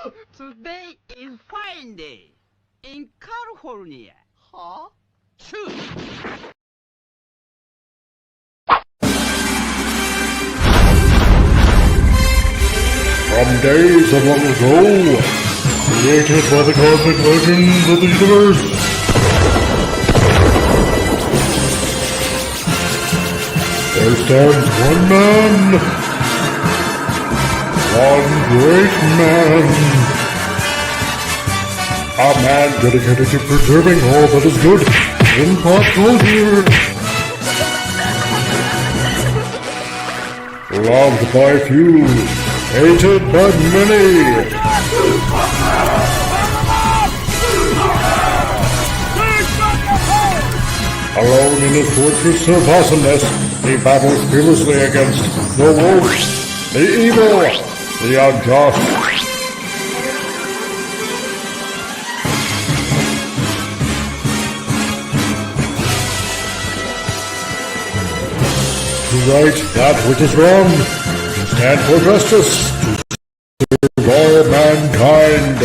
Today is fine day in California. Huh? True. From days of long ago, created by the cosmic legends of the universe, there stands one man, one great man, a man dedicated to preserving all that is good in pop culture. Loved by few, hated by many. Alone in his fortress of awesomeness, he battles fearlessly against the wolves, the evil, the unjust. To right that which is wrong, to stand for justice, to serve all mankind.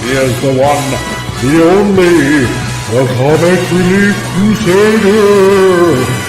He is the one, the only, the comic Relief Crusader.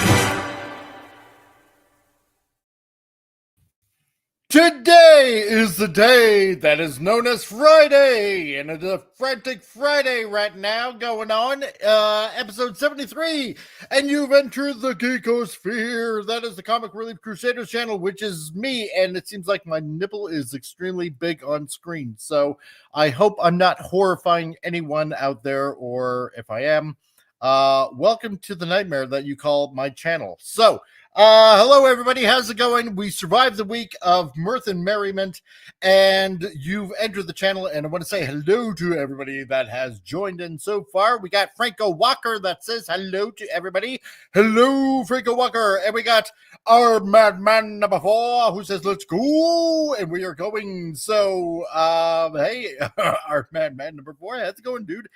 Today is the day that is known as Friday, and it's a Frantic Friday right now going on, episode 73, and you've entered the Geekosphere. That is the Comic Relief Crusader channel, which is me, and it seems like my nipple is extremely big on screen, so I hope I'm not horrifying anyone out there, or if I am, welcome to the nightmare that you call my channel. So, hello everybody, how's it going? We survived the week of mirth and merriment, and you've entered the channel, and I want to say hello to everybody that has joined in so far. We got Franco Walker that says hello to everybody. Hello, Franco Walker. And we got our madman number 4 who says let's go, and we are going. So, hey, our madman number 4, how's it going, dude?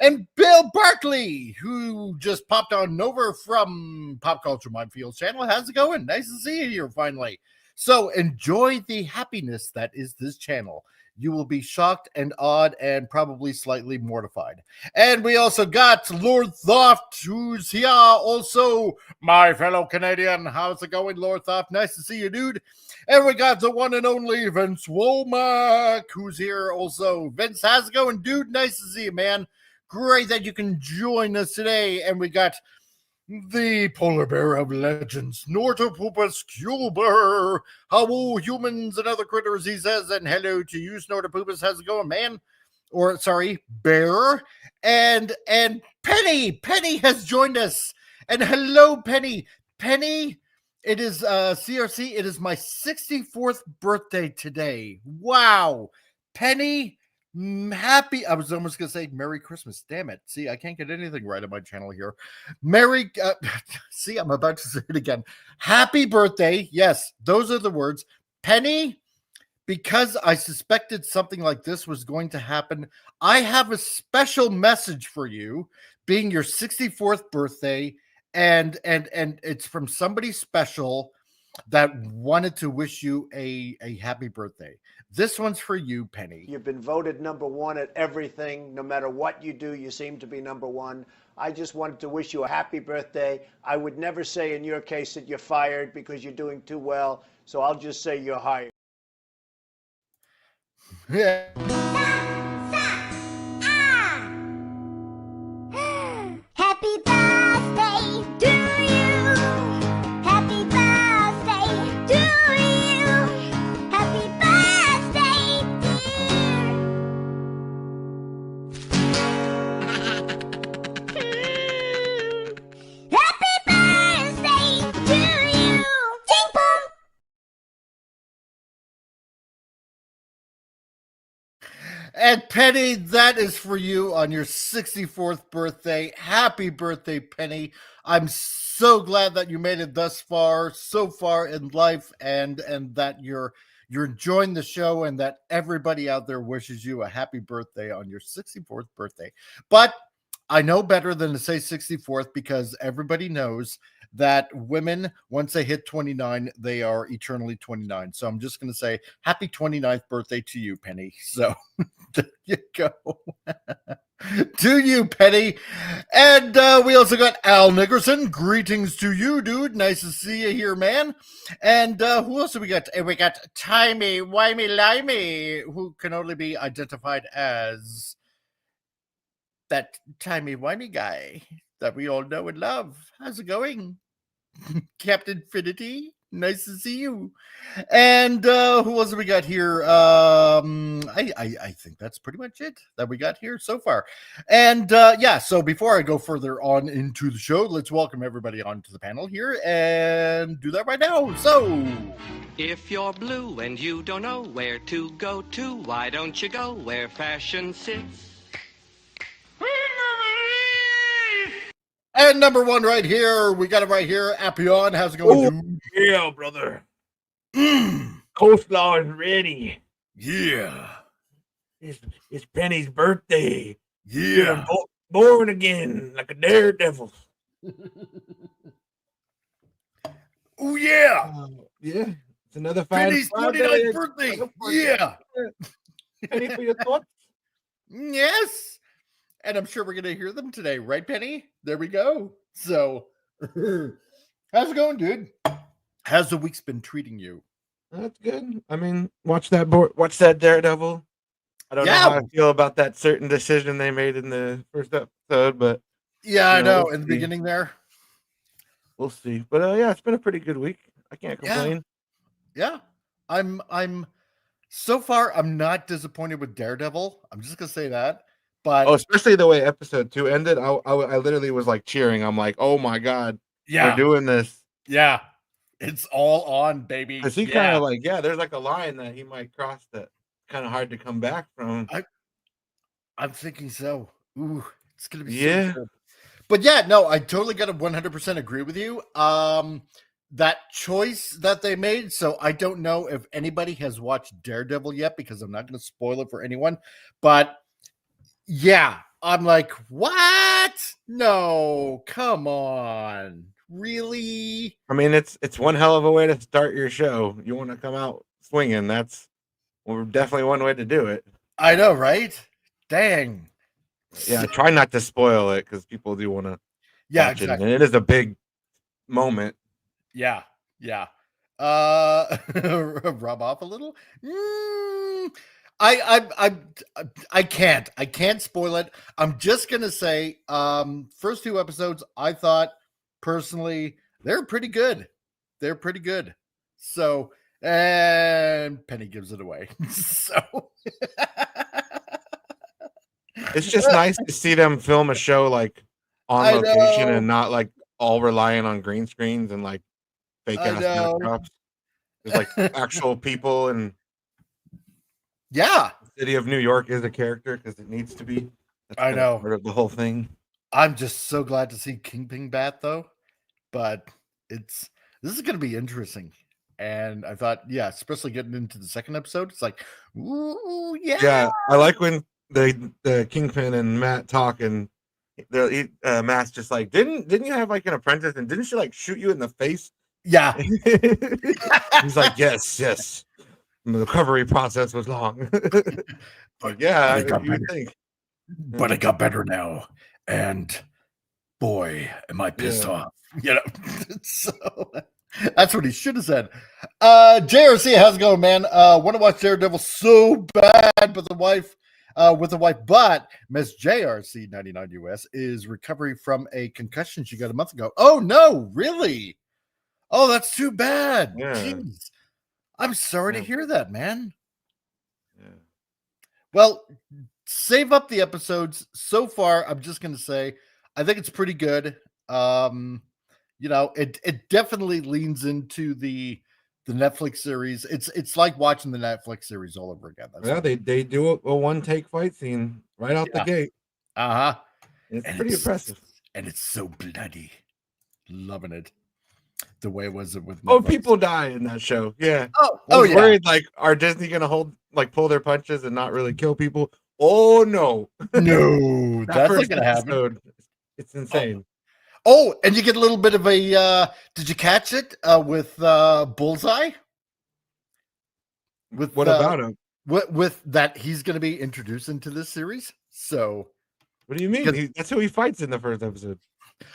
And Bill Barkley, who just popped on over from Pop Culture Minefield channel. How's it going? Nice to see you here finally. So enjoy the happiness that is this channel. You will be shocked and awed and probably slightly mortified. And we also got Lord Thoft, who's here also, my fellow Canadian. How's it going, Lord Thoft? Nice to see you, dude. And we got the one and only Vince Womack, who's here also. Vince, how's it going, dude? Nice to see you, man. Great that you can join us today. And we got the polar bear of legends, Snortopoopas Cuber. Hello, humans and other critters, he says. And hello to you, Snortopoopas. How's it going, man? Or, sorry, bear. And Penny. Penny has joined us. And hello, Penny. Penny, it is CRC. It is my 64th birthday today. Wow. Penny, happy, I was almost going to say Merry Christmas. Damn it. See, I can't get anything right on my channel here. See, I'm about to say it again. Happy birthday. Yes, those are the words. Penny, because I suspected something like this was going to happen, I have a special message for you, being your 64th birthday, and it's from somebody special that wanted to wish you a happy birthday. This one's for you, Penny. You've been voted number 1 at everything. No matter what you do, you seem to be number 1. I just wanted to wish you a happy birthday. I would never say in your case that you're fired because you're doing too well, so I'll just say you're hired. Yeah. Happy birthday to you. Happy birthday to you. Happy birthday, dear. Happy birthday to you. Ting pong. And Penny, that is for you on your 64th birthday. Happy birthday, Penny. I'm so glad that you made it thus far, so far in life, and that you're you're enjoying the show and that everybody out there wishes you a happy birthday on your 64th birthday. But I know better than to say 64th because everybody knows that women, once they hit 29, they are eternally 29. So I'm just going to say happy 29th birthday to you, Penny. So there you go. To you, Penny. And we also got Al Nickerson. Greetings to you, dude. Nice to see you here, man. And who else do we got? We got Timey Wimey Limey, who can only be identified as that timey wimey guy that we all know and love. How's it going? Captain Finity, nice to see you. And who else have we got here? I think that's pretty much it that we got here so far. And yeah, so before I go further on into the show, let's welcome everybody onto the panel here and do that right now. So if you're blue and you don't know where to go to, why don't you go where fashion sits? And number one right here, we got it right here. Appion, how's it going, dude? Yeah, brother. Coleslaw is ready. Yeah. It's Penny's birthday. Yeah. Born again like a daredevil. Oh, yeah. Yeah. It's another fine Penny's Friday. 29th birthday. Yeah. Penny, for your thoughts? Yes. And I'm sure we're going to hear them today, right, Penny? There we go. So, how's it going, dude? How's the week's been treating you? That's good. I mean, watch that Daredevil. I don't know how I feel about that certain decision they made in the first episode, but yeah, I know. In the beginning there, we'll see. But yeah, it's been a pretty good week. I can't complain. Yeah, I'm so far I'm not disappointed with Daredevil. I'm just gonna say that. But especially the way episode 2 ended, I literally was like cheering. I'm like, oh my god, we're doing this. Yeah, it's all on, baby. Because he kind of like, there's like a line that he might cross that kind of hard to come back from. I'm thinking so. Ooh, it's gonna be so good. But yeah, no, I totally got to 100% agree with you. That choice that they made. So I don't know if anybody has watched Daredevil yet because I'm not going to spoil it for anyone. But yeah, I'm like, what? No, come on. Really? I mean, it's one hell of a way to start your show. You want to come out swinging. That's definitely one way to do it. I know, right? Dang. Yeah, try not to spoil it because people do want to watch it. And it is a big moment. Yeah. Rub off a little? I can't spoil it. I'm just gonna say first 2 episodes I thought personally they're pretty good. So, and Penny gives it away. So it's just nice to see them film a show like on location and not like all relying on green screens and like fake ass backdrops. There's like actual people, and the city of New York is a character because it needs to be. That's I know part of the whole thing. I'm just so glad to see Kingpin back though, but this is going to be interesting. And I thought, especially getting into the second episode, it's like, ooh, yeah. Yeah, I like when the Kingpin and Matt talk, and Matt's just like, didn't you have like an apprentice, and didn't she like shoot you in the face? Yeah. He's like, yes. The recovery process was long. But yeah, you think. But it got better now, and boy, am I pissed off. You know, so that's what he should have said. JRC, how's it going, man? Want to watch Daredevil so bad, but the wife, but Miss JRC 99 US is recovering from a concussion she got a month ago. Oh no, really? Oh, that's too bad. Yeah. Jeez. I'm sorry to hear that, man. Yeah. Well, save up the episodes. So far, I'm just going to say, I think it's pretty good. You know, it definitely leans into the Netflix series. It's like watching the Netflix series all over again. They do a one take fight scene right out the gate. Uh-huh. It's pretty impressive. And it's so bloody. Loving it. the way was it with Oh, Netflix. people die in that show. Yeah. Oh, I was yeah. worried, like, are Disney gonna pull their punches and not really kill people? Oh no. No, That that's not first gonna happen. episode, it's insane. Oh, and you get a little bit of a did you catch it with Bullseye? With What about him? with that he's going to be introduced into this series. So What do you mean? That's who he fights in the first episode.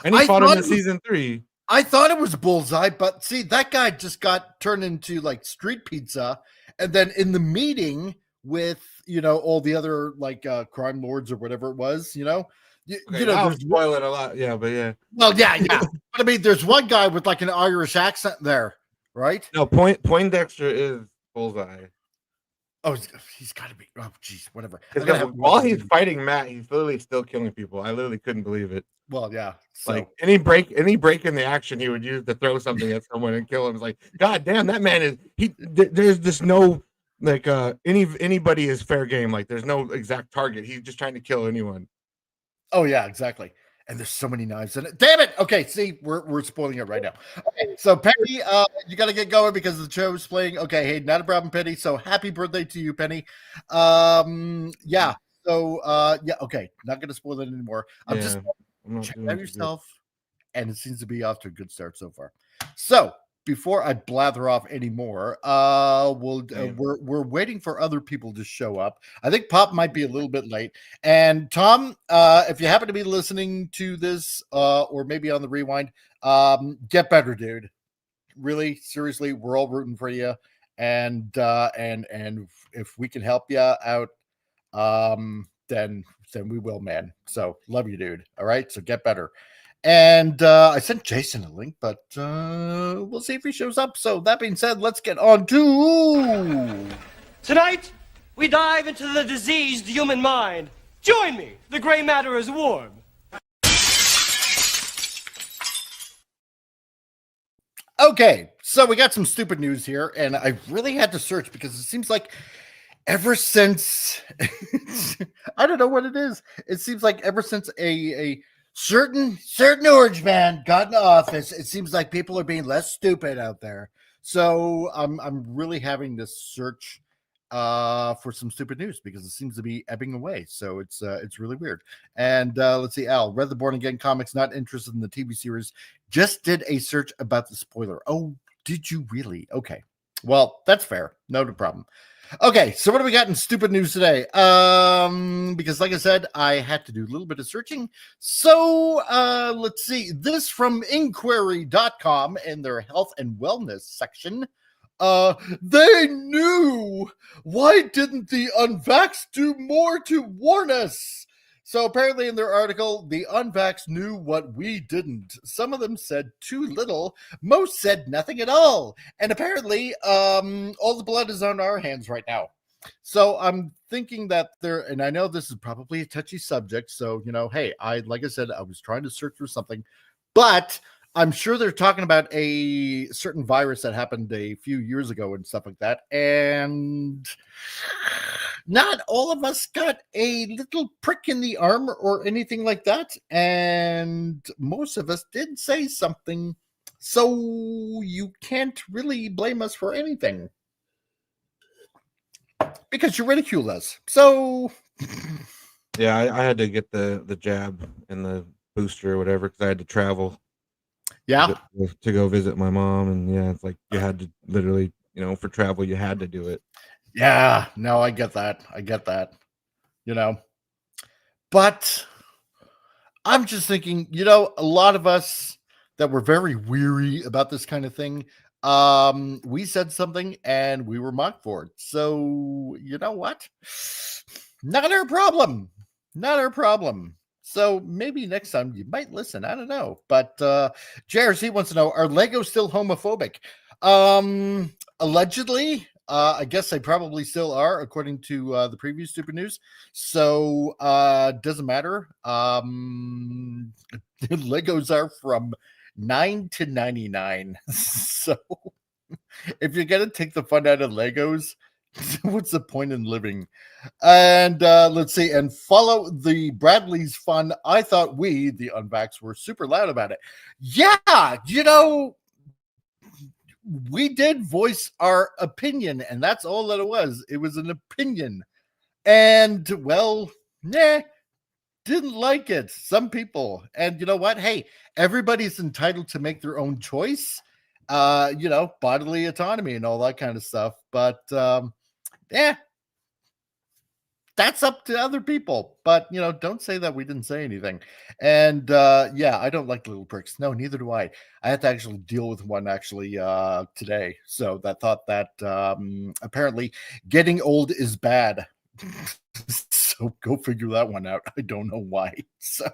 And I he fought him thought in season 3. I thought it was Bullseye, but see, that guy just got turned into like street pizza, and then in the meeting with all the other like crime lords or whatever it was, Okay, now I'm spoiling a lot. Yeah, but yeah. Well, yeah. But I mean, there's one guy with like an Irish accent there, right? No, Poindexter is Bullseye. Oh, he's got to be. Oh, geez, whatever. While he's fighting Matt, he's literally still killing people. I literally couldn't believe it. Well, yeah. So. Like any break in the action, he would use to throw something at someone and kill him. It's like, God damn, that man is there's just no like anybody is fair game. Like there's no exact target. He's just trying to kill anyone. Oh yeah, exactly. And there's so many knives in it. Damn it. Okay, see, we're spoiling it right now. Okay, so Penny, you got to get going because the show is playing. Okay, hey, not a problem, Penny. So happy birthday to you, Penny. Yeah. So yeah, okay. Not gonna spoil it anymore. I'm just check out yourself, and it seems to be off to a good start so far. So before I blather off anymore, we're waiting for other people to show up. I think Pop might be a little bit late. And Tom, if you happen to be listening to this, or maybe on the rewind, get better, dude. Really, seriously, we're all rooting for you. And if we can help you out, then we will, man. So love you, dude. All right, so get better. And I sent Jason a link, but we'll see if he shows up. So that being said, let's get on to... Tonight, we dive into the diseased human mind. Join me. The gray matter is warm. Okay, so we got some stupid news here, and I really had to search because it seems like ever since... I don't know what it is. It seems like ever since a certain orange man got in office, it seems like people are being less stupid out there. So I'm really having to search for some stupid news because it seems to be ebbing away. So it's really weird. And let's see, Al read the Born Again comics, not interested in the TV series. Just did a search about the spoiler. Oh, did you really? Okay, well that's fair. No problem. Okay, so what do we got in stupid news today? Because like I said, I had to do a little bit of searching. So let's see. This from inquiry.com in their health and wellness section. They knew. Why didn't the unvaxxed do more to warn us? So apparently in their article, the unvaxxed knew what we didn't. Some of them said too little. Most said nothing at all. And apparently, all the blood is on our hands right now. So I'm thinking that and I know this is probably a touchy subject. So, hey, like I said, I was trying to search for something, but I'm sure they're talking about a certain virus that happened a few years ago and stuff like that. And not all of us got a little prick in the arm or anything like that. And most of us did say something. So you can't really blame us for anything because you ridiculed us. So yeah, I had to get the jab and the booster or whatever because I had to travel. Yeah, to go visit my mom, and yeah, it's like you had to literally, for travel, you had to do it. Yeah, no, I get that. But I'm just thinking, a lot of us that were very weary about this kind of thing, we said something and we were mocked for it. So, you know what? Not our problem. So maybe next time you might listen. I don't know. But JRC wants to know, are Legos still homophobic? Allegedly, I guess they probably still are, according to the previous stupid news. So doesn't matter. Legos are from 9 to 99. So if you're going to take the fun out of Legos, what's the point in living? And let's see, and follow the Bradley's fun. I thought we, the unvaxxed, were super loud about it. Yeah, we did voice our opinion, and that's all that it was. It was an opinion. And, well, didn't like it. Some people. And you know what? Hey, everybody's entitled to make their own choice. Bodily autonomy and all that kind of stuff. But, that's up to other people. But, don't say that we didn't say anything. And I don't like little pricks. No, neither do I. I had to actually deal with one today. So I thought that apparently getting old is bad. So go figure that one out. I don't know why. So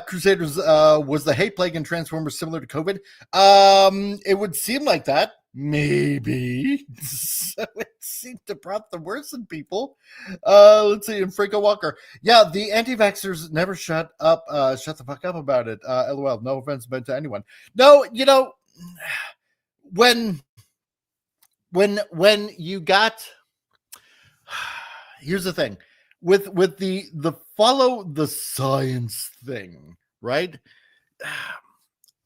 Crusaders, was the hate plague in Transformers similar to COVID? It would seem like that. Maybe. So it seemed to prompt the worst in people. Let's see, in Franco Walker. Yeah, the anti-vaxxers never shut the fuck up about it. LOL, no offense meant to anyone. No, when you got, here's the thing. With the follow the science thing, right?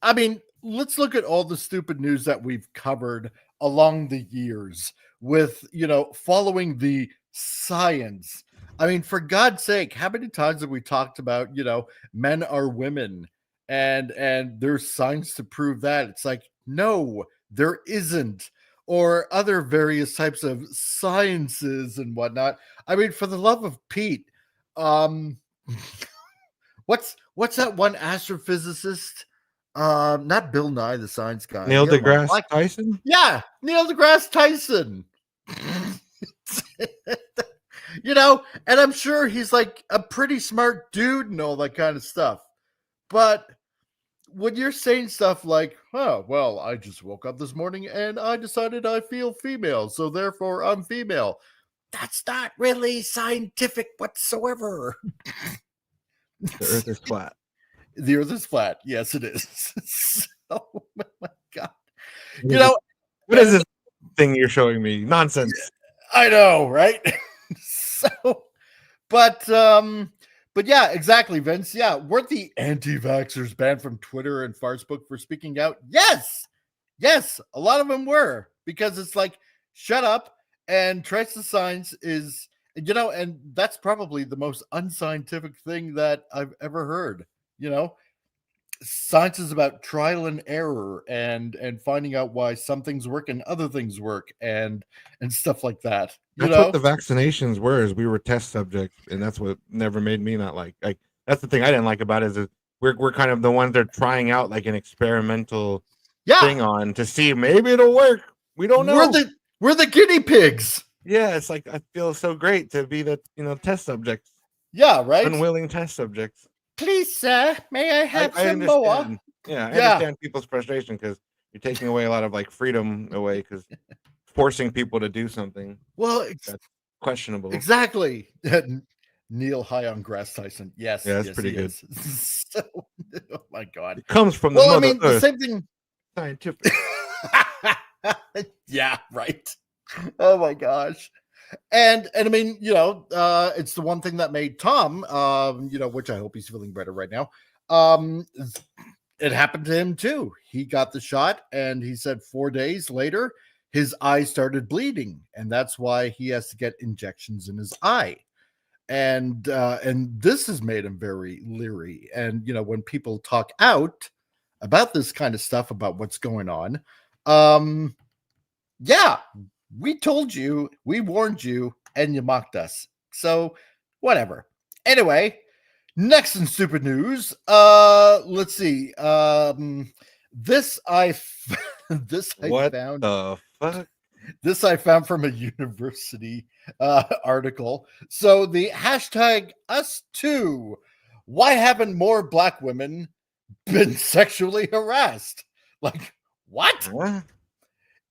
I mean, let's look at all the stupid news that we've covered along the years with, following the science. I mean, for God's sake, how many times have we talked about, men are women and there's science to prove that? It's like, no, there isn't. Or other various types of sciences and whatnot. I mean, for the love of Pete, what's that one astrophysicist? Not Bill Nye, the science guy. Neil deGrasse Tyson? Yeah, Neil deGrasse Tyson. And I'm sure he's like a pretty smart dude and all that kind of stuff. But when you're saying stuff like, oh, well, I just woke up this morning and I decided I feel female, so therefore I'm female. That's not really scientific whatsoever. The Earth is flat. The Earth is flat. Yes, it is. Oh my God. What is this thing you're showing me? Nonsense. I know, right? But yeah, exactly, Vince. Yeah, weren't the anti-vaxxers banned from Twitter and Facebook for speaking out? Yes, a lot of them were, because it's like, shut up and trust the science is, and that's probably the most unscientific thing that I've ever heard. Science is about trial and error and finding out why some things work and other things work and stuff like that. That's what the vaccinations were, is we were test subjects, and that's what never made me not like that's the thing I didn't like about it, is we're kind of the ones that are trying out like an experimental thing on to see maybe it'll work. We don't know. We're the guinea pigs. Yeah, it's like I feel so great to be the test subjects. Yeah, right. Unwilling test subjects. Please, sir, may I have some more? Yeah, I understand people's frustration because you're taking away a lot of like freedom away, because forcing people to do something. Well, that's questionable. Exactly. Neil high on grass Tyson. Yes. Yeah, that's pretty good. So, oh my God. It comes from the mother Earth. The same thing. Scientific. Yeah, right. Oh my gosh. And I mean, it's the one thing that made Tom, which I hope he's feeling better right now. It happened to him too. He got the shot, and he said 4 days later, his eye started bleeding, and that's why he has to get injections in his eye. And this has made him very leery. And when people talk out about this kind of stuff, about what's going on, we told you, we warned you, and you mocked us. So, whatever. Anyway, next in stupid news, let's see. This I found the fuck? This I found from a university article. So the hashtag #us2. Why haven't more black women been sexually harassed? Like, what?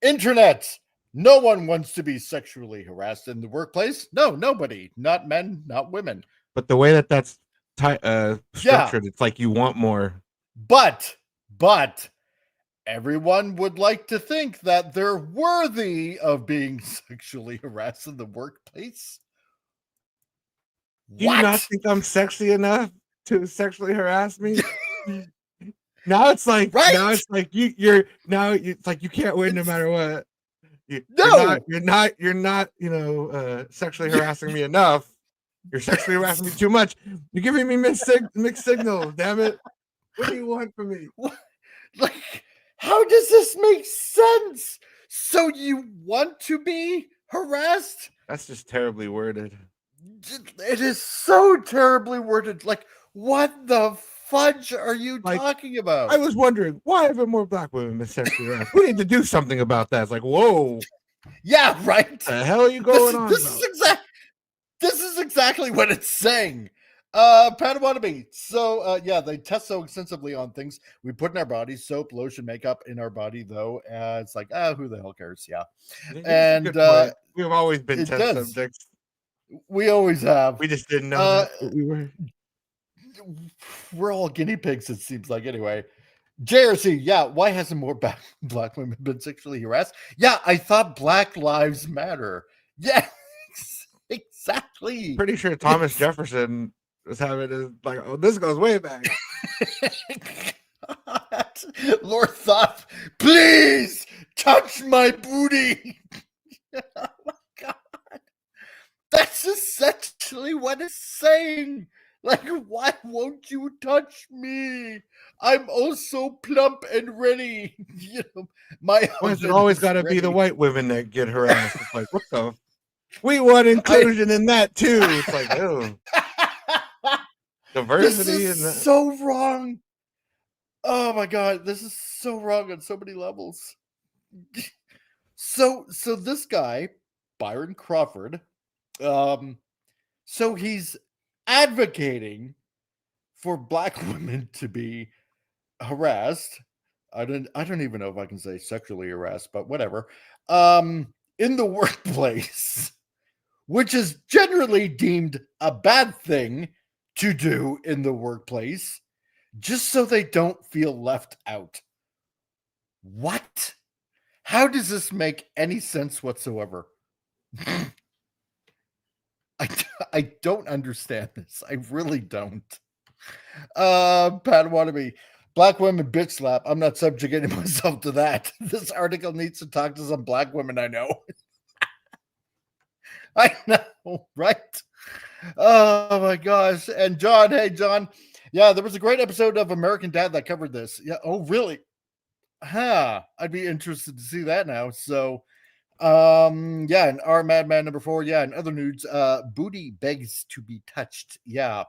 Internet. No one wants to be sexually harassed in the workplace. No, nobody. Not men, not women. But the way that's structured, it's like you want more. But everyone would like to think that they're worthy of being sexually harassed in the workplace. Do you not think I'm sexy enough to sexually harass me? Now it's like Right? it's like you can't win no matter what. You're not, sexually harassing me enough. You're sexually harassing me too much. You're giving me mixed signals. Damn it! What do you want from me? Like, how does this make sense? So you want to be harassed? That's just terribly worded. It is so terribly worded. Like, what the fudge are you talking about? I was wondering, why haven't more black women been sexually harassed? We need to do something about that. It's like, whoa. Yeah, right. What the hell are you going on? This is exactly what it's saying. Panawannabe. So yeah, they test so extensively on things we put in our bodies, soap, lotion, makeup in our body, though. It's like, who the hell cares? Yeah. And we've always been test subjects. We always have. We just didn't know that we were. We're all guinea pigs, it seems like, anyway. JRC, yeah, why hasn't more black women been sexually harassed? Yeah, I thought Black Lives Matter. Yeah, exactly. Pretty sure Thomas Jefferson was having his, like, oh, this goes way back. Lord Thoth, please touch my booty. Oh my God. That's essentially what it's saying. Like, why won't you touch me? I'm also plump and ready. Why is it always got to be the white women that get harassed? It's like, what the? We want inclusion in that too. It's like, oh, diversity. This is so wrong. Oh my God, this is so wrong on so many levels. So this guy, Byron Crawford, so he's advocating for black women to be harassed. I don't even know if I can say sexually harassed, but whatever. In the workplace, which is generally deemed a bad thing to do in the workplace, just so they don't feel left out. What? How does this make any sense whatsoever? I don't understand this. I really don't. Padawannabe, black women bitch slap. I'm not subjugating myself to that. This article needs to talk to some black women I know. I know, right? Oh my gosh. And John, hey John. Yeah, there was a great episode of American Dad that covered this. Yeah. Oh, really? Huh. I'd be interested to see that now. So yeah, and our Madman number 4, yeah, and other nudes, booty begs to be touched. Yeah.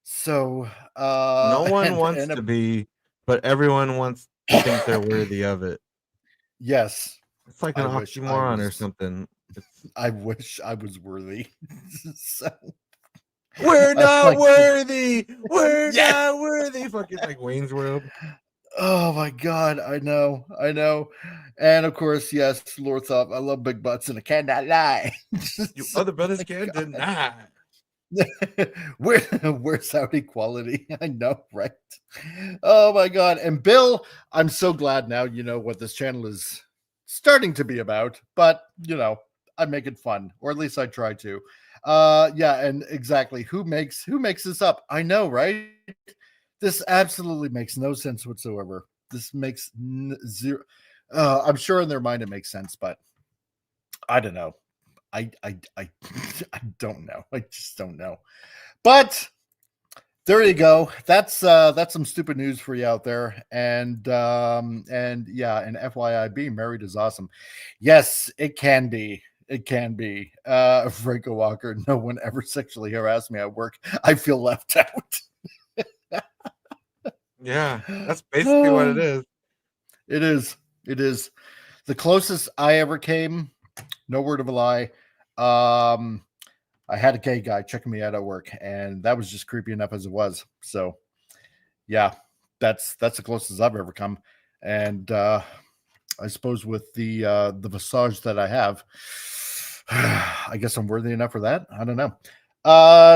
So no one wants to be, but everyone wants to think they're worthy of it. Yes. It's like an oxymoron or something. I wish I was worthy. So, we're not worthy. We're not worthy. Fucking like Wayne's World. Oh my God, I know. And of course, yes, Lord Thoth, I love big butts and I cannot lie. You other brothers can't deny. Where's our equality? I know, right? Oh my God. And Bill, I'm so glad now you know what this channel is starting to be about, but I make it fun, or at least I try to. Yeah, and exactly, who makes this up? I know, right? This absolutely makes no sense whatsoever. This makes zero. I'm sure in their mind it makes sense, but I don't know. I don't know. I just don't know. But there you go. That's some stupid news for you out there. And yeah, and FYI, being married is awesome. Yes, it can be. It can be. Franco Walker, no one ever sexually harassed me at work. I feel left out. Yeah, that's basically what it is. It is. It is. The closest I ever came, no word of a lie, I had a gay guy checking me out at work, and that was just creepy enough as it was. So, yeah, that's the closest I've ever come. And I suppose with the visage that I have, I guess I'm worthy enough for that. I don't know.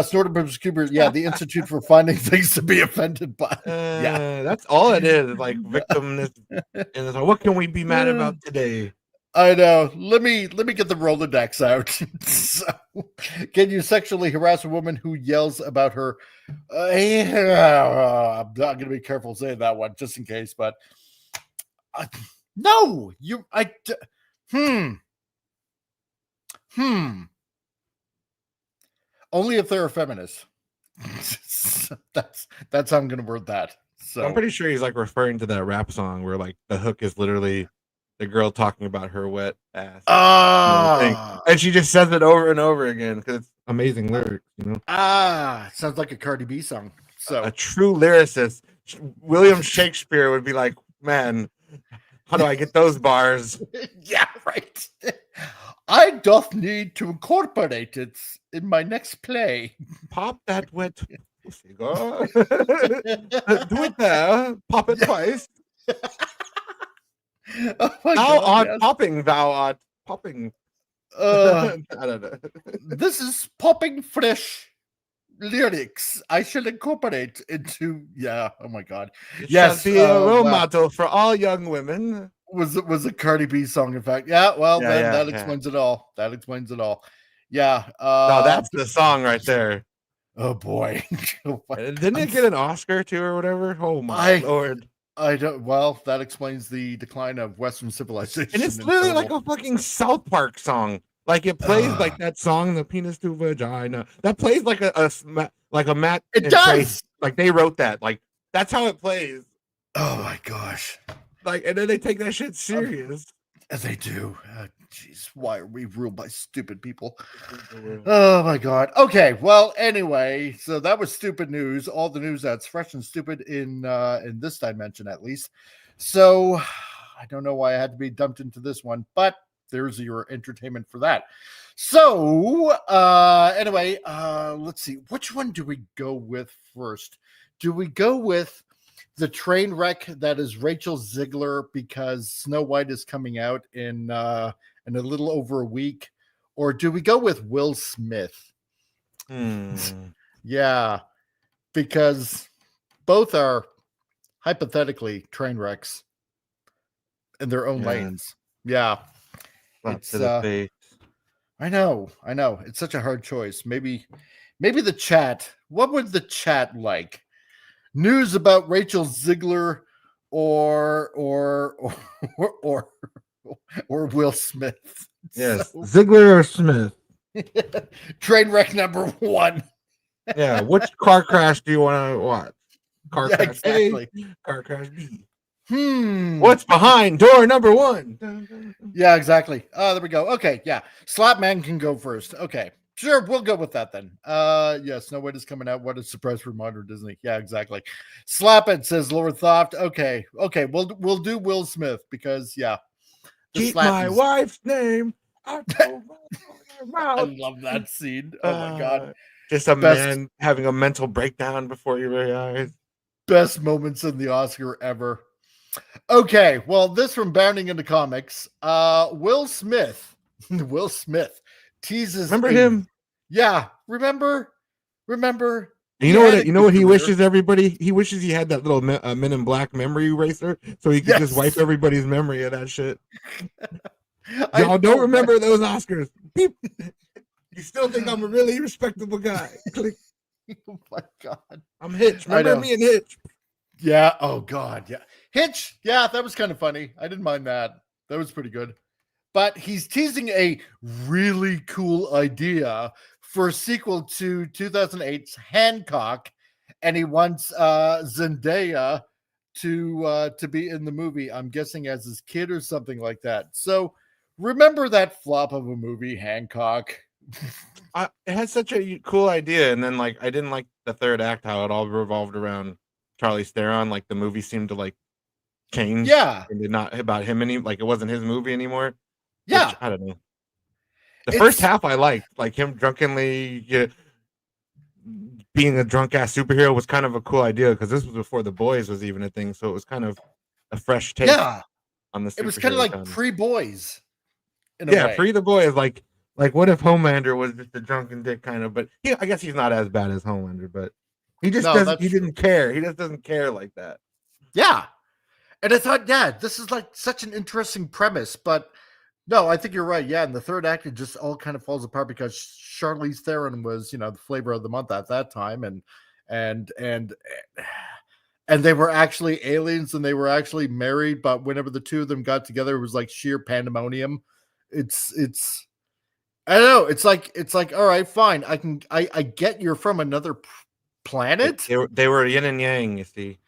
Snorted Cooper, yeah, the Institute for Finding Things to Be Offended By. Yeah, that's all it is. Like victimness, and it's like, what can we be mad about today? I know. Let me get the Rolodex out. So, can you sexually harass a woman who yells about her? I'm not going to be careful saying that one just in case, but no, only if they're a feminist. That's how I'm going to word that. So I'm pretty sure he's like referring to that rap song where like the hook is literally the girl talking about her wet ass. And she just says it over and over again because it's amazing lyrics, sounds like a Cardi B song. So a true lyricist, William Shakespeare, would be like, man, how do I get those bars? Yeah, right. I doth need to incorporate it in my next play. Pop that wet pussy, girl. Do it there. Pop it twice. Oh my thou God, art yes. popping. Thou art popping. I don't know. This is popping fresh lyrics. I shall incorporate into. Yeah. Oh my God. It Yes. shall be a role model for all young women. Was a Cardi B song, in fact. Yeah. Well, then that explains it all. That explains it all. Yeah. No, that's the song right there. Oh boy. Oh Didn't it get an Oscar too or whatever? Oh my Lord. I don't. Well, that explains the decline of Western civilization. And it's literally like a fucking South Park song. Like it plays like that song, "The Penis to Vagina." That plays like a Matt. It does. Trace, like they wrote that. Like that's how it plays. Oh my gosh. Like, and then they take that shit serious. They do. Jeez, why are we ruled by stupid people? Oh my God. Okay. Well, anyway, so that was stupid news. All the news that's fresh and stupid in this dimension, at least. So I don't know why I had to be dumped into this one, but there's your entertainment for that. So anyway, let's see. Which one do we go with first? Do we go with the train wreck that is Rachel Ziegler because Snow White is coming out in a little over a week, or do we go with Will Smith? Yeah, because both are hypothetically train wrecks in their own lanes. Yeah, it's I know. It's such a hard choice. Maybe the chat. What would the chat like? News about Rachel Ziegler or Will Smith. Yes, so, Ziegler or Smith. Train wreck number 1. Yeah, which car crash do you want to watch? Car crash exactly. A, car crash B. What's behind door number 1? Yeah, exactly. Oh, there we go. Okay, yeah. Slapman can go first. Okay. Sure, we'll go with that then. Yes, Snow White is coming out. What a surprise for modern Disney. Yeah, exactly. Slap it, says Lord Thoft. Okay, we'll do Will Smith because keep my wife's name. I love that scene. Oh my God. Just a man having a mental breakdown before you realize. Best moments in the Oscar ever. Okay, well, this from Bounding into Comics. Will Smith teases. Remember him? Yeah, remember. You know what he wishes everybody? He wishes he had that little Men in Black memory eraser so he could just wipe everybody's memory of that shit. Y'all don't remember those Oscars. You still think I'm a really respectable guy. Click. Oh my God. I'm Hitch. Remember me and Hitch? Yeah. Oh God. Yeah. Hitch. Yeah, that was kind of funny. I didn't mind that. That was pretty good. But he's teasing a really cool idea for a sequel to 2008's Hancock, and he wants Zendaya to be in the movie. I'm guessing as his kid or something like that. So remember that flop of a movie, Hancock? It had such a cool idea, and then like I didn't like the third act how it all revolved around Charlize Theron. Like the movie seemed to like change. Yeah, and not about him like it wasn't his movie anymore. Yeah, which, I don't know. The first half I liked, like him drunkenly being a drunk ass superhero was kind of a cool idea because this was before The Boys was even a thing, so it was kind of a fresh take. On the it was kind of like pre-Boys. Pre The Boys. Like what if Homelander was just a drunken dick kind of? But I guess he's not as bad as Homelander, but he just doesn't. He didn't care. He just doesn't care like that. Yeah, and I thought, this is like such an interesting premise, but No, I think you're right. Yeah, and the third act it just all kind of falls apart because Charlize Theron was, the flavor of the month at that time, and and and they were actually aliens and they were actually married, but whenever the two of them got together, it was like sheer pandemonium. It's I don't know. It's like all right, fine. I get you're from another planet. They were yin and yang, you see.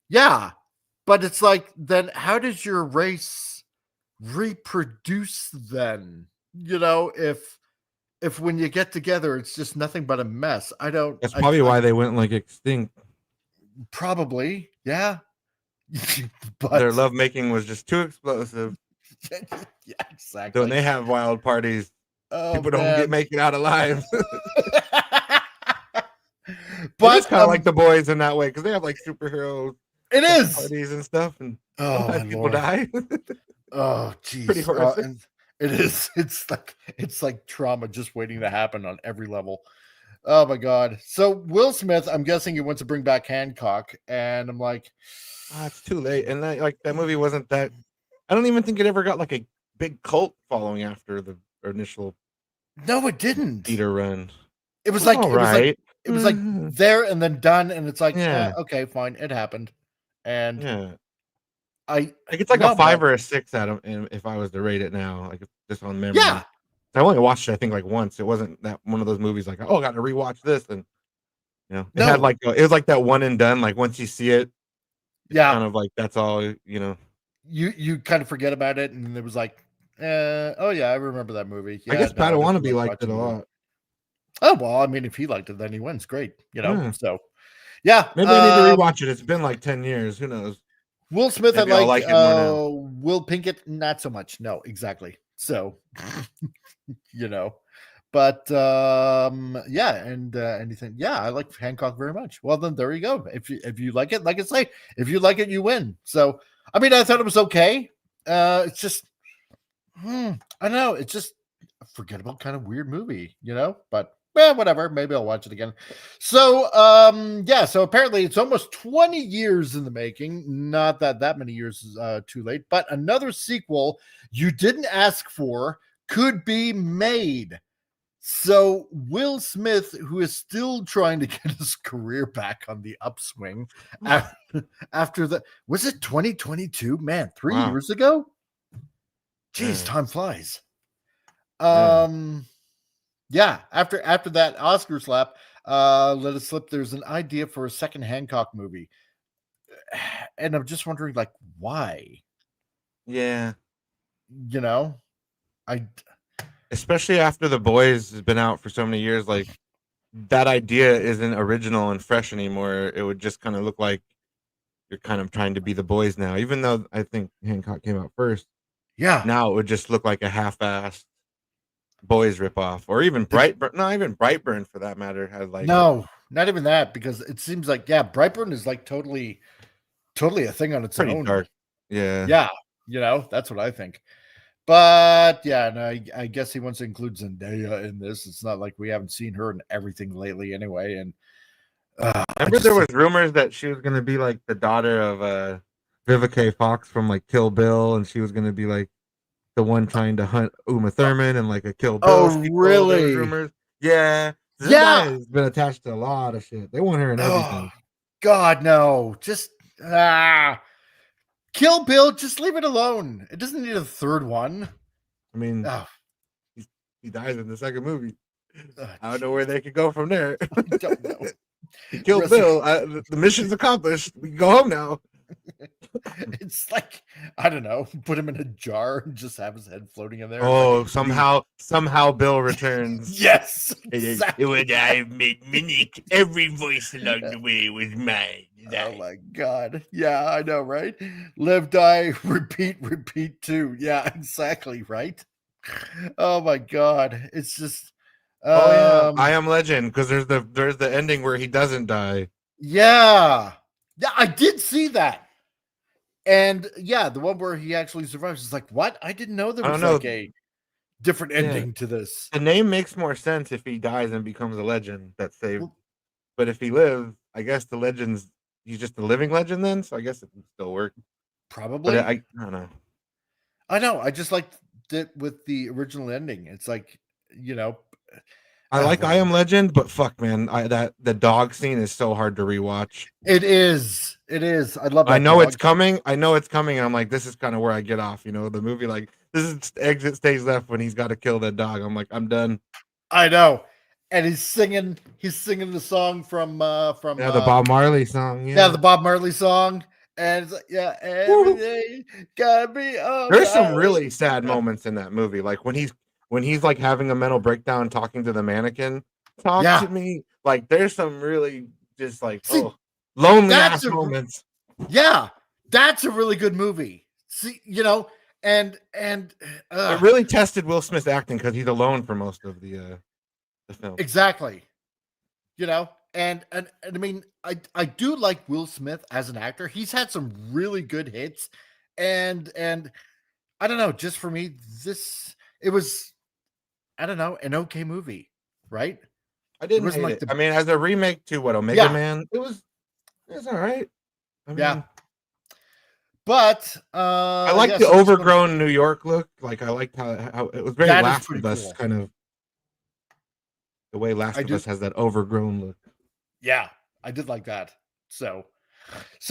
Yeah, but it's like then how does your race reproduce then? If when you get together it's just nothing but a mess. That's probably why they went like extinct. Probably, yeah. But Their lovemaking was just too explosive. yeah, exactly. When they have wild parties, people don't make it out alive. But it's kind of like The Boys in that way because they have like superhero parties and stuff, and sometimes people die. Oh, geez. Pretty horrific. And it is. It's like trauma just waiting to happen on every level. Oh my God. So Will Smith, I'm guessing he wants to bring back Hancock, and I'm like, it's too late. And that movie wasn't that. I don't even think it ever got like a big cult following after the initial. No, it didn't. Theater run. It was like it was like there and then done, and it's like, okay, fine, it happened. And yeah, I it's like a 5 or a 6 out of, if I was to rate it now, like just on memory. Yeah, I only watched it I think like once. It wasn't that one of those movies like, oh, I got to rewatch this, and it had like it was like that one and done. Like once you see it, yeah, kind of like that's all You kind of forget about it, and it was like, oh yeah, I remember that movie. Yeah, I guess Padawan liked it a lot. Oh well, I mean, if he liked it, then he wins. Great, So, yeah, maybe I need to rewatch it. It's been like 10 years. Who knows? Will Smith, maybe I like. It more now. Will Pinkett, not so much. No, exactly. So, but yeah, and anything. Yeah, I like Hancock very much. Well, then there you go. If you like it, like I say, if you like it, you win. So, I mean, I thought it was okay. It's just, I don't know. It's just a forgettable kind of weird movie, But whatever. Maybe I'll watch it again. So, yeah. So apparently, it's almost 20 years in the making. Not that many years is too late. But another sequel you didn't ask for could be made. So Will Smith, who is still trying to get his career back on the upswing after the, was it 2022? Man, 3 years ago? Jeez, time flies. Yeah, after that Oscar slap, let it slip. There's an idea for a second Hancock movie. And I'm just wondering, like, why? Yeah. Especially after The Boys has been out for so many years, like that idea isn't original and fresh anymore. It would just kind of look like you're kind of trying to be The Boys now, even though I think Hancock came out first. Yeah. Now it would just look like a half-assed Boys ripoff, or even Brightburn. No, even Brightburn for that matter had like no, not even that, because it seems like Brightburn is like totally a thing on its pretty own. Dark. Yeah. Yeah, that's what I think. But yeah, no, I guess he wants to include Zendaya in this. It's not like we haven't seen her in everything lately anyway. And remember there was rumors that she was going to be like the daughter of Vivica Fox from like Kill Bill, and she was going to be like the one trying to hunt Uma Thurman and like a Kill Bill. Oh, really? Rumors. Yeah. Zendaya has been attached to a lot of shit. They want her in everything. Oh, God, no. Just Kill Bill, just leave it alone. It doesn't need a third one. I mean, he dies in the second movie. I don't know where they could go from there. I don't know. He killed Bill. The mission's accomplished. We can go home now. It's like, I don't know, put him in a jar and just have his head floating in there. Oh, somehow Bill returns. Yes. Exactly. When I made Mimic, every voice along the way was mine. Oh my God. Yeah, I know, right? Live, die, repeat too. Yeah, exactly, right? Oh my God. It's just yeah. I Am Legend, because there's the ending where he doesn't die. Yeah, I did see that. And yeah, the one where he actually survives is like, what? I didn't know there was like a different ending to this. The name makes more sense if he dies and becomes a legend that's saved. But if he lives, I guess he's just a living legend then, so I guess it can still work. Probably. But I don't know. I know. I just like it with the original ending. It's like, you know, I like I Am Legend, but fuck, man, the dog scene is so hard to rewatch. It is. I love that. I know it's coming. And I'm like, this is kind of where I get off. You know, the movie, like, this is exit stage left when he's got to kill that dog. I'm like, I'm done. I know. And he's singing the song from the Bob Marley song. Yeah, the Bob Marley song. And it's like, yeah, every day gotta be all There's some right. really sad moments in that movie. Like when he's like having a mental breakdown talking to the mannequin. Talk to me. Like there's some really just like lonely ass moments. Yeah, that's a really good movie. See, you know, and it really tested Will Smith's acting because he's alone for most of the film. Exactly. You know, and I mean, I do like Will Smith as an actor. He's had some really good hits, and I don't know, just for me, it was, I don't know, an okay movie, right? I didn't hate it. I mean, as a remake to Omega Man, it was all right. I mean, but I like the overgrown New York look. Like I liked how it was very Last of Us kind of. The way Last of Us has that overgrown look. Yeah, I did like that. So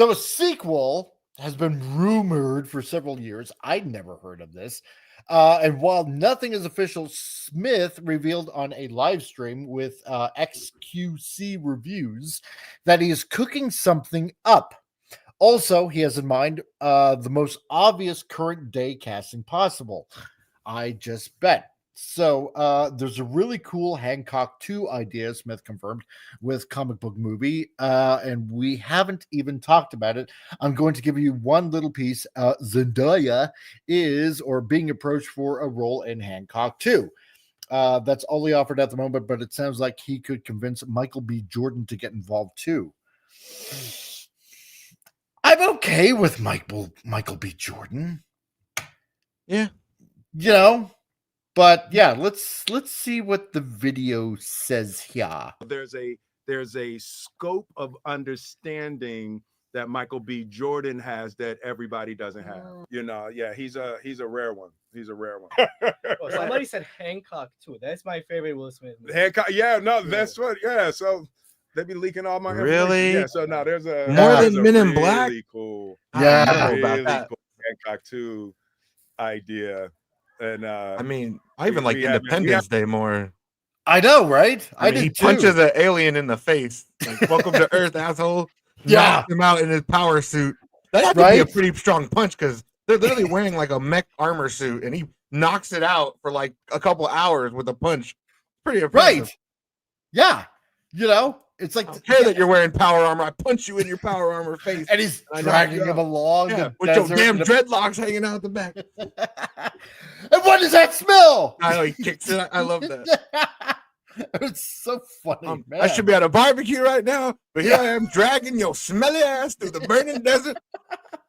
a sequel has been rumored for several years. I'd never heard of this. And while nothing is official, Smith revealed on a live stream with XQC Reviews that he is cooking something up. Also, he has in mind the most obvious current day casting possible. I just bet. So there's a really cool Hancock 2 idea, Smith confirmed, with comic book movie, and we haven't even talked about it. I'm going to give you one little piece. Zendaya is being approached for a role in Hancock 2. That's all he offered at the moment, but it sounds like he could convince Michael B. Jordan to get involved too. I'm okay with Michael B. Jordan. Yeah. You know? But yeah, let's see what the video says here. There's a scope of understanding that Michael B. Jordan has that everybody doesn't have. You know, yeah, he's a rare one. He's a rare one. Well, somebody said Hancock too. That's my favorite Will Smith movie. Hancock, that's what. Yeah, so they be leaking all my really. Yeah, so now there's a more than Men in Black. Really cool. Yeah, really cool Hancock 2 idea. And I mean, I even like Independence Day more. I know, right? I mean, he punches an alien in the face. Like, welcome to Earth, asshole. Yeah, knocks him out in his power suit. That had to be a pretty strong punch because they're literally wearing like a mech armor suit, and he knocks it out for like a couple hours with a punch. Pretty impressive. Right? Yeah, you know, it's like I don't care that you're wearing power armor. I punch you in your power armor face, and he's dragging him along with your damn dreadlocks hanging out the back. And what does that smell? I know, he kicks it. I love that. It's so funny, man. I should be at a barbecue right now, but here I am dragging your smelly ass through the burning desert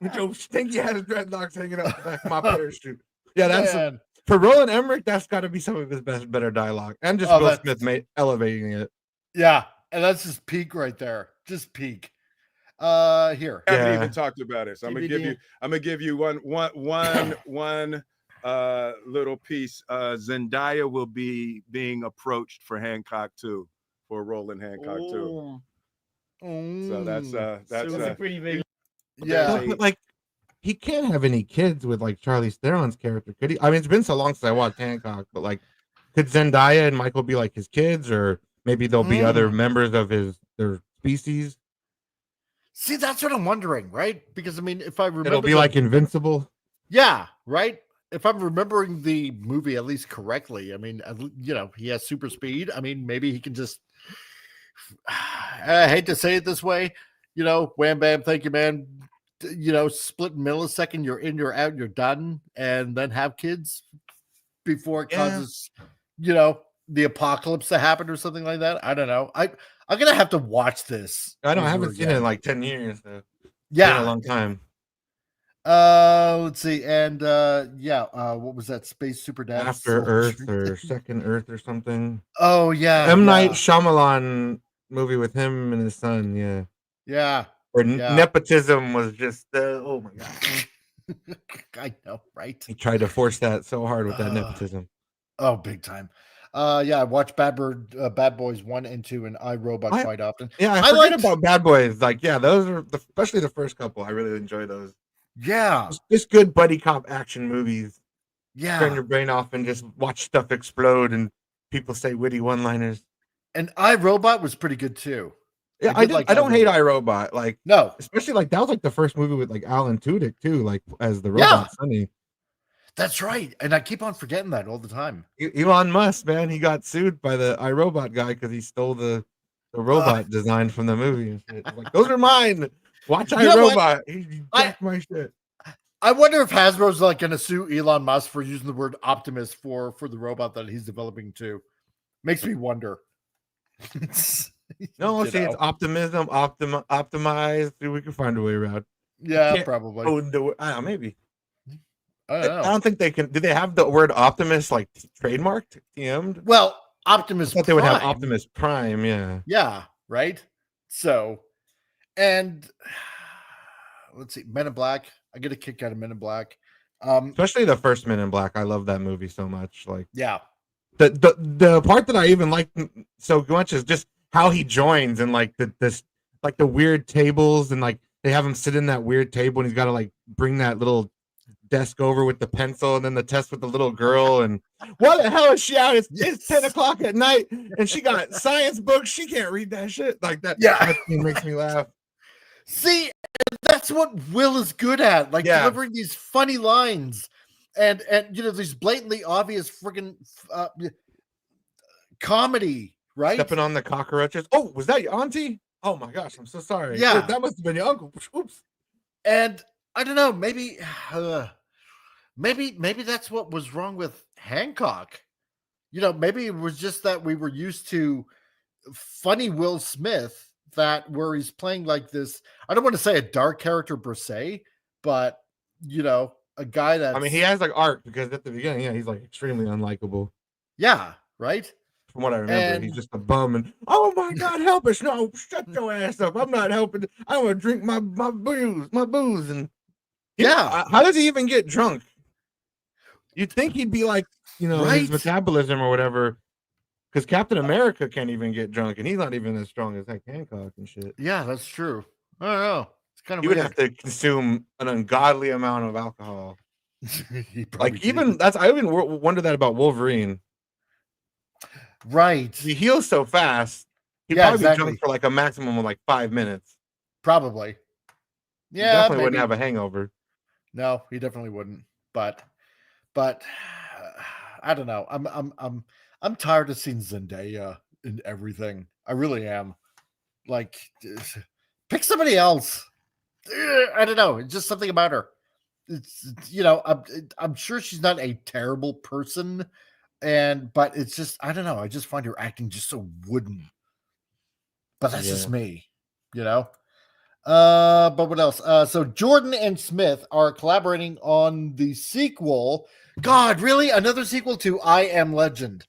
with your stinky ass dreadlocks hanging out the back of my parachute. Yeah, that's for Roland Emmerich. That's got to be some of his better dialogue, and just Will Smith elevating it. Yeah, and that's just peak right there. Just peak. Here. I haven't even talked about it, so I'm gonna give you one little piece. Zendaya will be being approached for Hancock 2, for a role in Hancock 2. So that's pretty big. Yeah, but like he can't have any kids with like Charlize Theron's character, could he? I mean, it's been so long since I watched Hancock, but like, could Zendaya and Michael be like his kids, or maybe there'll be other members of their species? See, that's what I'm wondering, right? Because I mean, if I remember, it'll be like Invincible. Yeah, right. If I'm remembering the movie at least correctly, I mean, you know, he has super speed. I mean, maybe he can just, I hate to say it this way, you know, wham, bam, thank you, man. You know, split millisecond, you're in, you're out, you're done, and then have kids before it causes, you know, the apocalypse to happen or something like that. I don't know. I'm going to have to watch this. I haven't seen it in like 10 years. So. Yeah. It's been a long time. Let's see, and what was that? Space Super Dad After Earth or Second Earth or something. Oh yeah, M. Night Shyamalan movie with him and his son. Yeah, yeah. Where nepotism was just oh my god. I know, right? He tried to force that so hard with that nepotism. Oh, big time. Yeah, I watch Bad Boys 1 and 2 and iRobot quite often. Yeah, I forget about Bad Boys. Like, yeah, those are especially the first couple. I really enjoy those. Yeah. Just good buddy cop action movies. Yeah. Turn your brain off and just watch stuff explode and people say witty one-liners. And iRobot was pretty good too. Yeah, I don't hate iRobot. Like, no, especially like that was like the first movie with like Alan Tudyk too, like as the robot Sonny. That's right. And I keep on forgetting that all the time. Elon Musk, man, he got sued by the iRobot guy because he stole the robot design from the movie. Like, those are mine. Watch iRobot. He jacked my shit. I wonder if Hasbro's like going to sue Elon Musk for using the word Optimus for the robot that he's developing too. Makes me wonder. No, see, it's optimism, optimized. We can find a way around. Yeah, probably. I don't know, maybe. I don't know. I don't think they can. Do they have the word Optimus like trademarked, TM'd? Well, Optimus. I thought they would have Optimus Prime. Yeah. Yeah. Right. So, and let's see, Men in Black. I get a kick out of Men in Black. Especially the first Men in Black. I love that movie so much. Like, yeah. The part that I even like so much is just how he joins and like the weird tables and like they have him sit in that weird table and he's got to like bring that little desk over with the pencil and then the test with the little girl and what the hell is she out? It's 10 o'clock at night and she got science books. She can't read that shit like that. Yeah, that makes me laugh. See, that's what Will is good at, like delivering these funny lines and you know these blatantly obvious freaking comedy, right? Stepping on the cockroaches. Oh, was that your auntie? Oh my gosh, I'm so sorry. Yeah, that must have been your uncle. Oops. And I don't know, maybe that's what was wrong with Hancock. You know, maybe it was just that we were used to funny Will Smith that where he's playing like this. I don't want to say a dark character per se, but you know, a guy that I mean, he has like arc because at the beginning, yeah, he's like extremely unlikable. Yeah, right. From what I remember, he's just a bum and oh my god, help us! No, shut your ass up! I'm not helping. I want to drink my booze, and how does he even get drunk? You'd think he'd be like, you know, his metabolism or whatever. Because Captain America can't even get drunk, and he's not even as strong as like Hancock and shit. Yeah, that's true. I don't know. It's kind of weird. Would have to consume an ungodly amount of alcohol. Like even did. I even wonder that about Wolverine. Right. He heals so fast. He'd probably be drunk for like a maximum of like 5 minutes. Probably. Yeah. He definitely wouldn't have a hangover. No, he definitely wouldn't. But I don't know. I'm tired of seeing Zendaya in everything. I really am. Like, pick somebody else. I don't know. It's just something about her. It's you know, I'm sure she's not a terrible person, but it's just I don't know. I just find her acting just so wooden. But that's just me, you know. But what else? So Jordan and Smith are collaborating on the sequel. God, really? Another sequel to I Am Legend.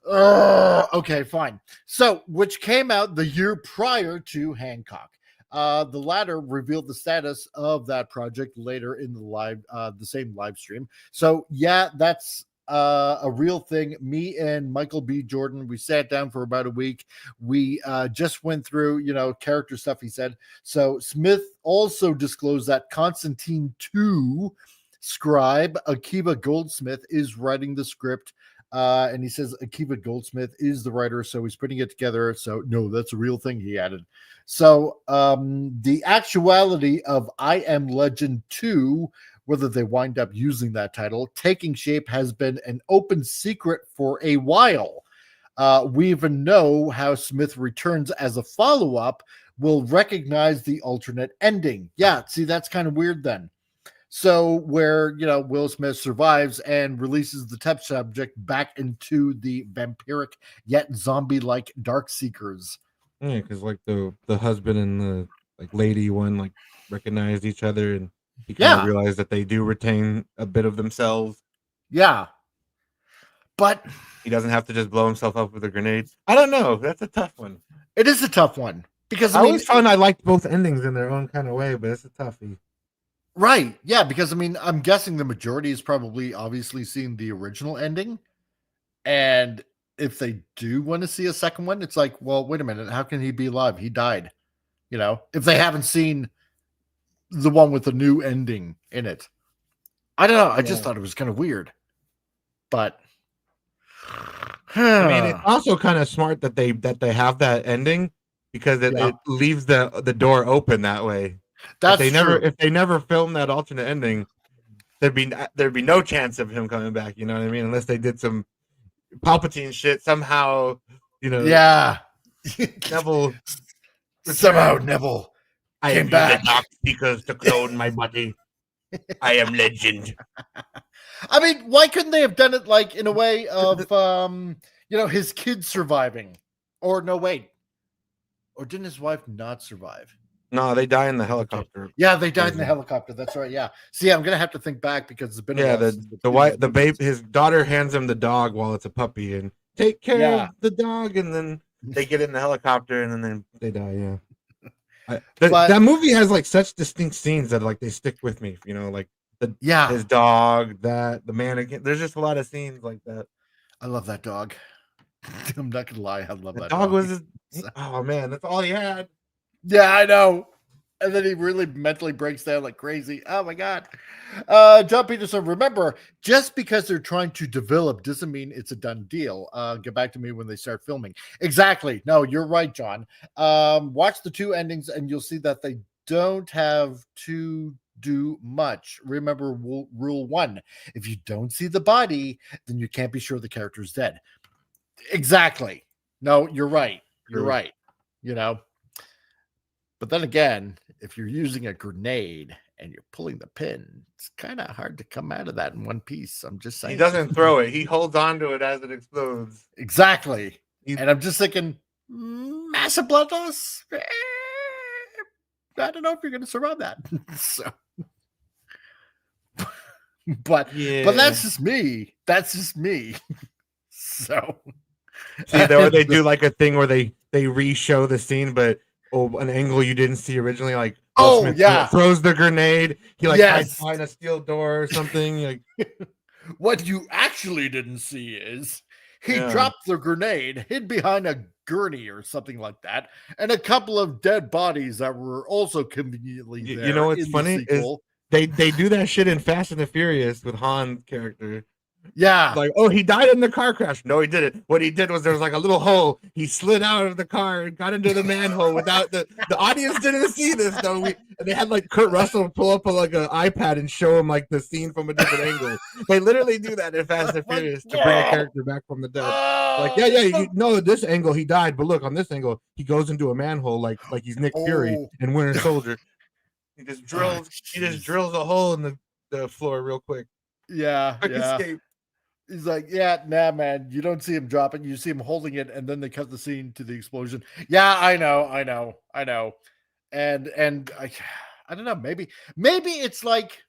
Okay, fine. So, which came out the year prior to Hancock. The latter revealed the status of that project later in the same live stream. So, yeah, that's a real thing. Me and Michael B. Jordan, we sat down for about a week. We just went through, you know, character stuff he said. So, Smith also disclosed that Constantine 2 scribe Akiva Goldsmith is writing the script. And he says Akiva Goldsmith is the writer, so he's putting it together. So, no, that's a real thing, he added. So, the actuality of I Am Legend 2, whether they wind up using that title, taking shape has been an open secret for a while. We even know how Smith returns as a follow-up will recognize the alternate ending. Yeah, see, that's kind of weird then. So where, you know, Will Smith survives and releases the test subject back into the vampiric yet zombie-like Dark Seekers. Yeah, because like the husband and the like lady one like recognized each other and he kind of realized that they do retain a bit of themselves. Yeah. But he doesn't have to just blow himself up with a grenade. I don't know. That's a tough one. It is a tough one. Because I always found I liked both endings in their own kind of way, but it's a toughie. Right. Yeah, because I mean, I'm guessing the majority is probably obviously seeing the original ending. And if they do want to see a second one, it's like, well, wait a minute, how can he be alive? He died. You know, if they haven't seen the one with the new ending in it. I don't know. I just thought it was kind of weird. But I mean, it's also kind of smart that they have that ending because it leaves the door open that way. That's if they never filmed that alternate ending, there'd be no chance of him coming back. You know what I mean? Unless they did some Palpatine shit somehow. You know? Yeah. Neville. Somehow Neville came back. The dark seekers to clone my body. I am legend. I mean, why couldn't they have done it like in a way of his kids surviving? Or no, wait. Or didn't his wife not survive? No, they die in the helicopter. Yeah, they died in the helicopter. That's right. Yeah. See, I'm gonna have to think back because it's been the babe, his daughter hands him the dog while it's a puppy and take care of the dog, and then they get in the helicopter and then they die. Yeah. That movie has like such distinct scenes that like they stick with me. You know, like his dog, the mannequin. There's just a lot of scenes like that. I love that dog. I'm not gonna lie, I love that dog. Oh man, that's all he had. Yeah, I know. And then he really mentally breaks down like crazy. Oh my God. John Peterson, remember, just because they're trying to develop doesn't mean it's a done deal. Get back to me when they start filming. Exactly. No, you're right, John. Watch the two endings and you'll see that they don't have to do much. Remember rule 1. If you don't see the body, then you can't be sure the character's dead. Exactly. No, you're right. You're right. You know. But then again, if you're using a grenade and you're pulling the pin, it's kind of hard to come out of that in one piece. I'm just saying. He doesn't throw it. He holds on to it as it explodes. Exactly. And I'm just thinking, massive blood loss? I don't know if you're going to survive that. So, but that's just me. That's just me. So. See, they do like a thing where they re-show the scene, but an angle you didn't see originally, like throws the grenade, he hides behind a steel door or something. Like what you actually didn't see is he dropped the grenade, hid behind a gurney or something like that, and a couple of dead bodies that were also conveniently there. You know what's funny is they do that shit in Fast and the Furious with Han's character. Yeah. Like, oh, he died in the car crash. No, he didn't. What he did was there was like a little hole. He slid out of the car and got into the manhole without the audience didn't see this though. And they had like Kurt Russell pull up an iPad and show him like the scene from a different angle. They literally do that in Fast and Furious to bring a character back from the dead. Like, you know this angle he died, but look on this angle he goes into a manhole like he's Nick Fury in Winter Soldier. He just drills a hole in the floor real quick. Yeah. Quick escape. He's like, nah, man. You don't see him drop it. You see him holding it, and then they cut the scene to the explosion. Yeah, I know. And I don't know. Maybe it's like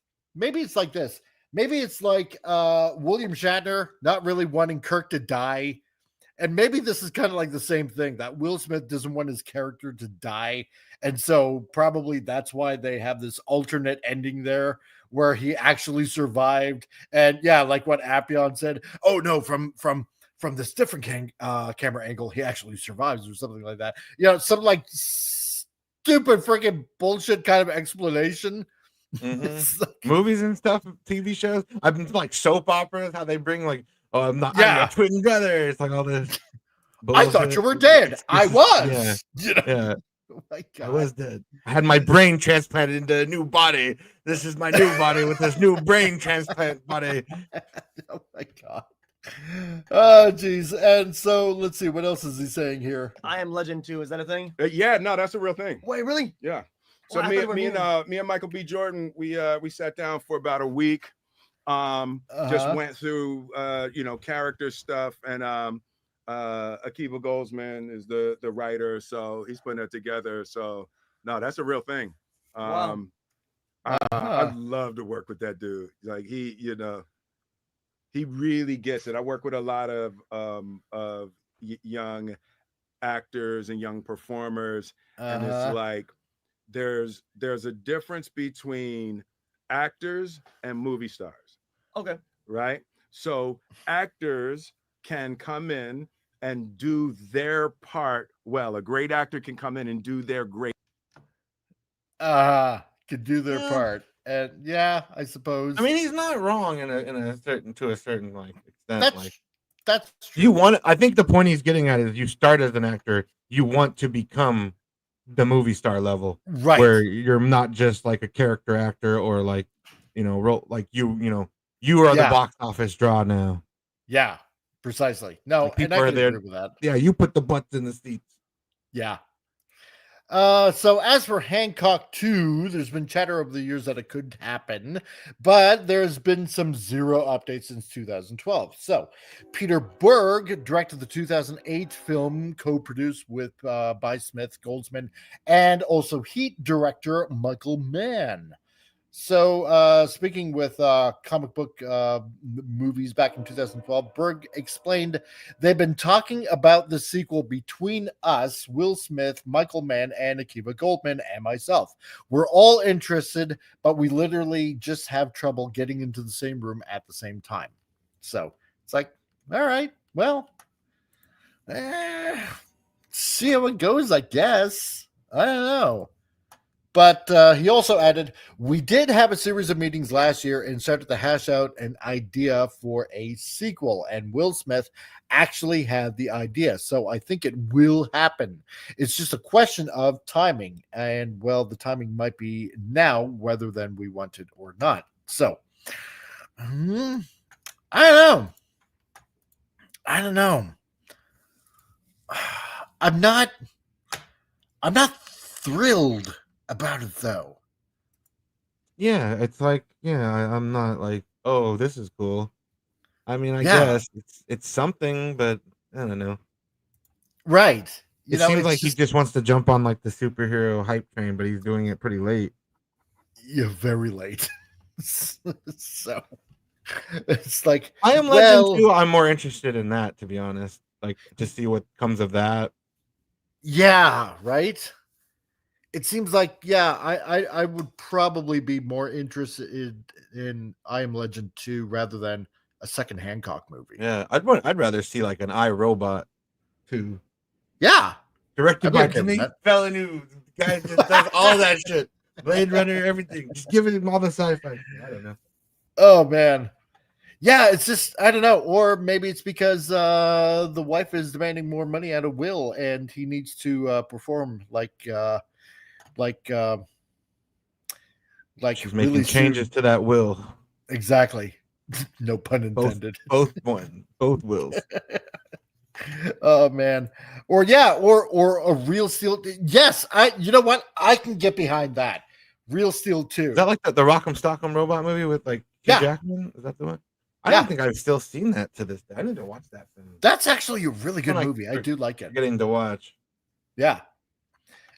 this. Maybe it's like William Shatner not really wanting Kirk to die, and maybe this is kind of like the same thing that Will Smith doesn't want his character to die, and so probably that's why they have this alternate ending there, where he actually survived. And like what Appion said, oh no, from this different camera angle, he actually survives or something like that. Some like stupid freaking bullshit kind of explanation. Mm-hmm. Movies and stuff, TV shows. I've been like soap operas, how they bring like, oh, I'm your twin brother. It's like all this bullshit. I thought you were dead. I was. Yeah. Oh my God. I was dead. I had my brain transplanted into a new body. This is my new body with this new brain transplant body. Oh my God. Oh geez. And so let's see, what else is he saying here? I Am Legend 2, is that a thing? Yeah, no, that's a real thing. Wait, really? Yeah. So well, me and Michael B. Jordan, we sat down for about a week. Just went through character stuff, and Akiva Goldsman is the writer, so he's putting it together. So no, that's a real thing. Wow. I'd love to work with that dude. Like he really gets it. I work with a lot of young actors and young performers, and it's like there's a difference between actors and movie stars. Okay. Right? So actors can come in and do their part well. A great actor can come in and do their great. Could do their part. And yeah, I suppose. I mean, he's not wrong in a certain like extent. That's true. You want. I think the point he's getting at is you start as an actor, you want to become the movie star level, right? Where you're not just like a character actor or like, you know, like you are the box office draw now. Yeah, precisely. No, like and I can agree with that. Yeah, you put the butts in the seats. Yeah. So as for Hancock 2, there's been chatter over the years that it could happen, but there's been some zero updates since 2012. So Peter Berg directed the 2008 film, co-produced with by Smith, Goldsman, and also Heat director Michael Mann. So speaking with comic book movies back in 2012, Berg explained they've been talking about the sequel between us, Will Smith, Michael Mann, and Akiva Goldman, and myself. We're all interested, but we literally just have trouble getting into the same room at the same time. So it's like, all right, well, see how it goes, I guess. I don't know. But he also added, we did have a series of meetings last year and started to hash out an idea for a sequel. And Will Smith actually had the idea. So I think it will happen. It's just a question of timing. And, well, the timing might be now rather than we want it or not. So, I don't know. I'm not thrilled about it though. Yeah, it's like, I'm not like, oh, this is cool. I mean, I guess it's something, but I don't know. Right. It seems like he just wants to jump on like the superhero hype train, but he's doing it pretty late. Yeah, very late. So it's like I Am Legend 2, I'm more interested in that, to be honest. Like to see what comes of that. Yeah, right. It seems like, I would probably be more interested in I Am Legend 2 rather than a second Hancock movie. Yeah, I'd rather see like an iRobot 2. Yeah. Directed by Denise Villeneuve. The guy just does all that shit. Blade Runner, everything. Just giving him all the sci-fi. I don't know. Oh, man. Yeah, it's just, I don't know. Or maybe it's because the wife is demanding more money out of Will and he needs to perform like she's making changes to that will. Exactly. No pun intended. Both wills. Oh man. Or a Real Steel. Yes, you know what? I can get behind that. Real Steel 2. Is that like the Rock'em Stock'em Robot movie with like Hugh Jackman? Is that the one? I don't think I've still seen that to this day. I need to watch that film. That's actually a really good movie. I do like it. Getting to watch. Yeah.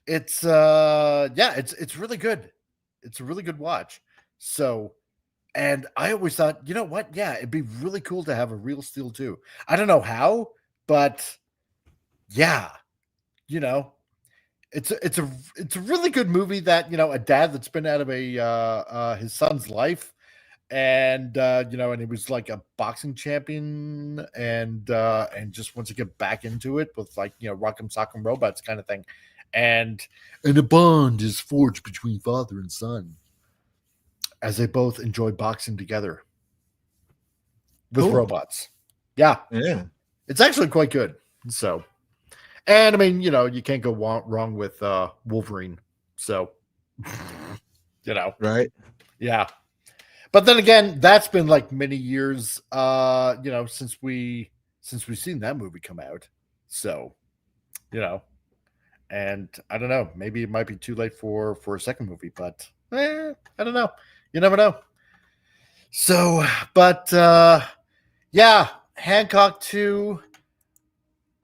It's it's really good. It's a really good watch. So, and I always thought, you know what? Yeah, it'd be really cool to have a Real Steel 2. I don't know how, but yeah, it's a really good movie that, a dad that's been out of his son's life, and and he was like a boxing champion, and just wants to get back into it with like Rock'em Sock'em Robots kind of thing. And a bond is forged between father and son as they both enjoy boxing together with robots. Yeah. It's actually quite good. So, and I mean, you can't go wrong with Wolverine. So, right? Yeah. But then again, that's been like many years, since we've seen that movie come out. So, and I don't know, maybe it might be too late for a second movie, but I don't know. You never know. So, but Hancock 2,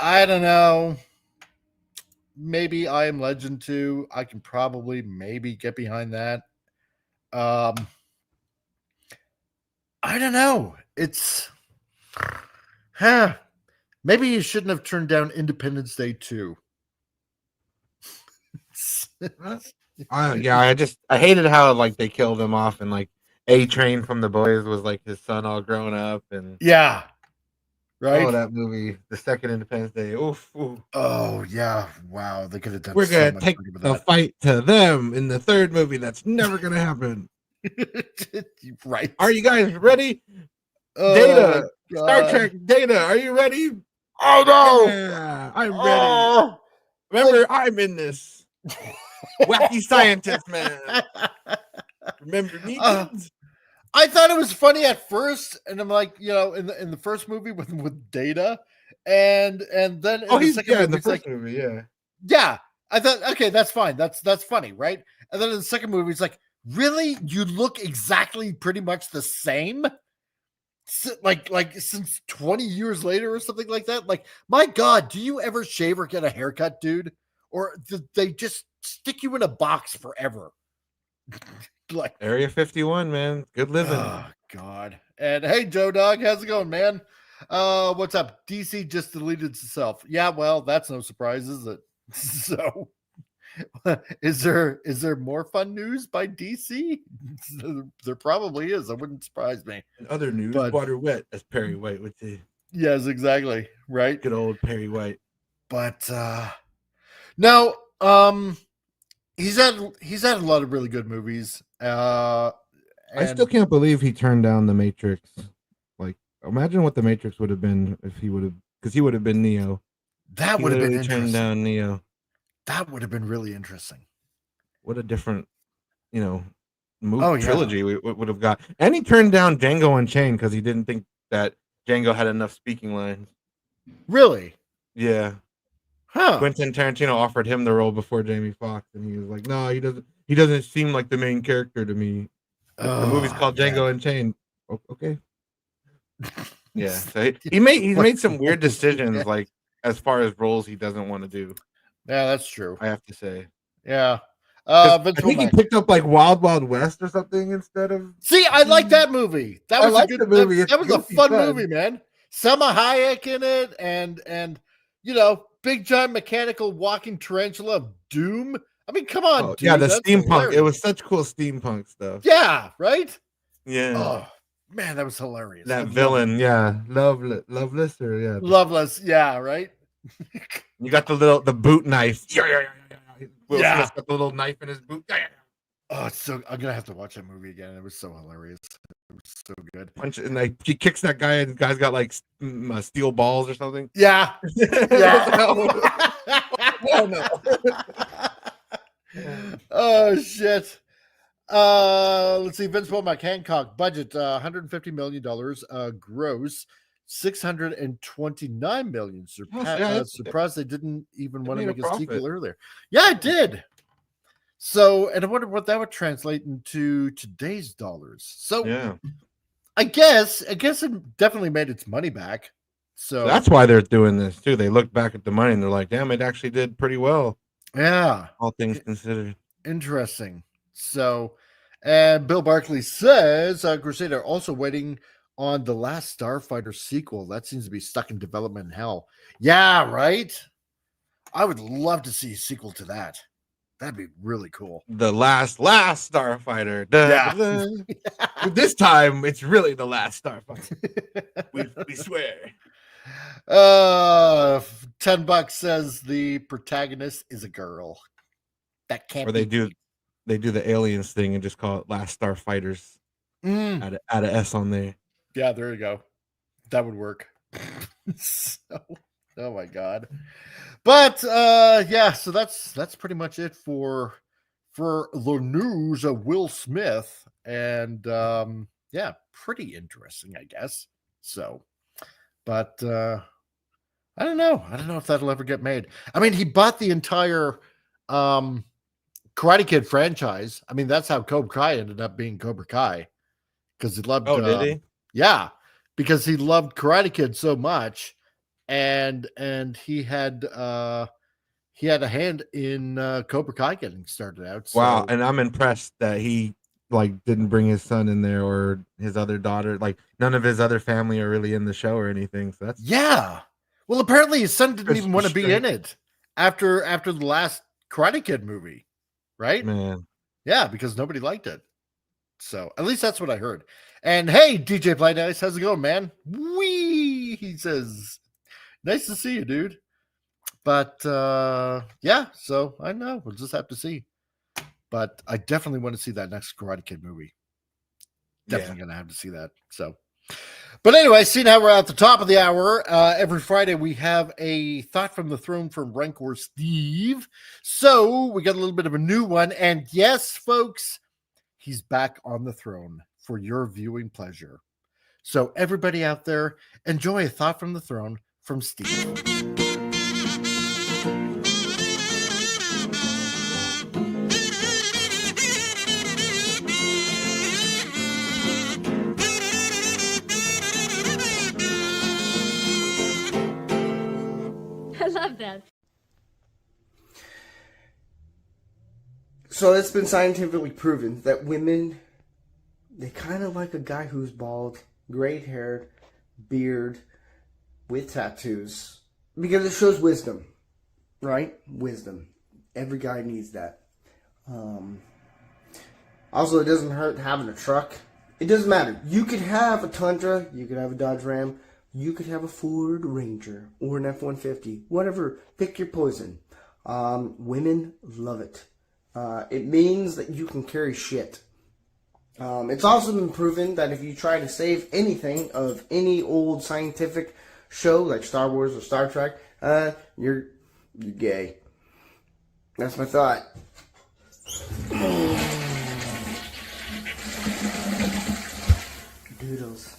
I don't know. Maybe I Am Legend 2. I can probably maybe get behind that. I don't know. It's maybe you shouldn't have turned down Independence Day 2. I hated how like they killed him off and like A-Train from The Boys was like his son all grown up, and Yeah. Right. oh, that movie, the second Independence Day. Oof, oof. Oh yeah. Wow. They could have done. We're so gonna much take with the that. fight to them in the third movie. That's never gonna happen. Right. Are you guys ready? Oh, Data, my Star God. Trek Data. Are you ready? Oh no. Yeah, I'm ready. Oh. Remember, I'm in this. Wacky scientist, man. Remember me, kids? I thought it was funny at first, and I'm like, in the first movie with Data, and then in the second movie, in the it's first like, movie, yeah. yeah. I thought, okay, that's fine. That's funny, right? And then in the second movie, it's like, really, you look exactly pretty much the same, like since 20 years later or something like that. Like, my God, do you ever shave or get a haircut, dude? Or did they just stick you in a box forever? Like Area 51, man. Good living. Oh God. And hey, Joe Dog, how's it going, man? What's up? DC just deleted itself. Yeah, well, that's no surprise, is it? So is there more fun news by DC? There probably is. That wouldn't surprise me. In other news, But- water wet, as Perry White would say. Yes, exactly. Right. Good old Perry White. But no, he's had a lot of really good movies. I still can't believe he turned down The Matrix. Like, imagine what The Matrix would have been if he would have, because he would have been Neo. That would have been turned interesting. down Neo. That would have been really interesting. What a different, movie Oh, yeah. trilogy we would have got. And he turned down Django Unchained because he didn't think that Django had enough speaking lines. Really? Yeah. Huh. Quentin Tarantino offered him the role before Jamie Foxx, and he was like, "No, he doesn't. He doesn't seem like the main character to me." The movie's called Django Unchained. Okay. Yeah. So he's made some weird decisions, like as far as roles he doesn't want to do. Yeah, that's true. I have to say. Yeah. I Vince think he Vaughn. picked up like Wild Wild West or something instead of. See, I like that movie. That I was like a good the movie. That, It's that was a goofy fun fun. movie, man. Selma Hayek in it, and big giant mechanical walking tarantula of doom. I mean, come on, Oh, dude. yeah, the that's steampunk. hilarious. It was such cool steampunk stuff. Yeah, right. Yeah. Oh man, that was hilarious. I That loved villain, it. yeah, Loveless, or yeah, Loveless. Yeah, right. you got the boot knife. Yeah. Will Yeah. Smith's got the little knife in his boot. Yeah. Oh, it's so. I'm gonna have to watch that movie again. It was so hilarious. It was so good. Punch and like he kicks that guy, and the guy's got like steel balls or something. Yeah. Yeah. Oh no. Oh shit. Let's see. Vince Vaughn, Hancock budget $150 million, gross $629 million. Surprised they didn't even want to made a make a sequel profit. earlier. Yeah, it did. So, and I wonder what that would translate into today's dollars. So, Yeah, I guess it definitely made its money back. So that's why they're doing this too. They look back at the money and they're like, "Damn, it actually did pretty well." yeah. All things considered. Interesting. So, and Bill Barkley says Crusader also waiting on the Last Starfighter sequel. That seems to be stuck in development in hell. Yeah, right. I would love to see a sequel to that. That'd be really cool. The last Starfighter. Yeah. This time it's really the last Starfighter. we swear. $10 says the protagonist is a girl. That can't. Or they be. do the aliens thing and just call it Last Starfighters. Add an S on there. Yeah, there you go. That would work. Oh my god. But yeah, so that's pretty much it for the news of Will Smith. And yeah, pretty interesting, I guess. So, but I don't know. I don't know if that'll ever get made. I mean, he bought the entire Karate Kid franchise. I mean, that's how Cobra Kai ended up being Cobra Kai. Because he loved did he? Yeah, because he loved Karate Kid so much, and he had a hand in Cobra Kai getting started out. So. Wow, and I'm impressed that he like didn't bring his son in there or his other daughter. Like none of his other family are really in the show or anything. So that's Yeah. Well, apparently his son didn't That's even want to be in strange. it after the last Karate Kid movie, right? man. Yeah, because nobody liked it. So at least that's what I heard. And hey, DJ Play Nice, how's it going, man? Wee, he says, nice to see you, dude. But yeah, so I know we'll just have to see. But I definitely want to see that next Karate Kid movie. Definitely gonna have to see that. So, but anyway, seeing how we're at the top of the hour, every Friday we have a thought from the throne from Rancor Steve. So we got a little bit of a new one, and yes, folks, he's back on the throne for your viewing pleasure. So everybody out there, enjoy a thought from the throne from Steve. I love that. So it's been scientifically proven that women, they kind of like a guy who's bald, gray-haired, beard, with tattoos, because it shows wisdom, right? Wisdom. Every guy needs that. Also, it doesn't hurt having a truck. It doesn't matter. You could have a Tundra, you could have a Dodge Ram, you could have a Ford Ranger or an F-150, whatever. Pick your poison. Women love it. It means that you can carry shit. It's also been proven that if you try to save anything of any old scientific show like Star Wars or Star Trek, you're gay. That's my thought. Doodles.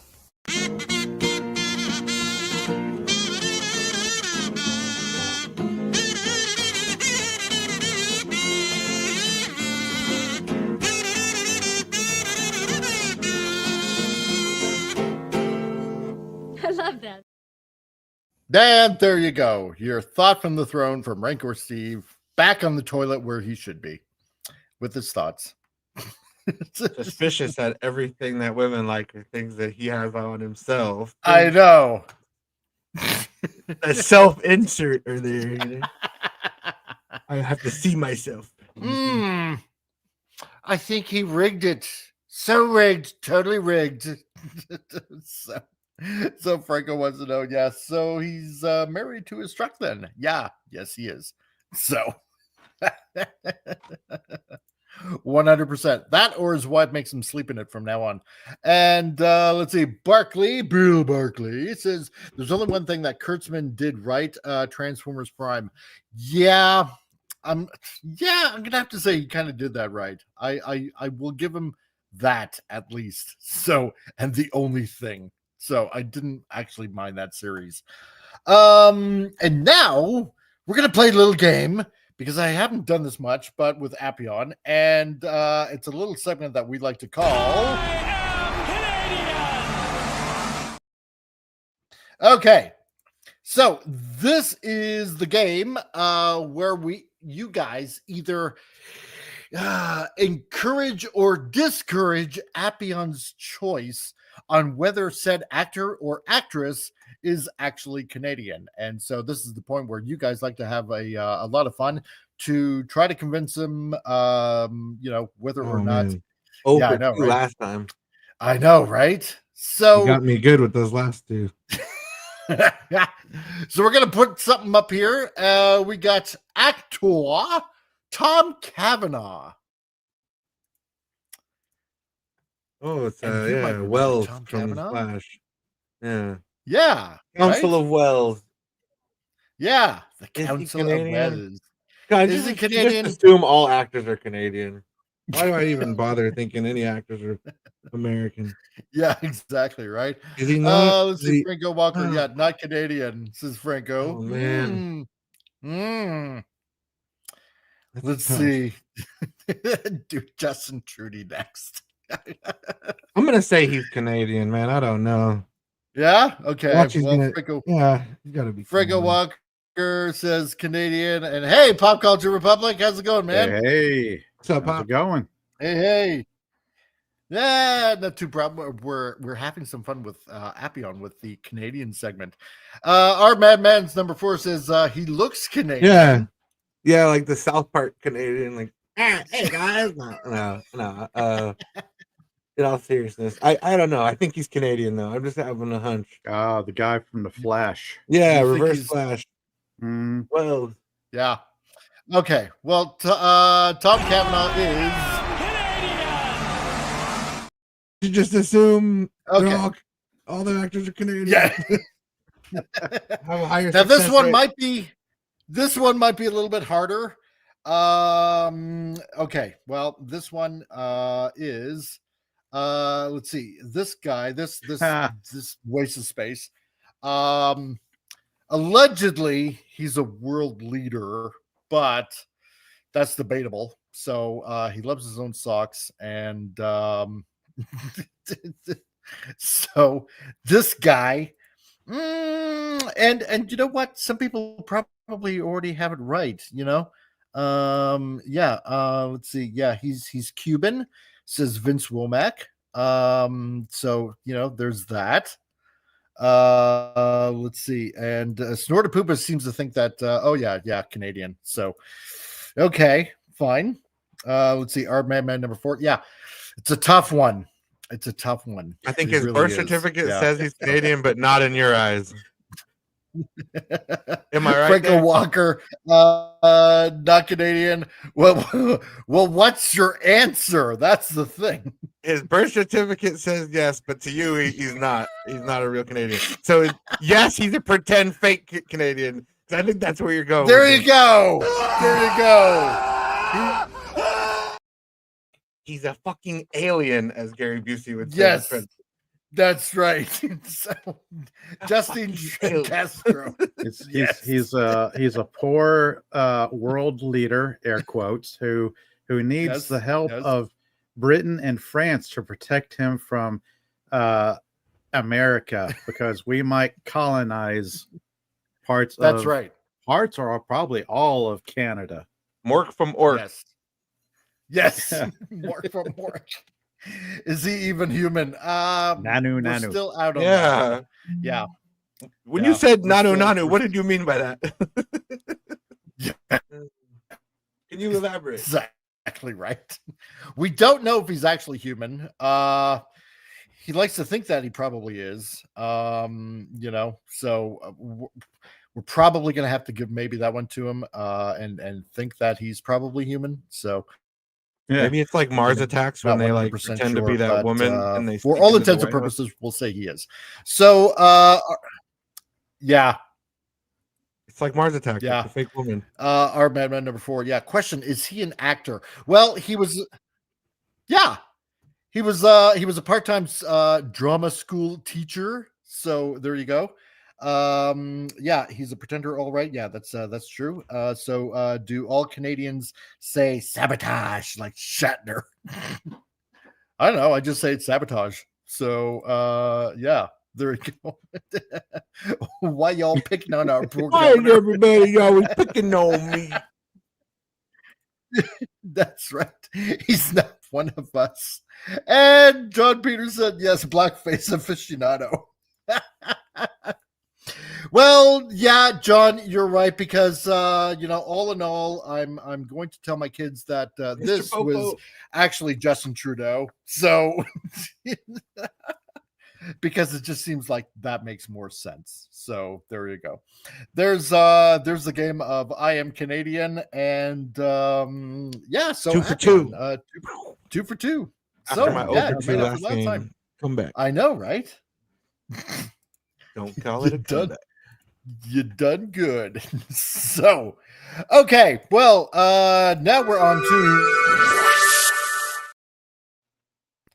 I love that. And there you go. Your thought from the throne from Rancor Steve, back on the toilet where he should be with his thoughts. Suspicious that everything that women like are things that he has on himself. I know. A self-insert or there. You know? I have to see myself. I think he rigged it. So rigged. Totally rigged. So Franco wants to know, yeah, so he's married to his truck then. Yeah, yes, he is. So 100%. That or his wife makes him sleep in it from now on. And let's see, Bill Barkley says there's only one thing that Kurtzman did right, Transformers Prime. Yeah, I'm gonna have to say he kind of did that right. I will give him that at least. So, and the only thing. So I didn't actually mind that series. And now we're going to play a little game because I haven't done this much, but with Appion. And it's a little segment that we like to call... Okay. So this is the game where you guys either encourage or discourage Appion's choice on whether said actor or actress is actually Canadian. And so this is the point where you guys like to have a lot of fun to try to convince him, whether or not. Oh, yeah, I know, right? Last time. I know, right? So you got me good with those last two. So we're going to put something up here. We got actor Tom Cavanaugh. Oh, it's Wells from Flash. Yeah. Council of Wells. Yeah, the Council of Wells. God, is he Canadian? Just assume all actors are Canadian. Why do I even bother thinking any actors are American? Yeah, exactly, right? Is he not? Let's see, Franco Walker. Yeah, not Canadian, says Franco. Oh, man. Let's see. Do Justin Trudeau next. I'm gonna say he's Canadian, man. I don't know. Yeah. Okay. Franco, yeah, you gotta be. Franco Walker says Canadian, and hey, Pop Culture Republic, how's it going, man? Hey, what's up, how's it going? Hey. Yeah, not too problem. We're having some fun with Appion with the Canadian segment. Our Madman's number 4 says he looks Canadian. Yeah, like the South Park Canadian, like hey guys, no. In all seriousness, I don't know. I think he's Canadian though. I'm just having a hunch. The guy from the Flash. Yeah, You think Reverse he's- Flash. Mm. Well, Yeah. Okay. Well, Tom Cavanaugh is. you just assume Okay. all the actors are Canadian. Yeah. Have a higher Now this success one rate. might be a little bit harder. Okay. Well, this one is let's see. This guy, this waste of space. Allegedly he's a world leader, but that's debatable. So he loves his own socks, and so this guy, and you know what? Some people probably already have it right. Let's see. Yeah, he's Cuban, says Vince Womack. So there's that. Let's see. And Snortapoopa seems to think that Canadian. So okay, fine. Let's see. Our Madman number 4. Yeah, it's a tough one. I think It his really birth is. certificate Yeah. says he's Canadian, but not in your eyes. Am I right? Franco there? Walker, not Canadian. Well, what's your answer? That's the thing. His birth certificate says yes, but to you, he's not. He's not a real Canadian. So yes, he's a pretend fake Canadian. I think that's where you're going. There you go. There you go. He's a fucking alien, as Gary Busey would say. Yes, that's right. So, Justin Castro. He's a poor world leader, air quotes, who needs the help of Britain and France to protect him from America, because we might colonize parts That's right. Parts or probably all of Canada. Mork from Ork. Yes. Mork from Ork. Is he even human? Nanu. We're still out on that. Yeah. When you said Nanu, what did you mean by that? Can you elaborate? Exactly right. We don't know if he's actually human. He likes to think that he probably is. So we're probably going to have to give maybe that one to him and think that he's probably human. So maybe it's like Mars Attacks when they like pretend to be that woman and they for sneak all into the intents and White House. purposes we'll say he is. So yeah. It's like Mars Attacks. Yeah. It's a fake woman. Our Madman number 4. Yeah. Question: is he an actor? Well, he was. Yeah, he was a part-time drama school teacher. So there you go. Yeah, he's a pretender. All right. Yeah, that's true. So do all Canadians say sabotage like Shatner? I don't know. I just say it's sabotage. So yeah. There you go. Why y'all picking on our program? Why is everybody always picking on me? That's right. He's not one of us. And John Peterson, yes, blackface aficionado. Well, yeah, John, you're right, because all in all, I'm going to tell my kids that this Popo was actually Justin Trudeau. So because it just seems like that makes more sense. So there you go. There's the game of I Am Canadian, and yeah, so 2 for 2. 2 for 2. After So my yeah, over you 2 made up last for last game, time. come back. I know, right? Don't call it a comeback. You done good. So okay, well, now we're on to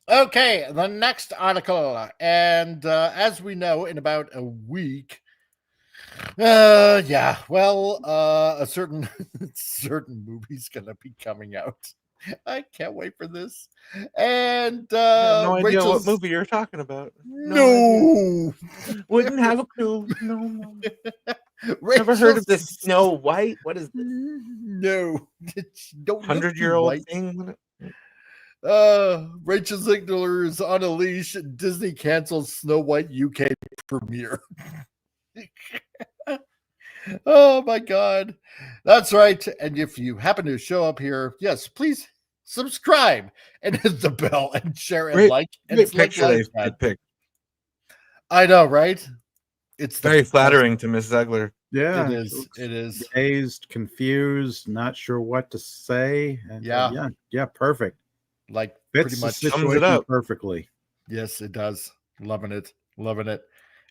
okay, the next article. And as we know, in about a week, yeah, well, a certain movie's gonna be coming out. I can't wait for this. And no idea Rachel's... what movie you're talking about. No, wouldn't have a clue. No. Never Rachel's... heard of this Snow White? What is this? No, don't 100-year-old thing. Rachel Ziegler is on a leash. Disney cancels Snow White UK premiere. Oh my God, that's right. And if you happen to show up here, yes, please subscribe, and hit the bell, and share and Great, like. And great select picture like they picked. I know, right? It's Very flattering to Miss Zegler. Yeah, It is. It is. Dazed, confused, not sure what to say. And, yeah, perfect. Like Fits pretty much the sums it situation up perfectly. Yes, it does. Loving it. Loving it.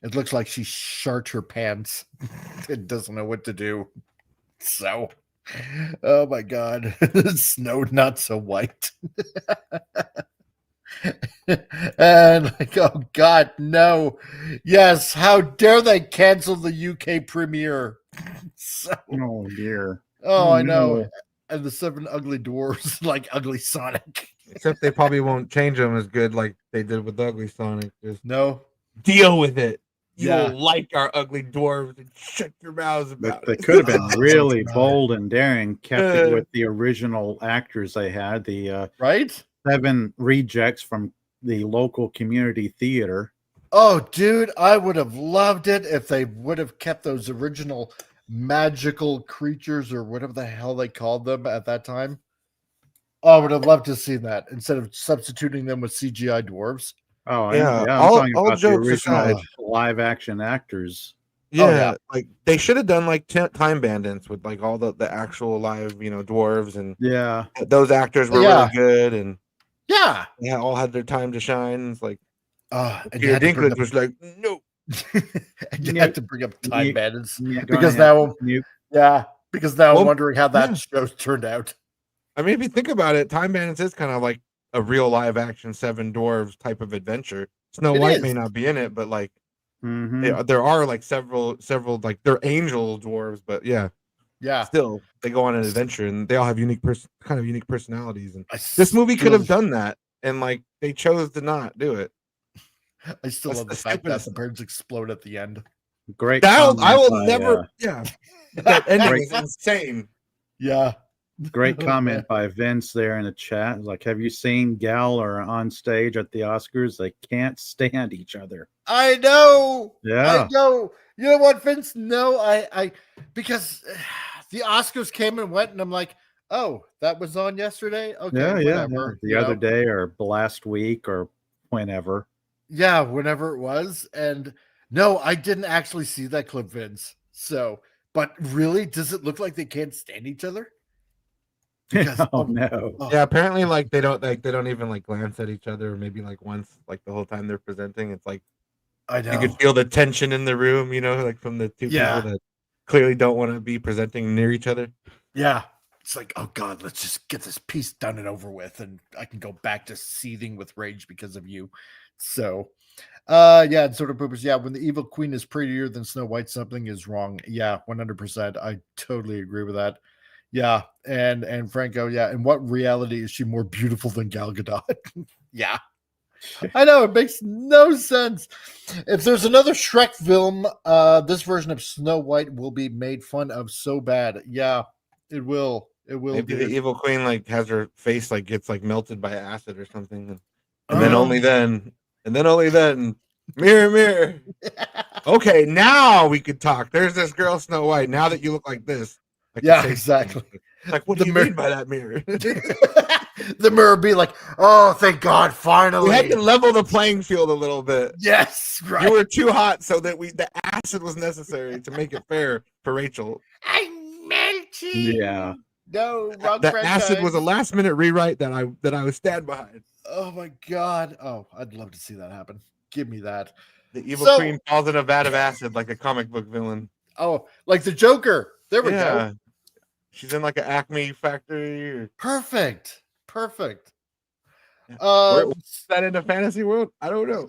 It looks like she shart her pants. It doesn't know what to do. So, oh my God. Snow not so white. And like, oh God, no. Yes, how dare they cancel the UK premiere? So, Oh dear. oh, I know. no. And the 7 ugly dwarves like ugly Sonic. Except they probably won't change them as good like they did with Ugly Sonic. Just No. deal with it. You Yeah. will like our ugly dwarves and shut your mouths about They it. could have been really God. bold and daring, kept it with the original actors they had, the Right? 7 rejects from the local community theater. Oh, dude, I would have loved it if they would have kept those original magical creatures or whatever the hell they called them at that time. Oh, I would have loved to see that instead of substituting them with CGI dwarves. Oh, Yeah, I'm all talking about the jokes original aside. live action actors. Yeah, like they should have done like Time Bandits with like all the actual live, dwarves, and Yeah, those actors were really good, and yeah, all had their time to shine. It's like and you Peter had to bring Dinklage up- was like, no, and you had to bring up Time Bandits go because ahead. now, because now Well, I'm wondering how that yeah. show turned out. I mean, if you think about it, Time Bandits is kind of like a real live action 7 dwarves type of adventure. Snow It White is. may not be in it, but like Mhm. there are like several like they're angel dwarves, but yeah, still they go on an adventure and they all have unique personalities. And this movie could have done that, and like they chose to not do it. I still That's love the the fact that stupidest the birds explode at the end. Great. I will comment never. by, Yeah, that ending Great. is insane. Yeah. Great Oh, comment man. by Vince there in the chat. Like, have you seen Gal or on stage at the Oscars? They can't stand each other. I know. Yeah. I know. You know what, Vince? No, I because the Oscars came and went, and I'm like, oh, that was on yesterday. Okay, Yeah. whatever. The other day or last week or whenever. Yeah, whenever it was. And no, I didn't actually see that clip, Vince. So, but really, does it look like they can't stand each other? Because, oh no. Yeah, apparently like they don't even like glance at each other, or maybe like once, like the whole time they're presenting. It's like I know you could feel the tension in the room, like from the two people that clearly don't want to be presenting near each other. Yeah. It's like, oh God, let's just get this piece done and over with, and I can go back to seething with rage because of you. So and sort of poopers. Yeah, when the evil queen is prettier than Snow White, something is wrong. Yeah, 100%. I totally agree with that. Yeah, and Franco, yeah. In what reality is she more beautiful than Gal Gadot? Yeah. I know, it makes no sense. If there's another Shrek film, this version of Snow White will be made fun of so bad. Yeah, it will. It will. Maybe be. the evil queen like has her face like gets like melted by acid or something, and then only then, mirror, mirror. Okay, now we could talk. There's this girl Snow White. Now that you look like this, I can say exactly. something. Like, what do you mean by that mirror? The mirror be like, oh, thank God, finally. We had to level the playing field a little bit. Yes, right. You were too hot, so that the acid was necessary to make it fair for Rachel. I'm melting. Yeah. No, wrong The franchise. acid was a last minute rewrite that I would stand behind. Oh my God. Oh, I'd love to see that happen. Give me that. The evil queen falls in a vat of acid like a comic book villain. Oh, like the Joker. There we go. She's in like an Acme factory. Or... Perfect. What's that in the fantasy world? I don't know.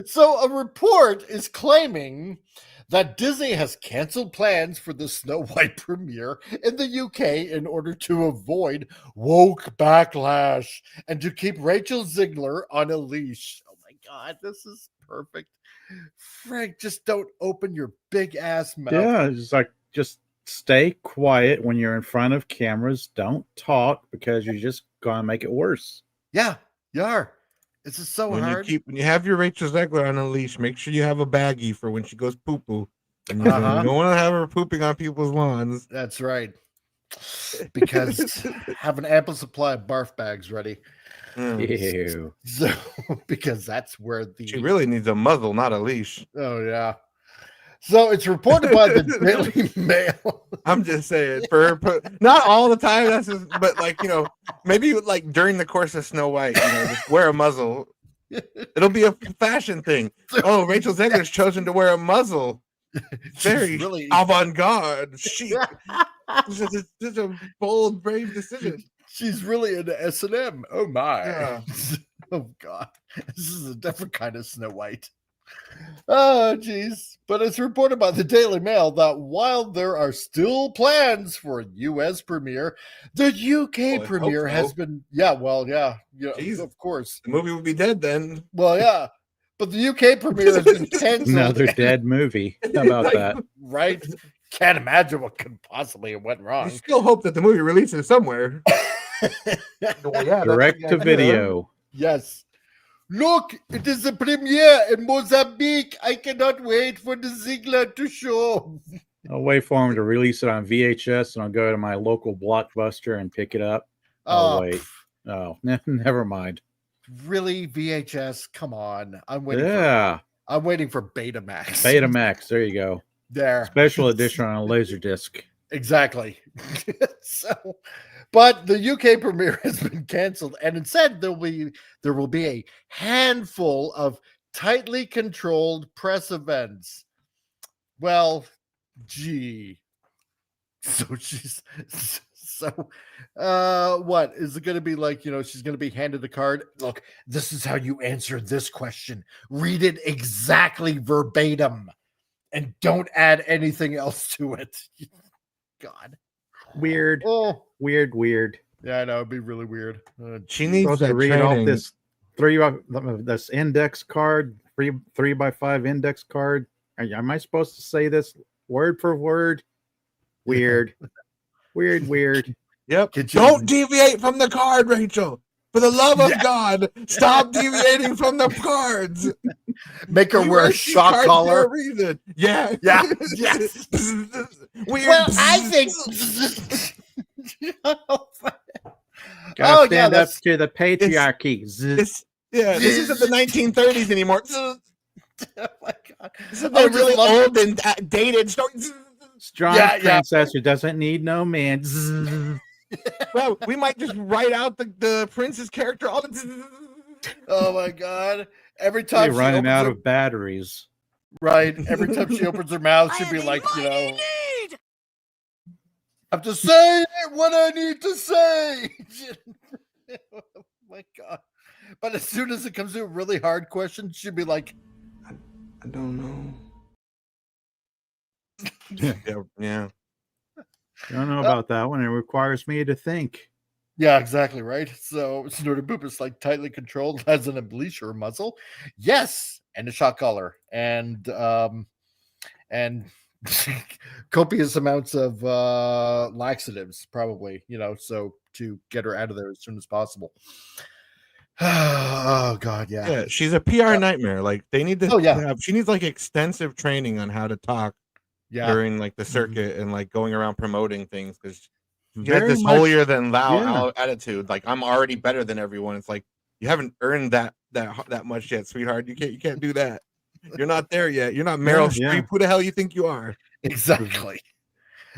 So a report is claiming that Disney has canceled plans for the Snow White premiere in the UK in order to avoid woke backlash and to keep Rachel Ziegler on a leash. Oh my God, this is perfect. Frank, just don't open your big ass mouth. Yeah, it's like just stay quiet when you're in front of cameras. Don't talk because you're just gonna make it worse. Yeah, you are. It's just so hard. When you have your Rachel Zegler on a leash, make sure you have a baggie for when she goes poo poo. And you don't want to have her pooping on people's lawns. That's right. because have an ample supply of barf bags ready. Ew. So, because that's where She really needs a muzzle, not a leash. Oh yeah. So it's reported by the Daily Mail. I'm just saying, for not all the time. That's just, but like maybe like during the course of Snow White, just wear a muzzle. It'll be a fashion thing. Oh, Rachel Zegler's chosen to wear a muzzle. Very really avant-garde. Chic. This is a bold, brave decision. She's really into S&M. Oh my. Yeah. Oh God. This is a different kind of Snow White. Oh geez. But it's reported by the Daily Mail that while there are still plans for a US premiere, the UK premiere has been of course. The movie would be dead then. Well, yeah. But the UK premiere has been canceled. Another dead movie. How about that? Right? Can't imagine what could possibly have went wrong. You still hope that the movie releases somewhere. Direct to video. Yes. Look, it is the premiere in Mozambique. I cannot wait for the Ziegler to show. I'll wait for him to release it on VHS, and I'll go to my local Blockbuster and pick it up. Oh, wait. Oh, never mind. Really, VHS? Come on. I'm waiting. Yeah. I'm waiting for Betamax. Betamax. There you go. There. Special edition on a Laserdisc. Exactly. So, but the UK premiere has been canceled, and instead there will be a handful of tightly controlled press events. Well, gee. What is it going to be like? She's going to be handed a card. Look, this is how you answer this question. Read it exactly verbatim, and don't add anything else to it. God, weird. Oh, weird. Yeah, I know, it'd be really weird. She needs to read off this this index card, 3x5 index card. Am I supposed to say this word for word? Weird. Weird. Yep. Don't deviate from the card, Rachel. For the love of God, stop deviating from the cards. Make her wear a shock collar. For a reason. Yeah. Yes. Weird. Well, I think. Gotta stand up to the patriarchy. This isn't the 1930s anymore. Oh my God. This is a really old and dated story. Strong princess who doesn't need no man. Well, we might just write out the prince's character all oh my God. Every time she's running out of batteries. Right. Every time she opens her mouth, she'd be like, I have to say what I need to say. Oh my God. But as soon as it comes to a really hard question, she'd be like, I don't know. Yeah. I don't know about that one. It requires me to think. Yeah, exactly right. So Snorter Boop is like tightly controlled, has an leash or muzzle. Yes, and a shock collar. And copious amounts of laxatives, probably, so to get her out of there as soon as possible. Oh God, yeah. She's a PR nightmare. Like they need to. She needs like extensive training on how to talk. During like the circuit and like going around promoting things because she has this holier than thou attitude. Like I'm already better than everyone. It's like you haven't earned that much yet, sweetheart. You can't do that. You're not there yet. You're not Meryl Streep. Who the hell you think you are? Exactly.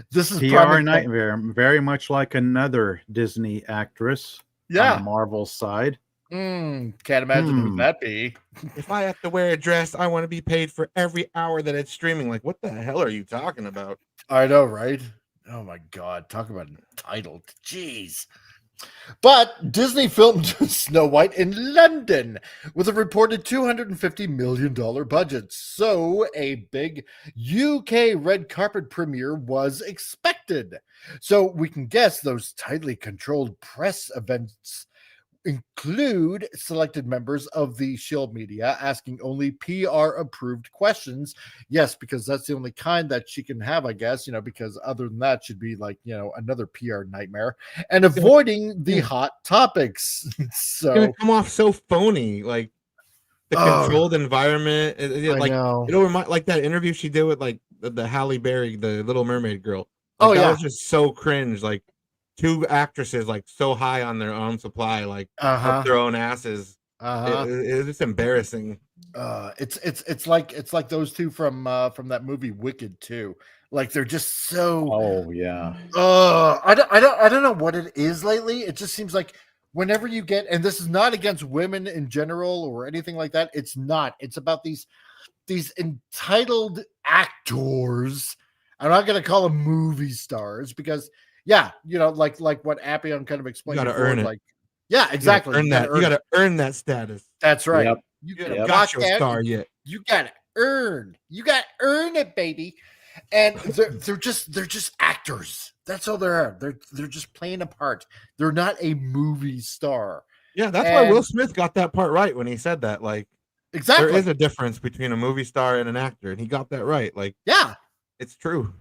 This is PR nightmare. Very much like another Disney actress. Yeah. On the Marvel side. Can't imagine who that be. If I have to wear a dress, I want to be paid for every hour that it's streaming. Like, what the hell are you talking about? I know, right? Oh my God, talk about entitled. Jeez. But Disney filmed Snow White in London with a reported $250 million budget. So a big UK red carpet premiere was expected. So we can guess those tightly controlled press events include selected members of the Shield media asking only PR approved questions. Yes, because that's the only kind that she can have, I guess, because other than that should be like, another PR nightmare and avoiding the hot topics. So it's gonna come off so phony, like the controlled environment. It'll remind like that interview she did with like the Halle Berry, the Little Mermaid girl. Like, Oh, that yeah. was just so cringe. Like, two actresses like so high on their own supply, like up their own asses. It was just embarrassing. It's like those two from that movie Wicked too. Like they're just so. Oh yeah. I don't know what it is lately. It just seems like whenever you get, and this is not against women in general or anything like that. It's not. It's about these entitled actors. I'm not going to call them movie stars because, yeah, you know, like what Appian kind of explained. You got to before, earn it. like, yeah, exactly. You got to earn that status. That's right. Yep. You haven't got your star yet. You got to earn. You got to earn it, baby. And they're just actors. That's all they are. They're just playing a part. They're not a movie star. Yeah, that's why Will Smith got that part right when he said that. Like, exactly, there is a difference between a movie star and an actor, and he got that right. Like, yeah, it's true.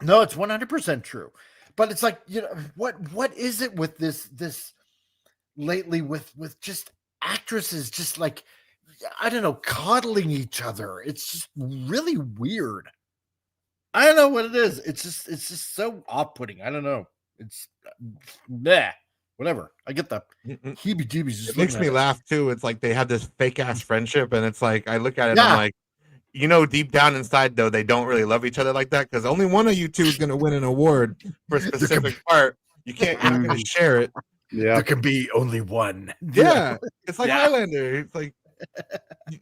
No, it's 100% true. But it's like, you know, what is it with this lately with just actresses just like, I don't know, coddling each other? It's just really weird. I don't know what it is. It's just so off-putting. I don't know. It's whatever. I get the heebie-jeebies. It makes me laugh too. It's like they have this fake ass friendship, and it's like I look at it, and I'm like, you know, deep down inside though, they don't really love each other like that because only one of you two is going to win an award for a specific part. You're not going to share it. Yeah, there can be only one. Yeah, it's like Highlander. It's like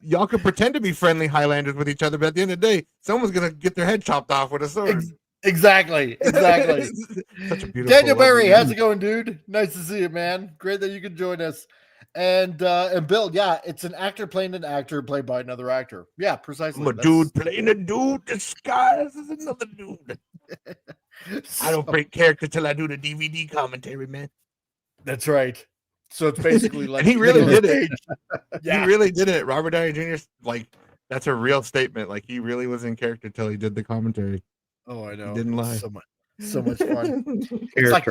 y'all can pretend to be friendly Highlanders with each other, but at the end of the day, someone's gonna get their head chopped off with a sword. Exactly. Such a beautiful Daniel Barry, how's it going, dude? Nice to see you, man. Great that you can join us. And Bill, yeah, it's an actor playing an actor played by another actor. Yeah, precisely. I'm a dude playing a dude disguised as another dude. I don't break character till I do the DVD commentary, man. That's right. So it's basically like, and he really did it. Yeah. He really did it. Robert Downey Jr. Like, that's a real statement. Like, he really was in character till he did the commentary. Oh, I know. He didn't lie. So much fun. It's like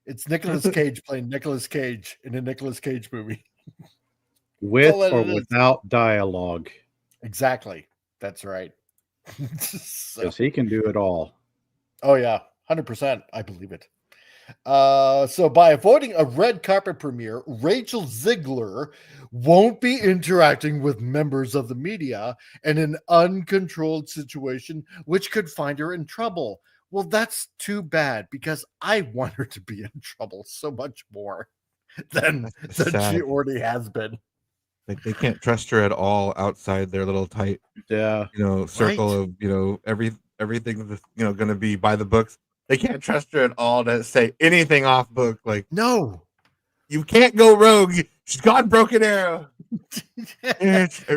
it's Nicolas Cage playing Nicolas Cage in a Nicolas Cage movie. With or without dialogue. Exactly. That's right. Because he can do it all. Oh, yeah. 100%. I believe it. So by avoiding a red carpet premiere, Rachel Ziegler won't be interacting with members of the media in an uncontrolled situation, which could find her in trouble. Well, that's too bad because I want her to be in trouble so much more than she already has been. Like, they can't trust her at all outside their little tight, circle of, everything that's, going to be by the books. They can't trust her at all to say anything off book. Like, no, you can't go rogue. She's gone Broken Arrow.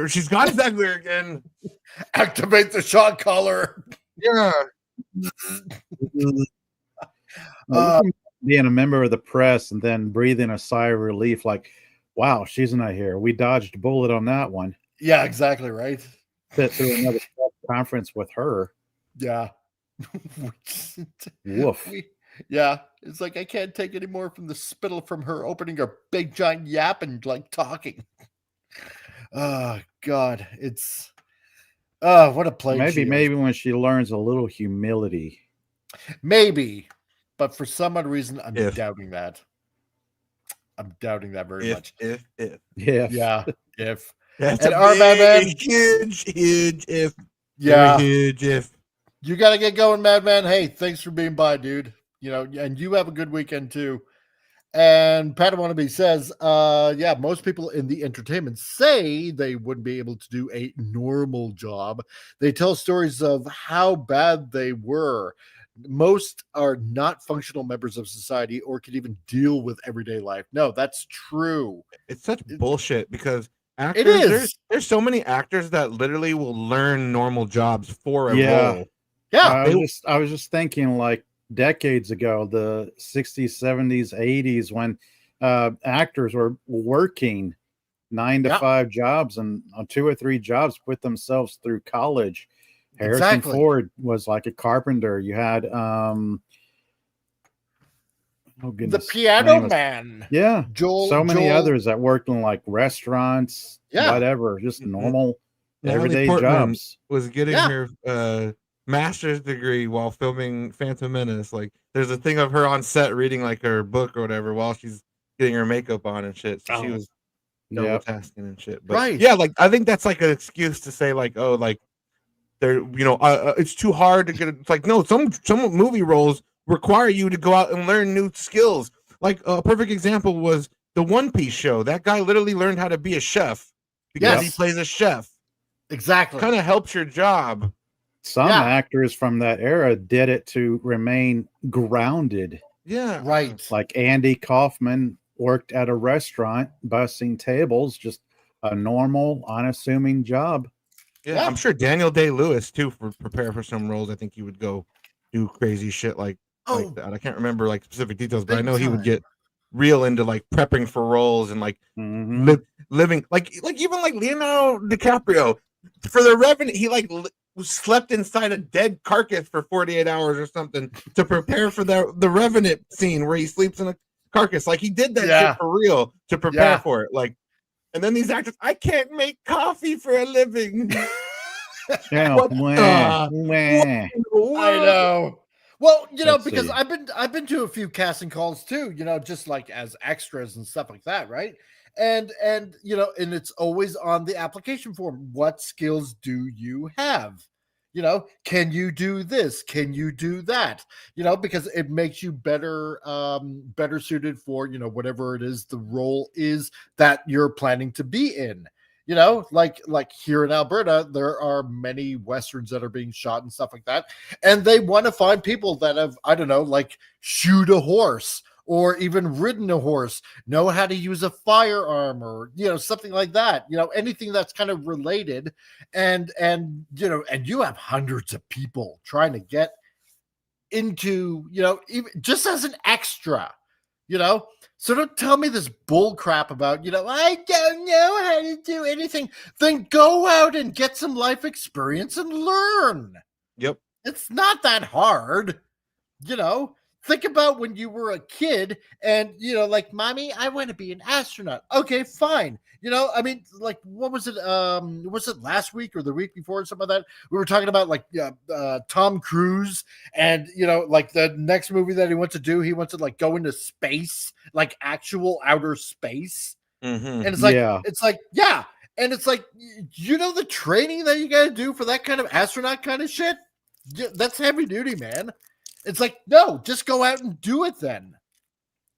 She's gone Ziegler again. Activate the shot collar. Yeah. Being a member of the press and then breathing a sigh of relief, like, wow, she's not here. We dodged a bullet on that one. Yeah, exactly right. Sit through another conference with her. Yeah. Woof. Yeah, it's like I can't take any more from the spittle from her opening her big giant yap and like talking. Oh God, it's what a play. Maybe when she learns a little humility. Maybe, but for some odd reason, I'm doubting that. I'm doubting that very much. If. That's and our man, huge if. Yeah, huge if. You got to get going, Madman. Hey, thanks for being by, dude. And you have a good weekend too. And Pat Wannabe says, most people in the entertainment say they wouldn't be able to do a normal job. They tell stories of how bad they were. Most are not functional members of society or can even deal with everyday life. No, that's true. It's such bullshit because actors, there's so many actors that literally will learn normal jobs for a role. Yeah, I was just thinking, like, decades ago, the 60s, 70s, 80s, when actors were working 9 to 5 jobs and on 2 or 3 jobs, put themselves through college. Harrison Ford was like a carpenter. You had the Piano Man. Yeah, so many others that worked in like restaurants, whatever, just normal everyday jobs. Was getting her master's degree while filming Phantom Menace. Like, there's a thing of her on set reading like her book or whatever while she's getting her makeup on and shit. So she was double tasking and shit. But yeah, like I think that's like an excuse to say like, oh, like they're it's too hard to get. It's like no, some movie roles require you to go out and learn new skills. Like a perfect example was the One Piece show. That guy literally learned how to be a chef because he plays a chef. Exactly. Kind of helps your job. Some actors from that era did it to remain grounded. Yeah. Right. Like Andy Kaufman worked at a restaurant bussing tables, just a normal, unassuming job. Yeah, I'm sure Daniel Day-Lewis too for prepare for some roles. I think he would go do crazy shit like that. I can't remember like specific details, but I know he would get real into like prepping for roles and like living like even like Leonardo DiCaprio for The Revenant. He like slept inside a dead carcass for 48 hours or something to prepare for the Revenant scene where he sleeps in a carcass. Like he did that shit for real to prepare for it. Like, and then these actors, I can't make coffee for a living. I know. Well, because I've been to a few casting calls too, just like as extras and stuff like that, right? And and it's always on the application form. What skills do you have? Can you do this? Can you do that? Because it makes you better suited for, whatever it is the role is that you're planning to be in. Like here in Alberta, there are many Westerns that are being shot and stuff like that. And they want to find people that have, I don't know, like shoot a horse or even ridden a horse, know how to use a firearm or, something like that, anything that's kind of related. And you have hundreds of people trying to get into, even just as an extra, so don't tell me this bull crap about, I don't know how to do anything. Then go out and get some life experience and learn. Yep. It's not that hard, Think about when you were a kid and, like, Mommy, I want to be an astronaut. Okay, fine. I mean, like, what was it? Was it last week or the week before or something like that? We were talking about, like, Tom Cruise and, like, the next movie that he wants to do, he wants to, like, go into space, like, actual outer space. And it's like, And it's like, the training that you got to do for that kind of astronaut kind of shit? That's heavy duty, man. It's like, no, just go out and do it then.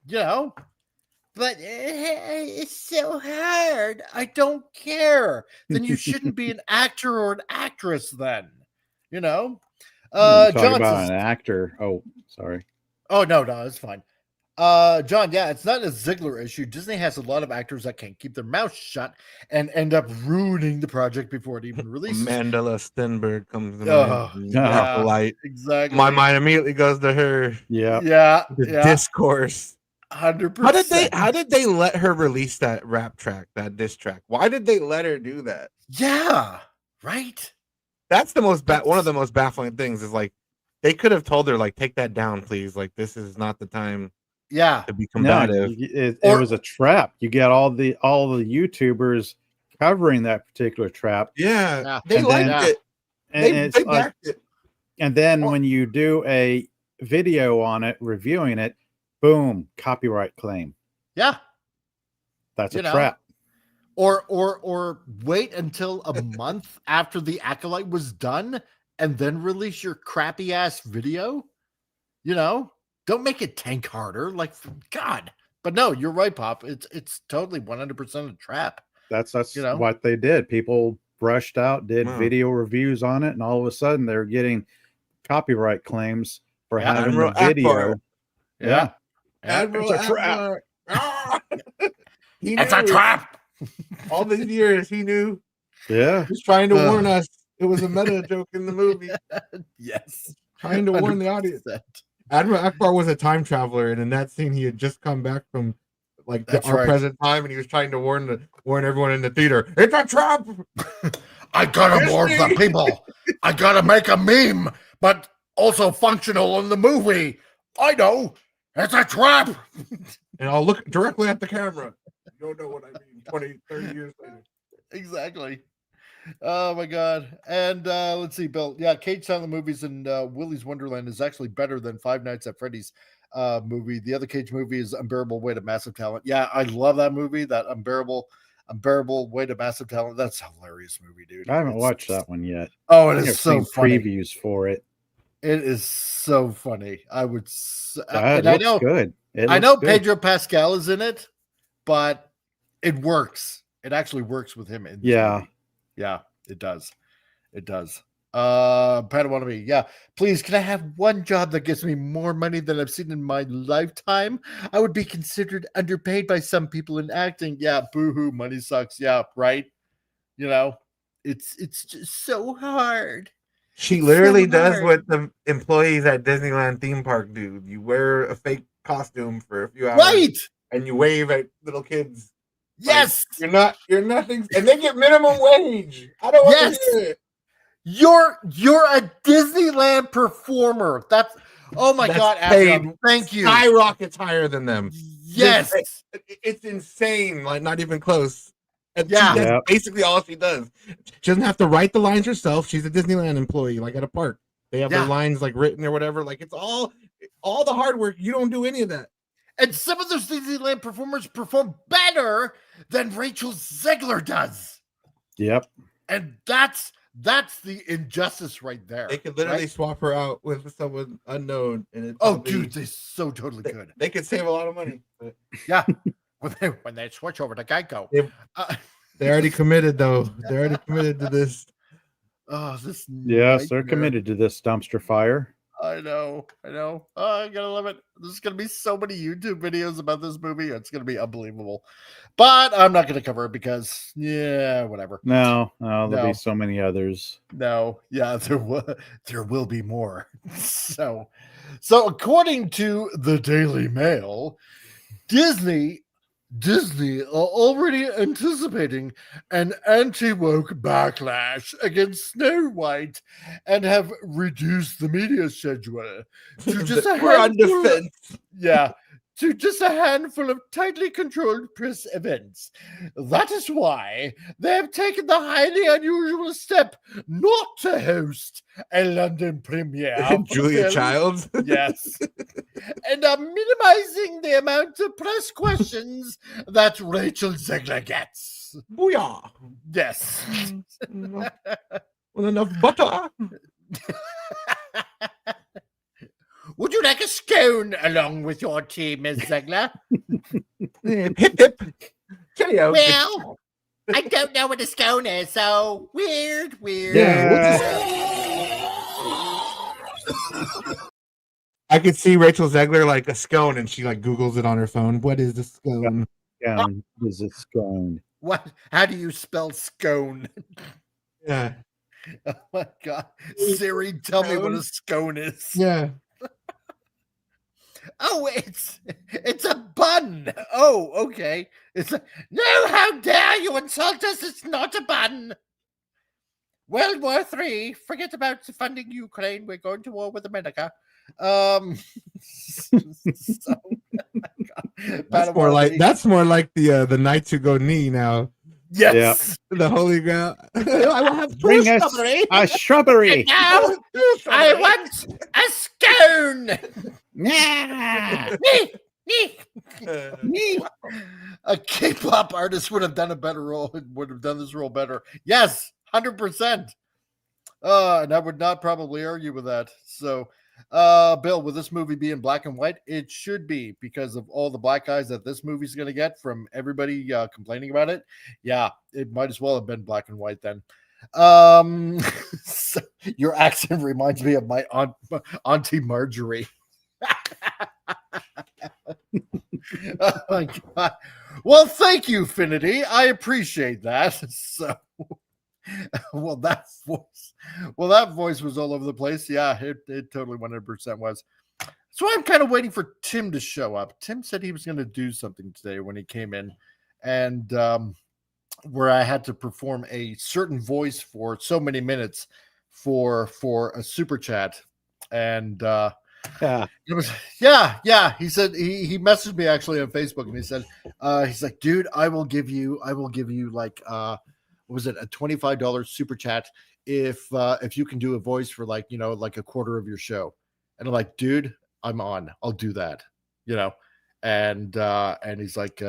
But it's so hard. I don't care. Then you shouldn't be an actor or an actress then. John about an actor. Oh, sorry. Oh, no, it's fine. John, it's not a Ziegler issue. Disney has a lot of actors that can't keep their mouth shut and end up ruining the project before it even releases. Mandela Stenberg comes in light. Exactly. My mind immediately goes to her. Yeah. Discourse. 100%. How did they let her release that rap track, that diss track? Why did they let her do that? Yeah, right. That's the one of the most baffling things is like they could have told her like take that down, please. Like this is not the time. To be combative. No, it was a trap. You get all the YouTubers covering that particular trap. Yeah. They liked it. They backed it. And then when you do a video on it, reviewing it, boom, copyright claim. Yeah. That's a trap. Or wait until a month after the Acolyte was done and then release your crappy ass video. Don't make it tank harder, like God. But no, you're right, Pop. It's totally 100% a trap. That's what they did. People brushed out, did video reviews on it, and all of a sudden they're getting copyright claims for having the video. Akbar. Yeah. It's a trap. It's a trap. All these years he knew. Yeah. He was trying to warn us. It was a meta joke in the movie. Yes. Trying to warn the audience. Admiral Akbar was a time traveler, and in that scene, he had just come back from like our present time, and he was trying to warn everyone in the theater. It's a trap. I gotta warn the people. I gotta make a meme, but also functional in the movie. I know it's a trap. And I'll look directly at the camera. You don't know what I mean. 20, 30 years later. Exactly. Oh my god. And let's see, Bill. Yeah, Cage Silent movies and Willy's Wonderland is actually better than Five Nights at Freddy's movie. The other Cage movie is Unbearable Weight of Massive Talent. Yeah, I love that movie. That Unbearable Weight of Massive Talent. That's a hilarious movie, dude. I haven't watched that one yet. Oh, it I think is I've so seen funny. previews for it. It is so funny. I would It looks good. I know Pedro Pascal is in it, but it works. It actually works with him in this movie. Yeah, it does. It does. Padawannabe, yeah. Please, can I have one job that gives me more money than I've seen in my lifetime? I would be considered underpaid by some people in acting. Yeah, boo-hoo, money sucks. Yeah, right. You know, it's just so hard. She literally does what the employees at Disneyland theme park do. You wear a fake costume for a few hours, right? And you wave at little kids. Yes, like, you're nothing, and they get minimum wage. I don't want to hear it. You're a Disneyland performer. That's my god, Adam, thank you. Skyrockets higher than them. Yes, it's insane. Like not even close. And yeah, that's basically all she does. She doesn't have to write the lines herself. She's a Disneyland employee, like at a park. They have their lines like written or whatever. Like it's all the hard work. You don't do any of that. And some of those Disneyland performers perform better than Rachel Zegler does. Yep. And that's the injustice right there. They could literally swap her out with someone unknown, and it's dude, they so totally could. They could save a lot of money. But. Yeah, when they switch over to Geico. They're already committed, though. They're already committed to this. This. Yes, they're committed to this dumpster fire. I know. Oh, I gotta love it. There's gonna be so many YouTube videos about this movie. It's gonna be unbelievable. But I'm not gonna cover it because, whatever. No, there'll be so many others. No, there will be more. So according to the Daily Mail, Disney are already anticipating an anti-woke backlash against Snow White and have reduced the media schedule to just to just a handful of tightly controlled press events. That is why they have taken the highly unusual step not to host a London premiere. Julia Childs? Yes. And are minimizing the amount of press questions that Rachel Zegler gets. Booyah. Yes. With enough butter. Would you like a scone along with your tea, Miss Zegler? Hip, hip. Cheerio. Well, I don't know what a scone is, so weird. I could see Rachel Zegler like a scone, and she like Googles it on her phone. What is a scone? What is a scone? What? How do you spell scone? Yeah. Oh my god, Siri, tell me what a scone is. Yeah. Oh, it's a bun. Oh, okay. No, how dare you insult us? It's not a bun. World War III. Forget about funding Ukraine. We're going to war with America. That's more like the Knights Who Go Knee now. Yes, the Holy Grail. I will have Bring us a shrubbery. Now I want a scone. A K-pop artist would have done a better role. Would have done this role better. Yes, 100%. And I would not probably argue with that. So, Bill, will this movie be in black and white? It should be, because of all the black eyes that this movie's going to get from everybody complaining about it. Yeah, it might as well have been black and white then. So your accent reminds me of my Auntie Marjorie. Oh my god. Well, thank you, Finity. I appreciate that. So that voice was all over the place. Yeah, it totally 100% was. So I'm kind of waiting for Tim to show up. Tim said he was going to do something today when he came in, and where I had to perform a certain voice for so many minutes for a super chat. And it was he said he messaged me actually on Facebook, and he said he's like, dude, I will give you like was it, a $25 super chat if you can do a voice for like, like a quarter of your show. And I'm like, dude, I'm on. I'll do that. And he's like,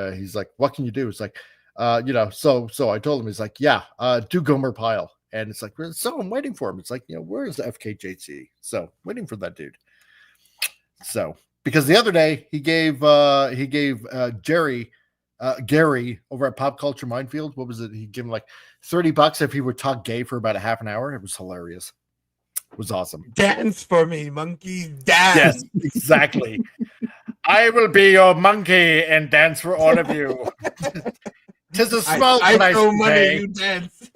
what can you do? It's like, so I told him, he's like, yeah, do Gomer Pyle. And it's like, so I'm waiting for him. It's like, where is the FKJC? So waiting for that dude. So, because the other day he gave Gary over at Pop Culture Minefield, what was it? He gave him like $30 if he would talk gay for about a half an hour. It was hilarious. It was awesome. Dance for me, monkey. Dance. Yes, exactly. I will be your monkey and dance for all of you. 'Tis a small I place throw money, today. you dance.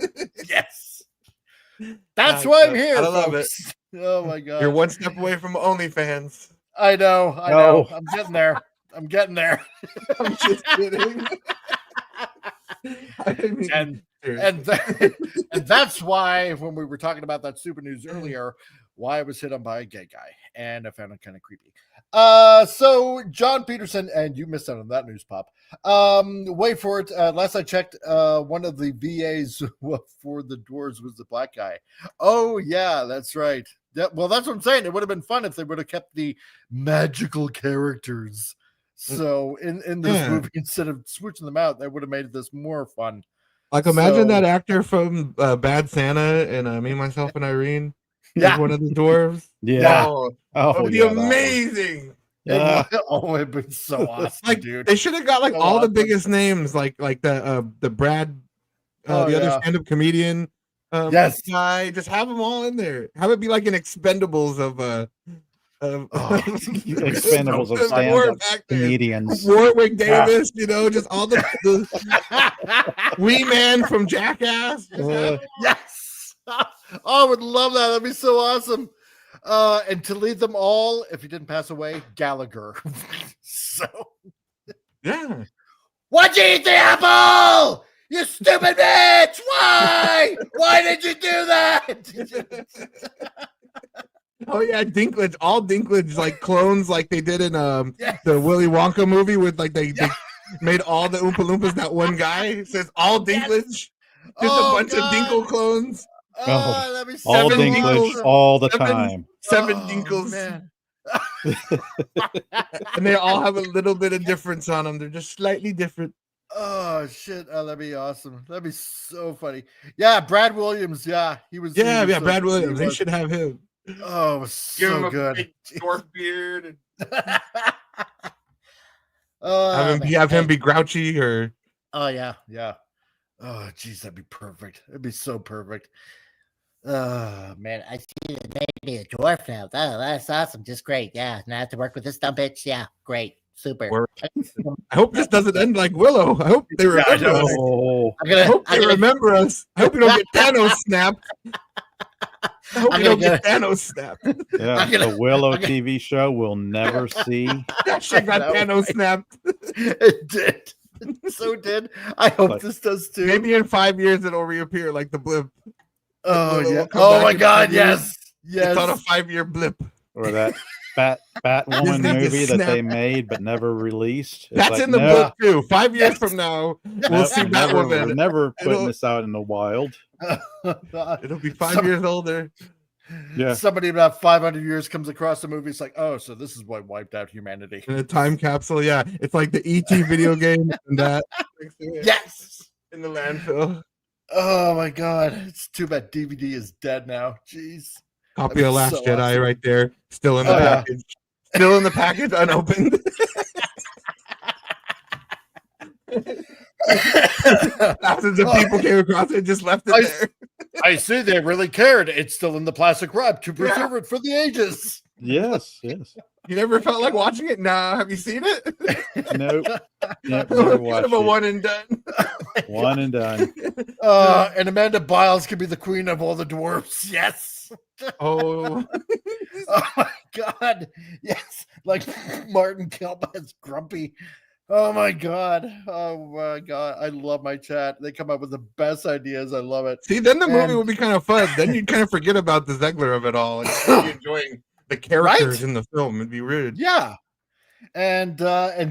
Yes. That's why I'm here. I love folks. Oh my god. You're one step away from OnlyFans. I know. I'm getting there. I'm just kidding. and that's why when we were talking about that super news earlier, why I was hit on by a gay guy, and I found it kind of creepy. So John Peterson, and you missed out on that news, Pop. Wait for it. Last I checked, one of the VAs for the Doors was the black guy. Oh yeah, that's right. Well, that's what I'm saying. It would have been fun if they would have kept the magical characters. So in this movie, instead of switching them out, they would have made this more fun. Like, imagine that actor from Bad Santa and Me, Myself, and Irene. Yeah, one of the dwarves. Yeah. That would be amazing. Yeah. It'd be so awesome, like, dude. They should have got like So all awesome. the biggest names, like the Brad, the other stand-up comedian. Yes. Guy. Just have them all in there. Have it be like an Expendables of Expendables of stand-up comedians. Warwick Davis, just all the Wee Man from Jackass. Yes. Oh, I would love that. That'd be so awesome. And to lead them all, if he didn't pass away, Gallagher. So yeah. Why'd you eat the apple? You stupid bitch! Why? Why did you do that? Oh yeah, Dinklage. All Dinklage like clones, like they did in the Willy Wonka movie, with like they made all the Oompa Loompas that one guy. It says all Dinklage. Just a bunch of Dinkle clones. Oh, that'd be all so Dinklage awesome. all the time. Seven Dinkles. Man. And they all have a little bit of difference on them. They're just slightly different. Oh shit! Oh, that'd be awesome. That'd be so funny. Yeah, Brad Williams. Yeah, he was. Yeah, he was yeah, so Brad good. Williams. He They was. should have him. Oh, it was Give him so a good. big dwarf beard. And Oh, have him be grouchy or. Oh yeah, yeah. Oh geez, that'd be perfect. It'd be so perfect. Man, I see it made me a dwarf now. Oh, that's awesome. Just great. Yeah. Now I have to work with this dumb bitch. Yeah. Great. Super. I hope this doesn't end like Willow. I hope they remember us. I hope they remember us. I hope we don't get Thanos snapped. I hope we don't get Thanos snapped. Yeah, the Willow TV show we'll never see. That shit got Thanos snapped. It did. It so did. I hope this does too. Maybe in 5 years it'll reappear like the blip. Oh It'll yeah. come Oh back my in God. 5 years. Yes. Yes. It's on a 5-year blip. Or that Batwoman Disney movie just that they snapped. made but never released. It's That's like, in the no, book too. 5 years from now, we'll see never, Batwoman. we're never putting It'll- this out in the wild. It'll be 5 years older. Yeah. Somebody about 500 years comes across the movie. It's like, oh, so this is what wiped out humanity. In a time capsule, yeah. It's like the ET video game and that. Yes. In the landfill. Oh my God. It's too bad DVD is dead now. Jeez. Copy That'd of be Last so Jedi awesome. right there. Still in the Oh, yeah. package. Still in the package, unopened. Thousands of people came across it and just left it there. I see they really cared. It's still in the plastic wrap to preserve it for the ages. Yes, yes. You never felt like watching it? Nah. Have you seen it? Nope. Nope, Kind never watched of a it. one and done. One and done. And Amanda Byles could be the queen of all the dwarfs. Yes. Oh. Oh my God. Yes. Like Martin Kelp as Grumpy. Oh my God. Oh my God. I love my chat. They come up with the best ideas. I love it. See, then the movie And- would be kind of fun. Then you'd kind of forget about the Zegler of it all and you'd be enjoying the characters in the film. It'd be weird. Yeah. And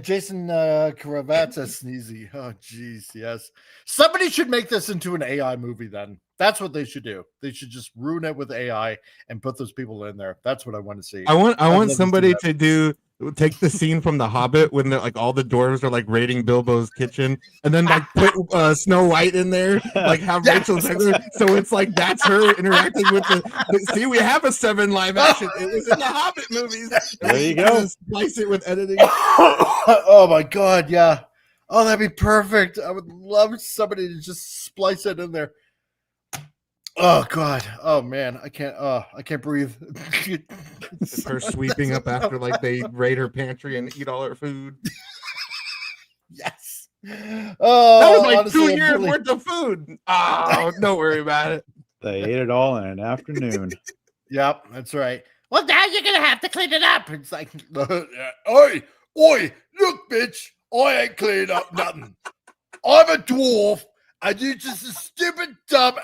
Jason Kravitz as Sneezy. Oh, geez, yes. Somebody should make this into an AI movie. Then that's what they should do. They should just ruin it with AI and put those people in there. That's what I want to see. I want I'd love to see somebody that. to take the scene from The Hobbit when like all the dwarves are like raiding Bilbo's kitchen, and then like put Snow White in there, like have Rachel Zegler, so it's like that's her interacting with the. See, we have a 7 live action. It was in the Hobbit movies. There you go. Splice it with editing. Oh my god, yeah. Oh, that'd be perfect. I would love somebody to just splice it in there. Oh god. Oh man, I can't breathe. It's her sweeping up after like they raid her pantry and eat all her food. Yes. That Oh, was like honestly, 2 I'm years really- worth of food. Oh, don't worry about it. They ate it all in an afternoon. Yep, that's right. Well, now you're gonna have to clean it up. It's like, oi, look, bitch, I ain't cleaning up nothing. I'm a dwarf, and you just a stupid, dumb,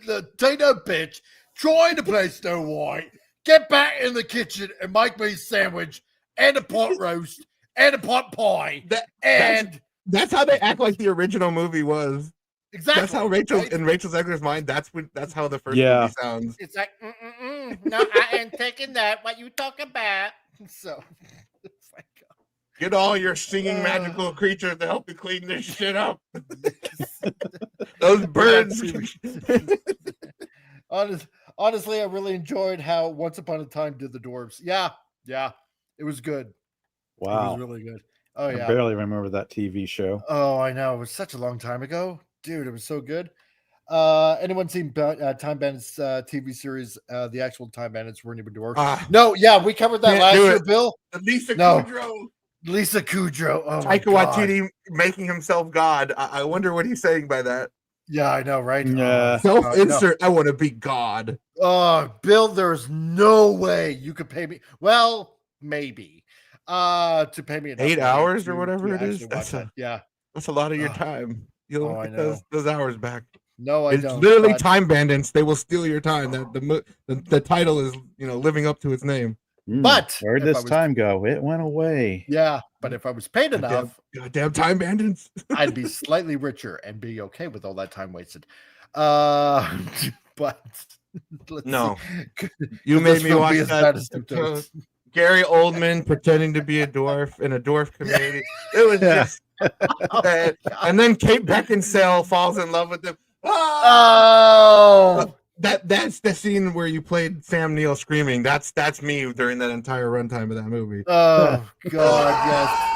Latino bitch trying to play Snow White. Get back in the kitchen and make me a sandwich and a pot roast and a pot pie. That's how they act like the original movie was. Exactly. That's how Rachel right? in Rachel Zegler's mind. That's how the first Yeah. movie sounds. It's like, no, I ain't taking that. What you talking about? So, it's like, Get all your singing magical creatures to help you clean this shit up. Those birds. Honestly, I really enjoyed how Once Upon a Time did the dwarves. Yeah, it was good. It Wow. was really good. Oh I yeah. barely remember that TV show. Oh, I know. It was such a long time ago, dude. It was so good. Anyone seen Time Bandits TV series? The actual Time Bandits weren't even dwarves. No, yeah, we covered that Can't last do year, it. Bill. Lisa No. Kudrow. Lisa Kudrow. Oh my Taika god. Waititi making himself God. I wonder what he's saying by that. Yeah, I know, right? Yeah. Self-insert. I want to be God. Bill, there's no way you could pay me. Well, maybe. To pay me enough 8 money hours or to whatever it is. actually watch that. Yeah. That's a lot of your time. You'll Oh, I get know. those hours back. No, I It's don't. literally but- Time Bandits. They will steal your time. The title is living up to its name. But where'd if this I was- time go? It went away. Yeah, but if I was paid enough, Goddamn Time Bandits. I'd be slightly richer and be okay with all that time wasted. But let's No. see. You Could made this me film watch be as that. bad as Tiptoes? Gary Oldman pretending to be a dwarf in a dwarf community. It was just bad. And then Kate Beckinsale falls in love with him. Oh, that's the scene where you played Sam Neill screaming. That's me during that entire runtime of that movie. Oh God, yes.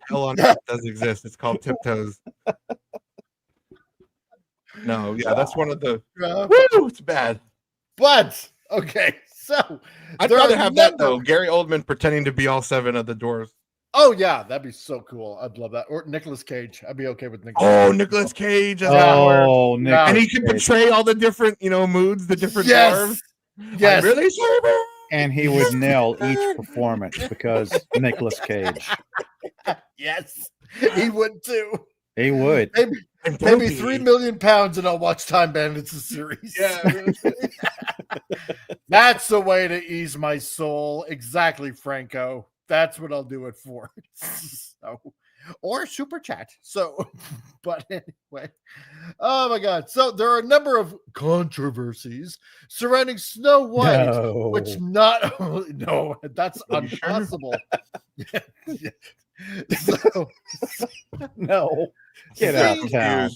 Hell on Earth does exist. It's called Tiptoes. No, yeah, that's one of the. Woo, it's bad. But okay, so I'd there rather are have that number- though. Gary Oldman pretending to be all 7 of the dwarves. Oh yeah, that'd be so cool. I'd love that. Or Nicolas Cage. I'd be okay with Nicolas. Oh, Cage. Nicolas Cage. as Oh, Dwarf. Nicolas And he can Cage. portray all the different, moods, the different Yes. dwarves. Yes. I'm really sorry. And he would nail each performance because Nicolas Cage. Yes, he would too. He would. Maybe And pay me Dopey. $3 million and I'll watch Time Bandits the series. Yeah, really. That's the way to ease my soul. Exactly, Franco. That's what I'll do it for. So, or super chat. So, but anyway, oh my God. So there are a number of controversies surrounding Snow White, No. which not only, no, that's Are you sure? impossible. So, No. Get See, out of town.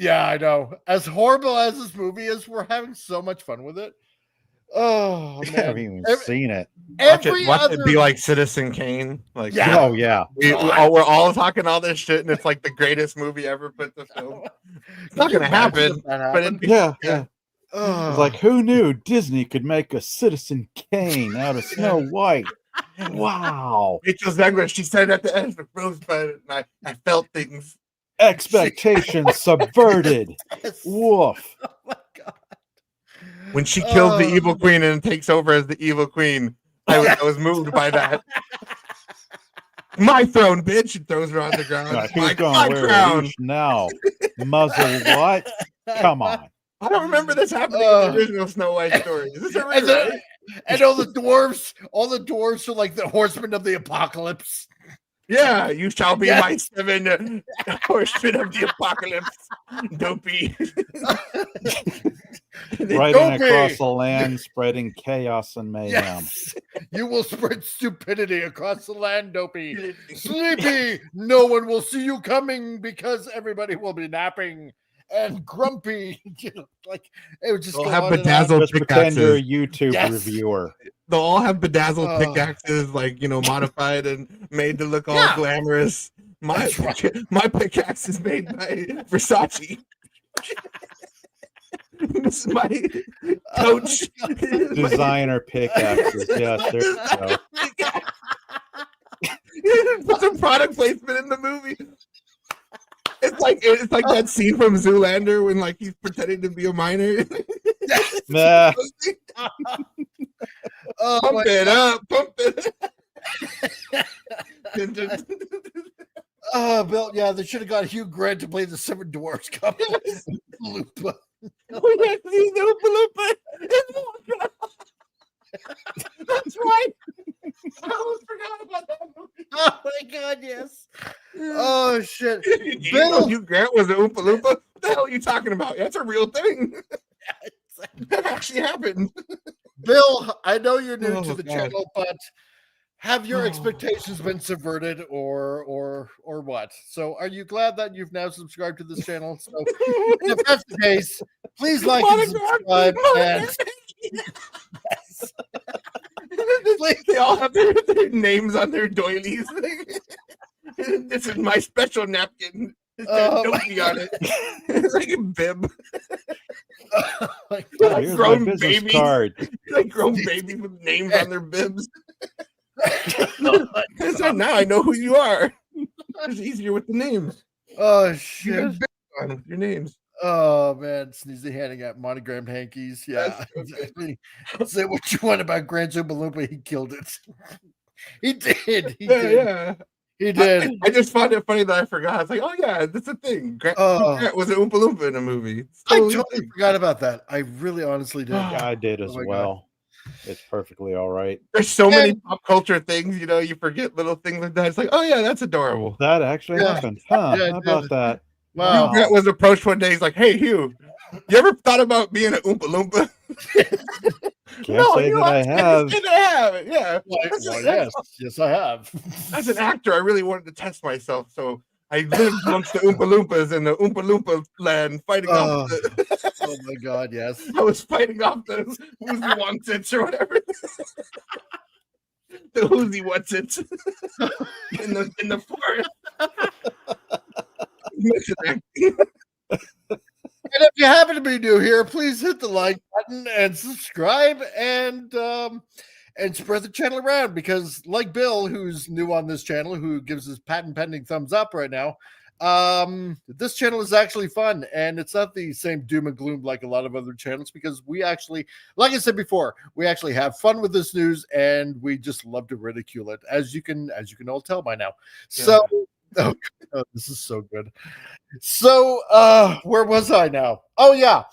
I know. As horrible as this movie is, we're having so much fun with it. Oh I man. haven't even seen it. Watch Every it, watch other it be like Citizen Kane. Like, Yeah. Oh, yeah. we're all talking all this shit, and it's like the greatest movie ever put to film. It's not Can gonna you imagine happen, if that but happened? Yeah. Oh. It's like, who knew Disney could make a Citizen Kane out of Snow White? Wow. Rachel Zegler, she said at the end of the Rosebud, and I felt things. Expectations subverted. Yes. Woof. Oh my God. When she kills the evil queen and takes over as the evil queen, I was moved by that. My throne, bitch! And throws her on the ground. Like, my who's going to wear a crown. leash now? Muzzle what? Come on. I don't remember this happening in the original Snow White story. Is this a And then, rewrite? And all the dwarves are like the horsemen of the apocalypse. Yeah, you shall be my 7 horsemen of the apocalypse, Dopey. Riding across the land, spreading chaos and mayhem. Yes. You will spread stupidity across the land, Dopey. Sleepy, no one will see you coming because everybody will be napping. And Grumpy, like it would just They'll go have on and on. bedazzled Just pretend you're a pickaxes. YouTube reviewer. They'll all have bedazzled pickaxes, like, modified and made to look all glamorous. My pickaxe is made by Versace. This is my coach. Designer pickaxes. Yes, there you go. Put some product placement in the movie. It's like that scene from Zoolander when like he's pretending to be a miner. Nah. Pump it up. Oh, Bill, yeah, they should have got Hugh Grant to play the Seven Dwarfs Cup. Loompa. That's right. I almost forgot about that movie. Oh my God, yes. Oh shit. You know Hugh Grant was an Oompa Loompa? What the hell are you talking about? That's a real thing. That actually happened. Bill, I know you're new to the God. channel, but have your expectations been subverted or what? So are you glad that you've now subscribed to this channel? So if that's the case, please like and subscribe. And yes. They all have their names on their doilies. This is my special napkin. Dopey on it. It's like a bib. Here's my business card. Like grown babies with names on their bibs. So now I know who you are. It's easier with the names. Oh shit! With your names. Oh man, Sneezy handing out monogrammed hankies. Yeah, exactly. Say what you want about Grand Oompa Loompa. He killed it. He did. He did. Yeah. He did. I just found it funny that I forgot. I was like, oh yeah, that's a thing. Grant was an Oompa Loompa in a movie. I totally forgot about that. I really honestly did. Yeah, I did as well. God. It's perfectly all right. There's so many pop culture things, you forget little things like that. It's like, oh yeah, that's adorable. That actually happened. Huh? Yeah, How about that? Wow. Hugh Grant was approached one day. He's like, hey Hugh, you ever thought about being an Oompa Loompa? Can't say that I have. I have. Yeah. Well, yes, I have. As an actor, I really wanted to test myself, so I lived amongst the Oompa Loompas in the Oompa Loompa land, fighting off the... Oh my God, yes. I was fighting off the Who's Wants It or whatever. The Who's Wants It in the forest. And if you happen to be new here, please hit the like button and subscribe and spread the channel around, because like Bill, who's new on this channel, who gives his patent pending thumbs up right now, this channel is actually fun, and it's not the same doom and gloom like a lot of other channels, because we actually, like I said before, we actually have fun with this news, and we just love to ridicule it, as you can all tell by now. Yeah. So oh, this is so good. So where was I now? Oh yeah.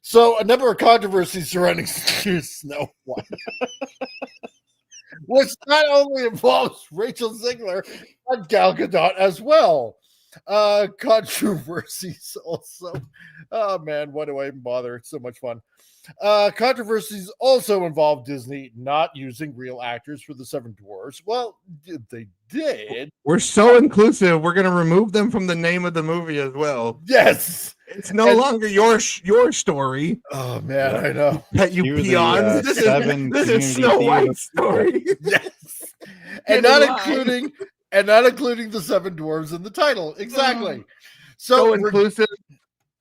So a number of controversies surrounding Snow White, which not only involves Rachel Zegler but Gal Gadot as well. Controversies also. Oh man, why do I even bother? It's so much fun. Controversies also involve Disney not using real actors for the Seven Dwarfs. Well, they did. We're so inclusive. We're going to remove them from the name of the movie as well. Yes. It's no longer your story. Oh man, I know. That you peons. This is Snow White's story. Yes. And not including the Seven Dwarves in the title. Exactly. So inclusive.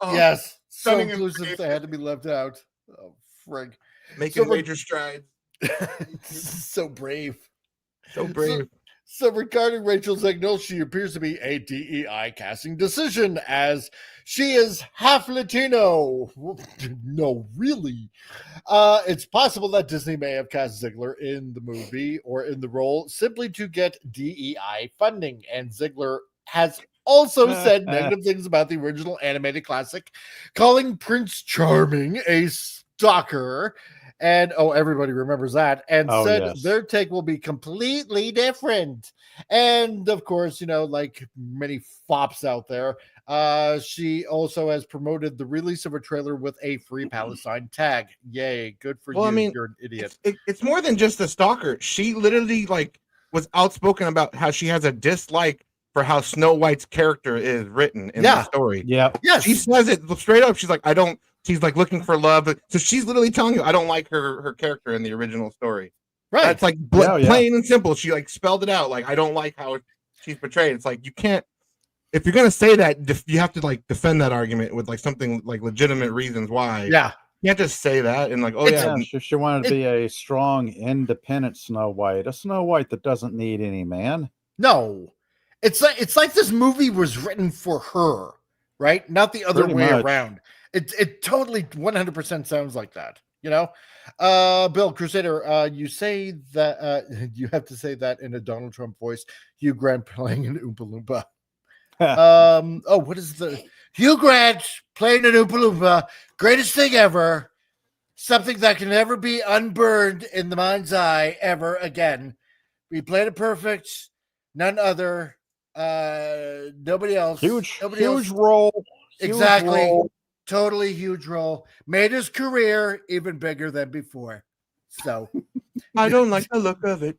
Yes. So Stunning inclusive they had to be left out. Oh, frig. Making major strides. So brave. So brave. So regarding Rachel Zegler, she appears to be a DEI casting decision, as she is half Latino. No, really. It's possible that Disney may have cast Zegler in the movie or in the role simply to get DEI funding, and Zegler has also said negative things about the original animated classic, calling Prince Charming a stalker And everybody remembers that, and Oh, said yes. their take will be completely different. And of course, like many fops out there, she also has promoted the release of a trailer with a Free Palestine tag. Yay, good for Well, you. I mean, You're an idiot. It's more than just a stalker. She literally was outspoken about how she has a dislike for how Snow White's character is written in the story. Yeah. Yes. She says it straight up. She's like, she's like looking for love. So she's literally telling you, I don't like her character in the original story. Right. That's like plain and simple. She spelled it out. Like, I don't like how she's portrayed. It's like, you can't, if you're going to say that, you have to defend that argument with something legitimate reasons why. Yeah. You can't just say that and She wanted to be a strong, independent Snow White, a Snow White that doesn't need any man. No, it's like this movie was written for her, right? Not the other Pretty way much. around. It totally 100% sounds like that. Bill Crusader, you say that you have to say that in a Donald Trump voice. Hugh Grant playing an Oompa Loompa. What is the Hugh Grant playing an Oompa Loompa? Greatest thing ever. Something that can never be unburned in the mind's eye ever again. We played it perfect. None other. Nobody else. Huge else. role. Exactly. Huge role. Totally huge role. Made his career even bigger than before. So I don't like the look of it.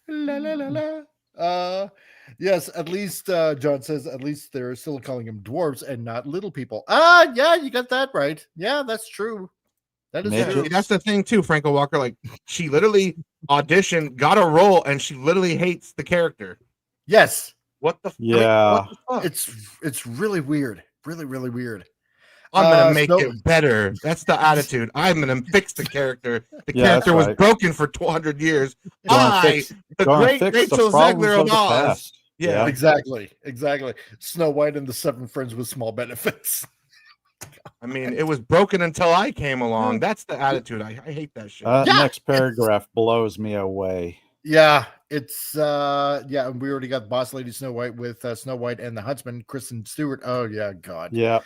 La la la la. Yes, at least John says at least they're still calling them dwarves and not little people. Yeah, you got that right. Yeah, that's true. That is true. That's the thing too, Franco Walker. She literally auditioned, got a role, and she literally hates the character. Yes. What the? Yeah. What the fuck? It's really weird. Really, really weird. I'm gonna make it better. That's the attitude. I'm gonna fix the character. The character was broken for 200 years. The great Rachel Zegler of Oz. Yeah, exactly. Snow White and the Seven Friends with Small Benefits. I mean, it was broken until I came along. That's the attitude. I hate that shit. Next paragraph blows me away. Yeah, it's we already got Boss Lady Snow White with Snow White and the Huntsman, Kristen Stewart. Oh yeah, God. Yeah.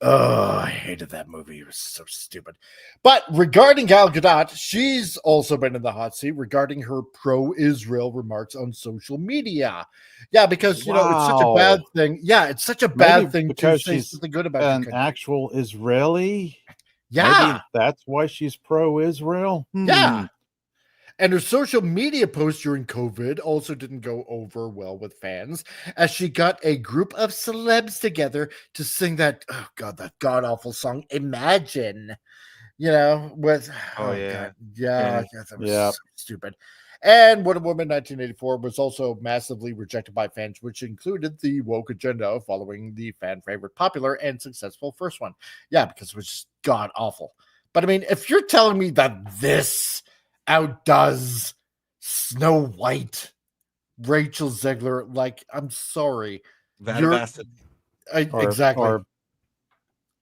Oh, I hated that movie. It was so stupid. But regarding Gal Gadot, she's also been in the hot seat regarding her pro-Israel remarks on social media. Yeah, because it's such a bad thing. Yeah, it's such a bad thing to say something good about an actual Israeli. Yeah, maybe that's why she's pro-Israel. Yeah. And her social media posts during COVID also didn't go over well with fans, as she got a group of celebs together to sing that god-awful song, Imagine, with, God. Yeah, that was so stupid. And Wonder Woman 1984 was also massively rejected by fans, which included the woke agenda following the fan favorite, popular, and successful first one. Yeah, because it was just god-awful. But I mean, if you're telling me that this outdoes Snow White, Rachel Zegler, I'm sorry. Exactly.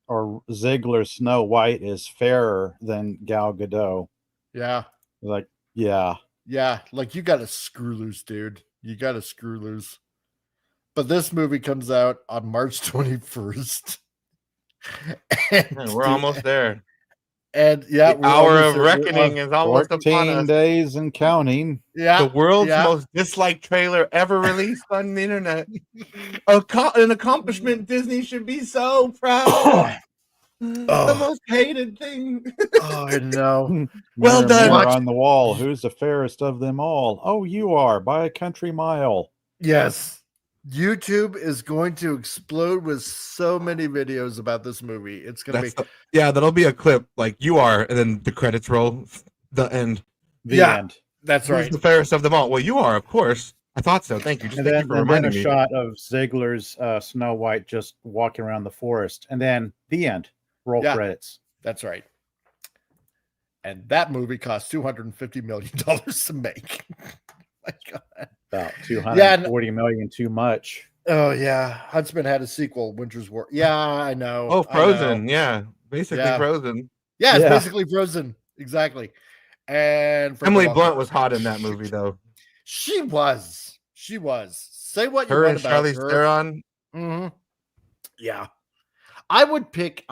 Or Ziegler Snow White is fairer than Gal Gadot. Yeah. Yeah, you got to screw loose, dude. You got to screw loose. But this movie comes out on March 21st. We're almost there. And the hour of reckoning is almost upon 14 us. days and counting. Yeah, the world's most disliked trailer ever released on the internet. An accomplishment Disney should be so proud. The most hated thing. I know. Well done. Mirror on the wall. Who's the fairest of them all? Oh, you are by a country mile. Yes. YouTube is going to explode with so many videos about this movie. It's going to be that'll be a clip you are, and then the credits roll, the end. The end. That's right. Who's the fairest of them all? Well, you are, of course. I thought so. Thank you. And then a shot of Ziegler's Snow White just walking around the forest, and then the end. Roll credits. That's right. And that movie cost $250 million to make. My God. About 240 million too much. Oh yeah, Huntsman had a sequel, Winter's War. Yeah, I know. Oh, Frozen. Yeah, basically Frozen. Yeah, it's basically Frozen. Exactly. And Emily Blunt was hot in that movie, though. She was. Say what her you and want about Charlize her. Theron. Mm-hmm. Yeah, I would pick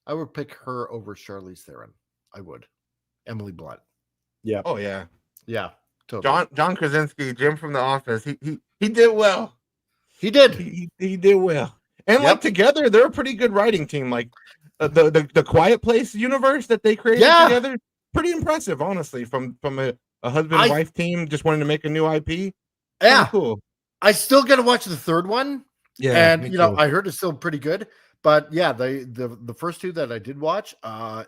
I would pick her over Charlize Theron. I would. Emily Blunt. Yeah. Oh yeah. Yeah. Totally. John Krasinski, Jim from The Office. He did well. He did. He did well. And like together, they're a pretty good writing team. Like the Quiet Place universe that they created together, pretty impressive, honestly. From a husband and wife team just wanting to make a new IP. Yeah, cool. I still got to watch the third one. Yeah, and I heard it's still pretty good. But yeah, the first two that I did watch,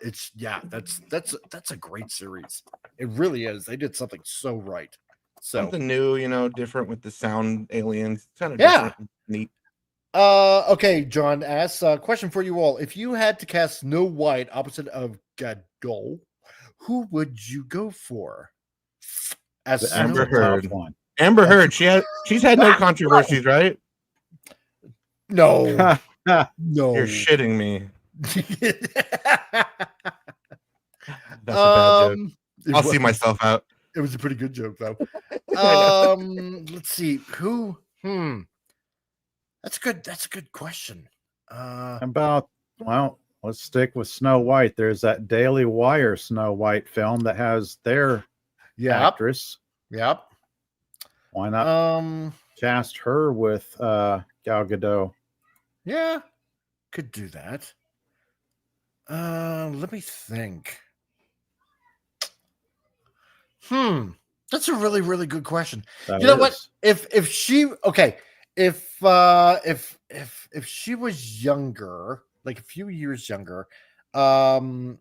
it's that's a great series. It really is. They did something so right. So something new, different with the sound aliens. Kind of different, neat. Okay, John asks question for you all. If you had to cast Snow White opposite of Gadot, who would you go for? As Amber Heard. Amber Heard. She's had no controversies, right? No. No. You're shitting me. That's a bad joke. I'll see myself out. It was a pretty good joke, though. Let's see. Who? That's a good question. Let's stick with Snow White. There's that Daily Wire Snow White film that has their actress. Yep. Why not cast her with Gal Gadot? Yeah, could do that. Let me think. That's a really, really good question. You know what? If she she was younger, like a few years younger, oh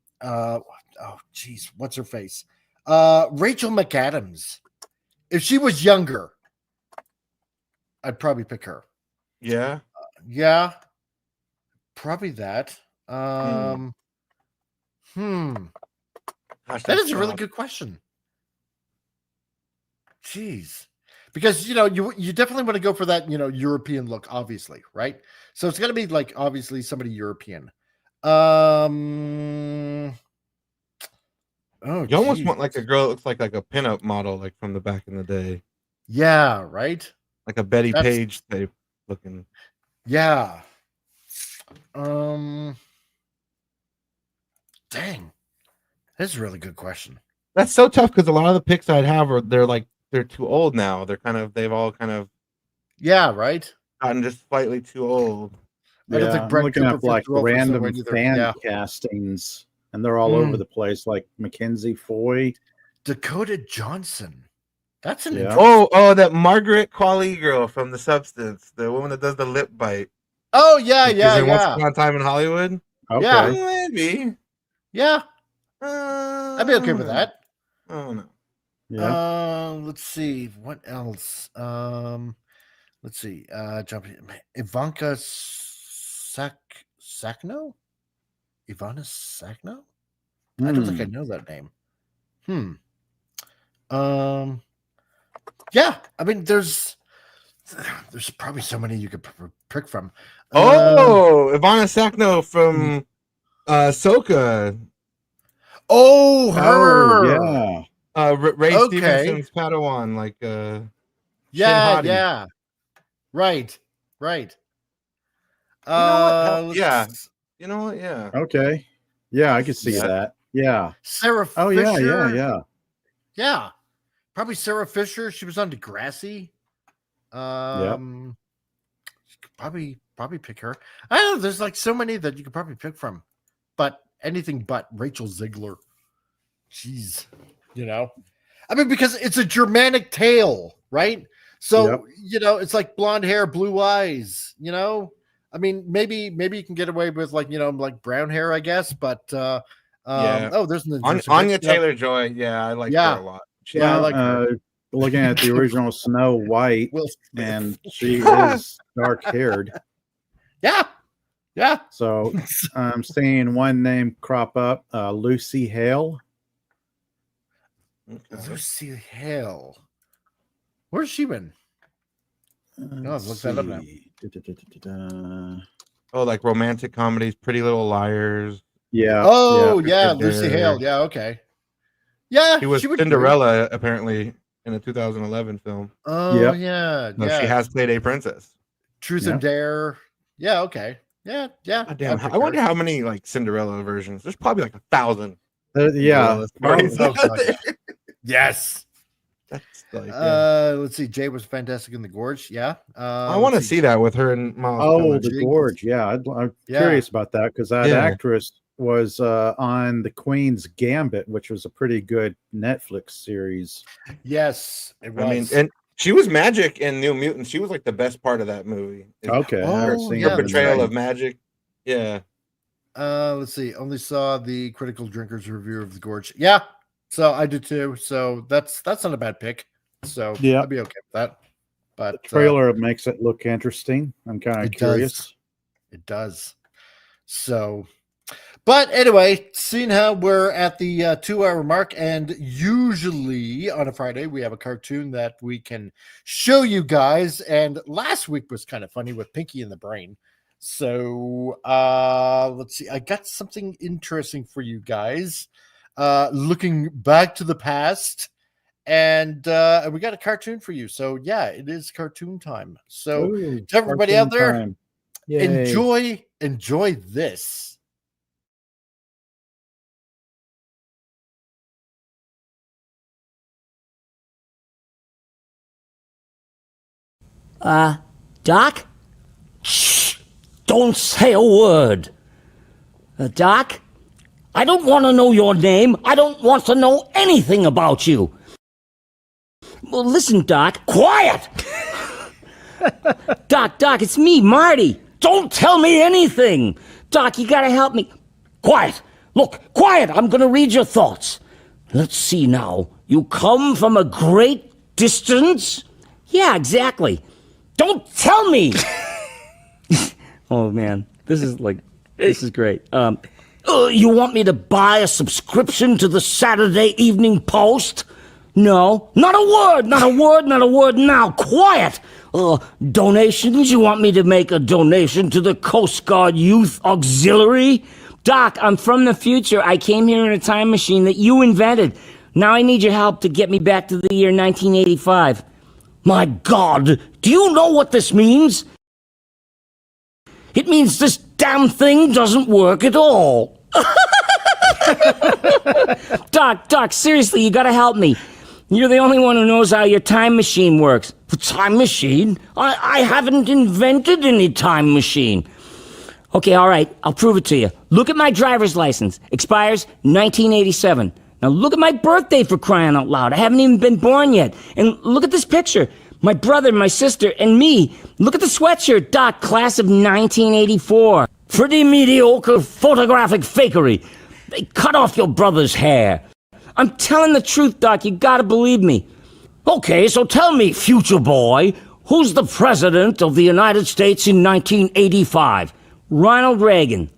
geez, what's her face? Rachel McAdams. If she was younger, I'd probably pick her. Yeah. Yeah. Probably that. That is a really good question. Jeez. Because you definitely want to go for that, European look, obviously, right? So it's got to be like obviously somebody European. You almost want like a girl that looks like a pinup model, like from the back in the day. Yeah, right. Like a Betty Page type looking. Yeah. Dang. That's a really good question. That's so tough because a lot of the picks I'd have they're too old now. They've all kind of right. Gotten just slightly too old. I don't think I'm looking at like random fan castings, and they're all over the place, like Mackenzie Foy, Dakota Johnson. That's an that Margaret Qualley girl from The Substance, the woman that does the lip bite. Oh yeah. Once Upon a Time in Hollywood. Okay. Yeah, maybe. Yeah, I'd be okay with that. Oh no. Yeah. Let's see what else. Let's see. Ivanka Sakhno. Ivana Sakhno. I don't think I know that name. Yeah, I mean, there's probably so many you could pick from. Ivana Sakhno from Ahsoka. Oh, her. Yeah. Ray Stevenson's Padawan, like yeah. Right. You know what? Yeah. Okay. Yeah, I could see that. Yeah. Sarah Fisher. Oh yeah. Yeah. Probably Sarah Fisher. She was on Degrassi. You could probably pick her. I don't know. There's like so many that you could probably pick from, but anything but Rachel Ziegler. Jeez, I mean, because it's a Germanic tale, right? So it's like blonde hair, blue eyes. I mean, maybe you can get away with like brown hair, I guess. But there's Anya Taylor-Joy. Yeah, I like her a lot. I like her. Looking at the original Snow White, and she is dark-haired. Yeah. So I'm seeing one name crop up, Lucy Hale. Lucy Hale. Where's she been? I've looked that up now. Like romantic comedies, Pretty Little Liars. Yeah. Lucy Hale. Yeah, okay. Yeah, she was Cinderella apparently in a 2011 film. Oh, yeah. No, she has played a princess. Truth and Dare. Yeah, okay. Yeah. God damn, I wonder how many like Cinderella versions. There's probably like 1,000. Yeah. Cinderella stories out there. Yes. That's like, let's see. Jay was fantastic in the Gorge. Yeah. I want to see that with her and Miles. Oh, Teller. the Gorge. Yeah, I'm curious about that because that actress was on the Queen's Gambit, which was a pretty good Netflix series. Yes, it was. I mean, and she was Magic in New Mutants. She was like the best part of that movie. Okay, her portrayal of Magic. Yeah. Let's see. Only saw the Critical Drinkers review of the Gorge. Yeah. So I do too. So that's not a bad pick. So yeah, I'd be okay with that. But the trailer makes it look interesting. I'm kind of curious. It does. So, but anyway, seeing how we're at the 2-hour mark, and usually on a Friday we have a cartoon that we can show you guys. And last week was kind of funny with Pinky and the Brain. So let's see. I got something interesting for you guys. Looking back to the past, and we got a cartoon for you. So yeah, it is cartoon time. So to everybody out there, enjoy this. Doc? Shh! Don't say a word. Doc? I don't want to know your name. I don't want to know anything about you. Well, listen, Doc. Quiet! Doc, it's me, Marty. Don't tell me anything. Doc, you gotta help me. Quiet. Look, quiet. I'm gonna read your thoughts. Let's see now. You come from a great distance? Yeah, exactly. Don't tell me! Oh, man. This is great. You want me to buy a subscription to the Saturday Evening Post? No. Not a word, not a word, not a word now. Quiet! Donations? You want me to make a donation to the Coast Guard Youth Auxiliary? Doc, I'm from the future. I came here in a time machine that you invented. Now I need your help to get me back to the year 1985. My God, do you know what this means? It means this damn thing doesn't work at all. Doc, seriously, you gotta help me. You're the only one who knows how your time machine works. The time machine? I haven't invented any time machine. Okay, all right, I'll prove it to you. Look at my driver's license. Expires 1987. Now look at my birthday, for crying out loud. I haven't even been born yet. And look at this picture. My brother, my sister, and me. Look at the sweatshirt, Doc, class of 1984. Pretty mediocre photographic fakery. They cut off your brother's hair. I'm telling the truth, Doc. You gotta believe me. Okay, so tell me, future boy, who's the president of the United States in 1985? Ronald Reagan.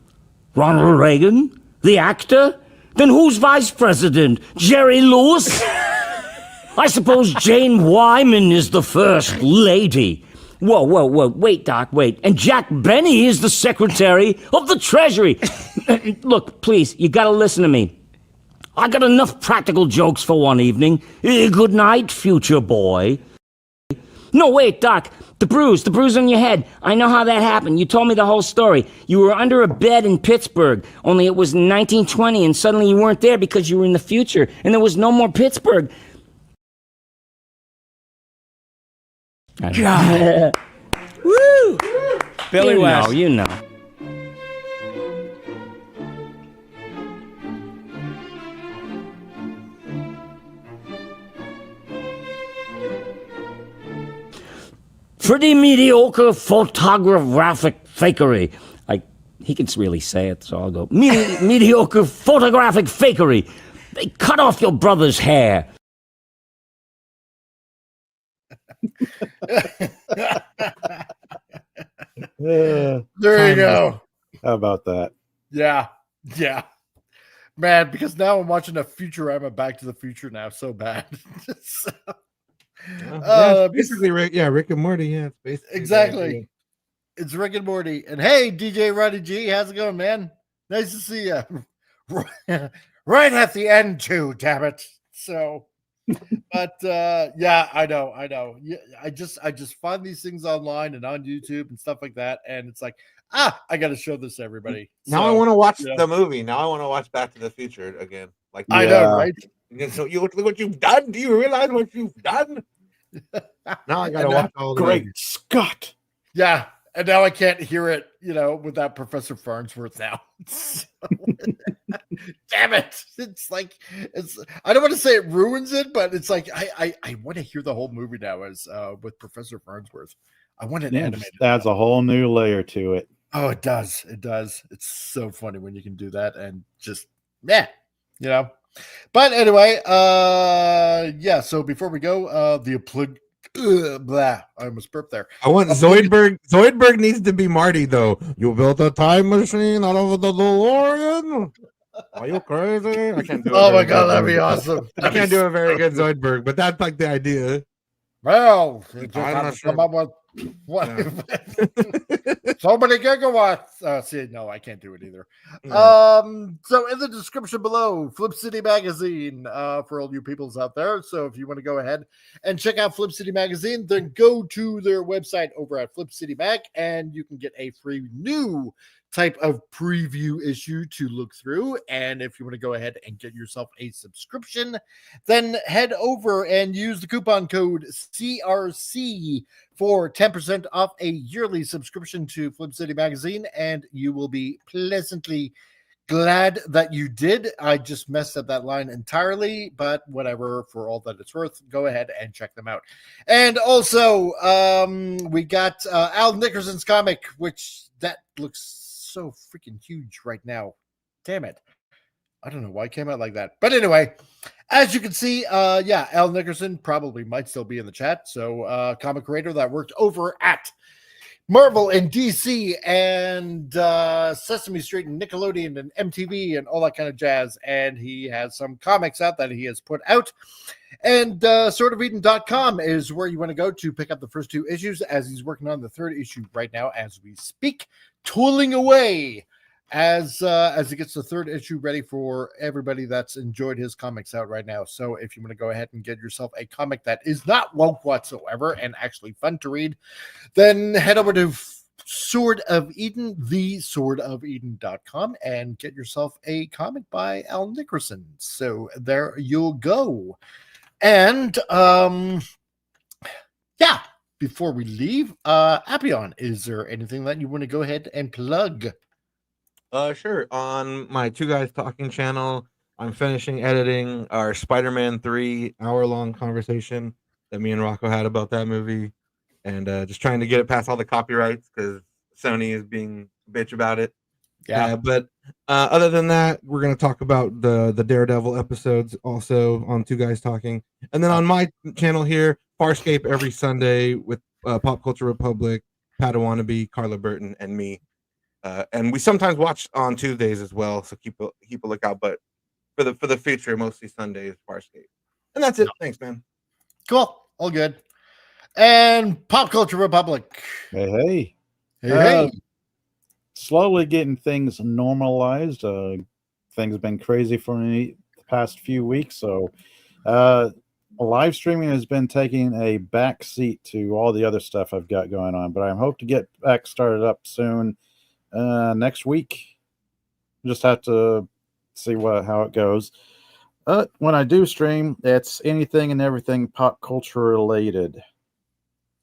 Ronald Reagan? The actor? Then who's vice president? Jerry Lewis? I suppose Jane Wyman is the first lady. Whoa, wait, Doc, wait. And Jack Benny is the secretary of the Treasury. Look, please, you gotta listen to me. I got enough practical jokes for one evening. Good night, future boy. No, wait, Doc. The bruise on your head. I know how that happened. You told me the whole story. You were under a bed in Pittsburgh, only it was 1920, and suddenly you weren't there because you were in the future, and there was no more Pittsburgh. God. Woo! Billy West. You know. Pretty mediocre photographic fakery. He can really say it, so I'll go. Mediocre photographic fakery. They cut off your brother's hair. There you go. How about that? Yeah. Man, because now I'm watching a Futurama Back to the Future now so bad. Basically, Rick and Morty. Yeah, it's basically exactly. It's Rick and Morty. And hey, DJ Roddy G, how's it going, man? Nice to see you. Right at the end, too. Damn it. So, but yeah, I know. Yeah, I just find these things online and on YouTube and stuff like that, and it's like I got to show this to everybody. Now I want to watch the movie. Now I want to watch Back to the Future again. Like I know, right? So you look what you've done. Do you realize what you've done? Now I gotta watch all the Great movies. Scott. Yeah, and now I can't hear it, without Professor Farnsworth now. Damn it! It's like I don't want to say it ruins it, but it's like I want to hear the whole movie now as with Professor Farnsworth. I want it animated. Adds a whole new layer to it. Oh, it does. It does. It's so funny when you can do that and just But anyway, so before we go, the plug blah. I almost burped there. I want Zoidberg. Zoidberg needs to be Marty, though. You built a time machine out of the DeLorean. Are you crazy? I can't do it. Oh my god, that'd be awesome. I can't do a very good Zoidberg, but that's like the idea. Well, I'm not sure. come up with what so many gigawatts. See, no, I can't do it either. Yeah. So in the description below, Flip City Magazine for all you peoples out there. So if you want to go ahead and check out Flip City Magazine, then go to their website over at Flip City Mag, and you can get a free new type of preview issue to look through. And if you want to go ahead and get yourself a subscription, then head over and use the coupon code CRC for 10% off a yearly subscription to Flip City Magazine, and you will be pleasantly glad that you did. I just messed up that line entirely, but whatever, for all that it's worth, go ahead and check them out. And also, we got Al Nickerson's comic, which that looks so freaking huge right now. Damn it. I don't know why it came out like that. But anyway, as you can see, Al Nickerson probably might still be in the chat. So comic creator that worked over at Marvel and DC and Sesame Street and Nickelodeon and MTV and all that kind of jazz. And he has some comics out that he has put out. And swordofeden.com is where you want to go to pick up the first two issues, as he's working on the third issue right now as we speak, tooling away as he gets the third issue ready for everybody that's enjoyed his comics out right now. So if you want to go ahead and get yourself a comic that is not woke whatsoever and actually fun to read, then head over to Sword of Eden, theswordofeden.com, and get yourself a comic by Al Nickerson. So there you'll go. And before we leave, Appion, is there anything that you want to go ahead and plug? Sure. On my Two Guys Talking channel, I'm finishing editing our Spider-Man 3 hour-long conversation that me and Rocco had about that movie, and just trying to get it past all the copyrights because Sony is being a bitch about it. But other than that, we're going to talk about the Daredevil episodes also on Two Guys Talking. And then on my channel here, Farscape every Sunday with Pop Culture Republic, Padawannabe, Carla Burton, and me. And we sometimes watch on Tuesdays as well, so keep a lookout. But for the future, mostly Sundays, Farscape. And that's it. Thanks, man. Cool. All good. And Pop Culture Republic. Hey. Slowly getting things normalized. Things have been crazy for me the past few weeks, so live streaming has been taking a back seat to all the other stuff I've got going on. But I hope to get back started up soon next week. Just have to see how it goes. When I do stream, it's anything and everything pop culture related.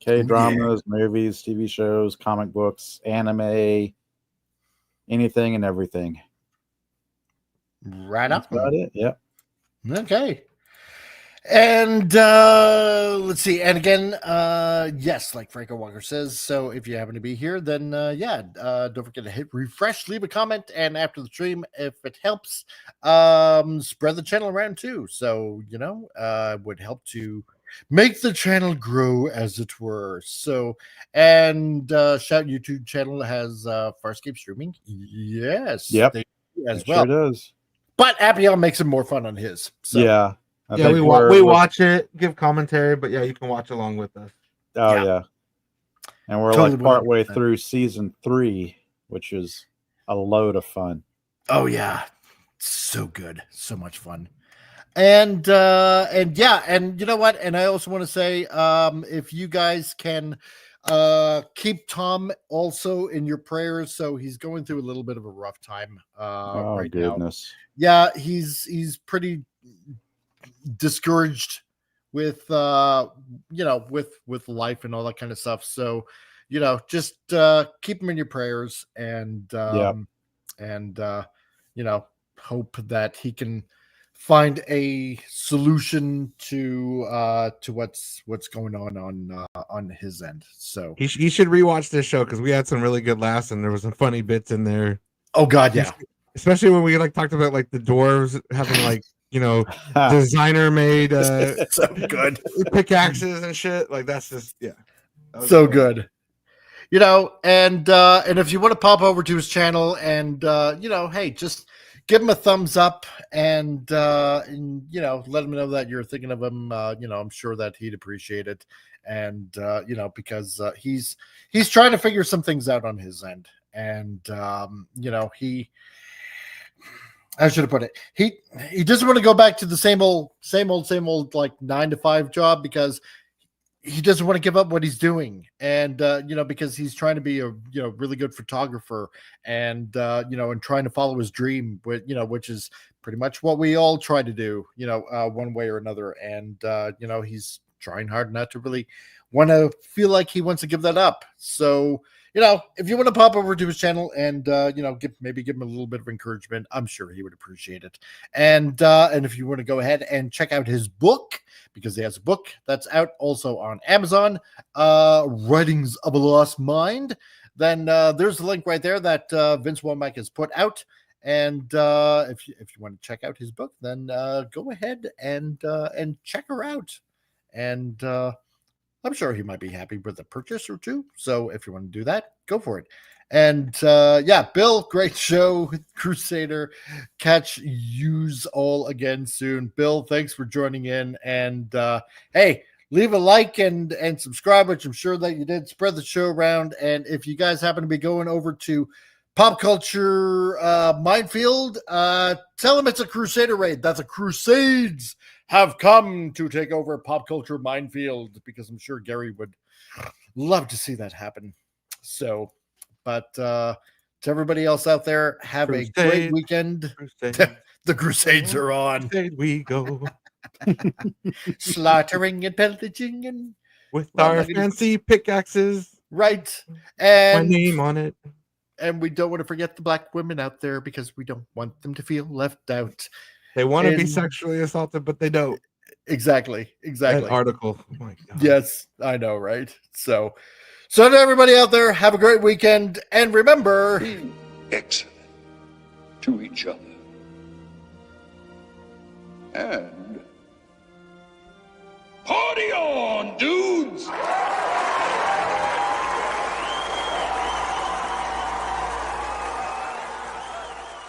K-dramas, movies, TV shows, comic books, anime, anything and everything. Right up. That's about it. Yep. Okay. And let's see. And again, yes, like Franco Walker says. So if you happen to be here, then don't forget to hit refresh, leave a comment, and after the stream, if it helps, spread the channel around too. So it would help to make the channel grow, as it were. So, and Shout YouTube channel has Farscape streaming. Yes. Yep. They do as it well. Sure does. But Appion makes it more fun on his. So. Yeah. We watch it, give commentary, but you can watch along with us. Oh yeah. And we're totally like partway through season 3, which is a load of fun. Oh yeah, so good, so much fun. And you know what? And I also want to say, if you guys can Keep Tom also in your prayers. So he's going through a little bit of a rough time right goodness. now. Yeah, he's pretty discouraged with with life and all that kind of stuff. So just keep him in your prayers and hope that he can find a solution to what's going on his end. So he should rewatch this show because we had some really good laughs and there was some funny bits in there. Oh God, yeah. Especially when we talked about like the dwarves having designer made so good pickaxes and shit. Like that's just so good. And if you want to pop over to his channel and hey, just give him a thumbs up and let him know that you're thinking of him. I'm sure that he'd appreciate it. And because he's trying to figure some things out on his end. And I should have put it. He doesn't want to go back to the same old like 9-to-5 job because he doesn't want to give up what he's doing. And because he's trying to be a really good photographer and and trying to follow his dream, which is pretty much what we all try to do, one way or another. And he's trying hard not to really want to feel like he wants to give that up. So if you want to pop over to his channel and maybe give him a little bit of encouragement, I'm sure he would appreciate it. And if you want to go ahead and check out his book, because he has a book that's out also on Amazon, Writings of a Lost Mind, then there's a link right there that Vince Womack has put out. And if you want to check out his book, then go ahead and check her out. And I'm sure he might be happy with a purchase or two. So if you want to do that, go for it. And Bill, great show, Crusader. Catch yous all again soon. Bill, thanks for joining in. And hey, leave a like and subscribe, which I'm sure that you did. Spread the show around. And if you guys happen to be going over to Pop Culture Minefield, tell them it's a Crusader raid. That's a Crusades have come to take over Pop Culture Minefield, because I'm sure Gary would love to see that happen. So, but to everybody else out there, have a great weekend. The Crusades are on. Crusade we go. Slaughtering and pillaging and with our fancy pickaxes. Right. And my name on it. And we don't want to forget the black women out there because we don't want them to feel left out. They want to be sexually assaulted, but they don't. Exactly. That article. Oh my God. Yes, I know, right? So to everybody out there, have a great weekend. And remember, be excellent to each other. And party on, dudes!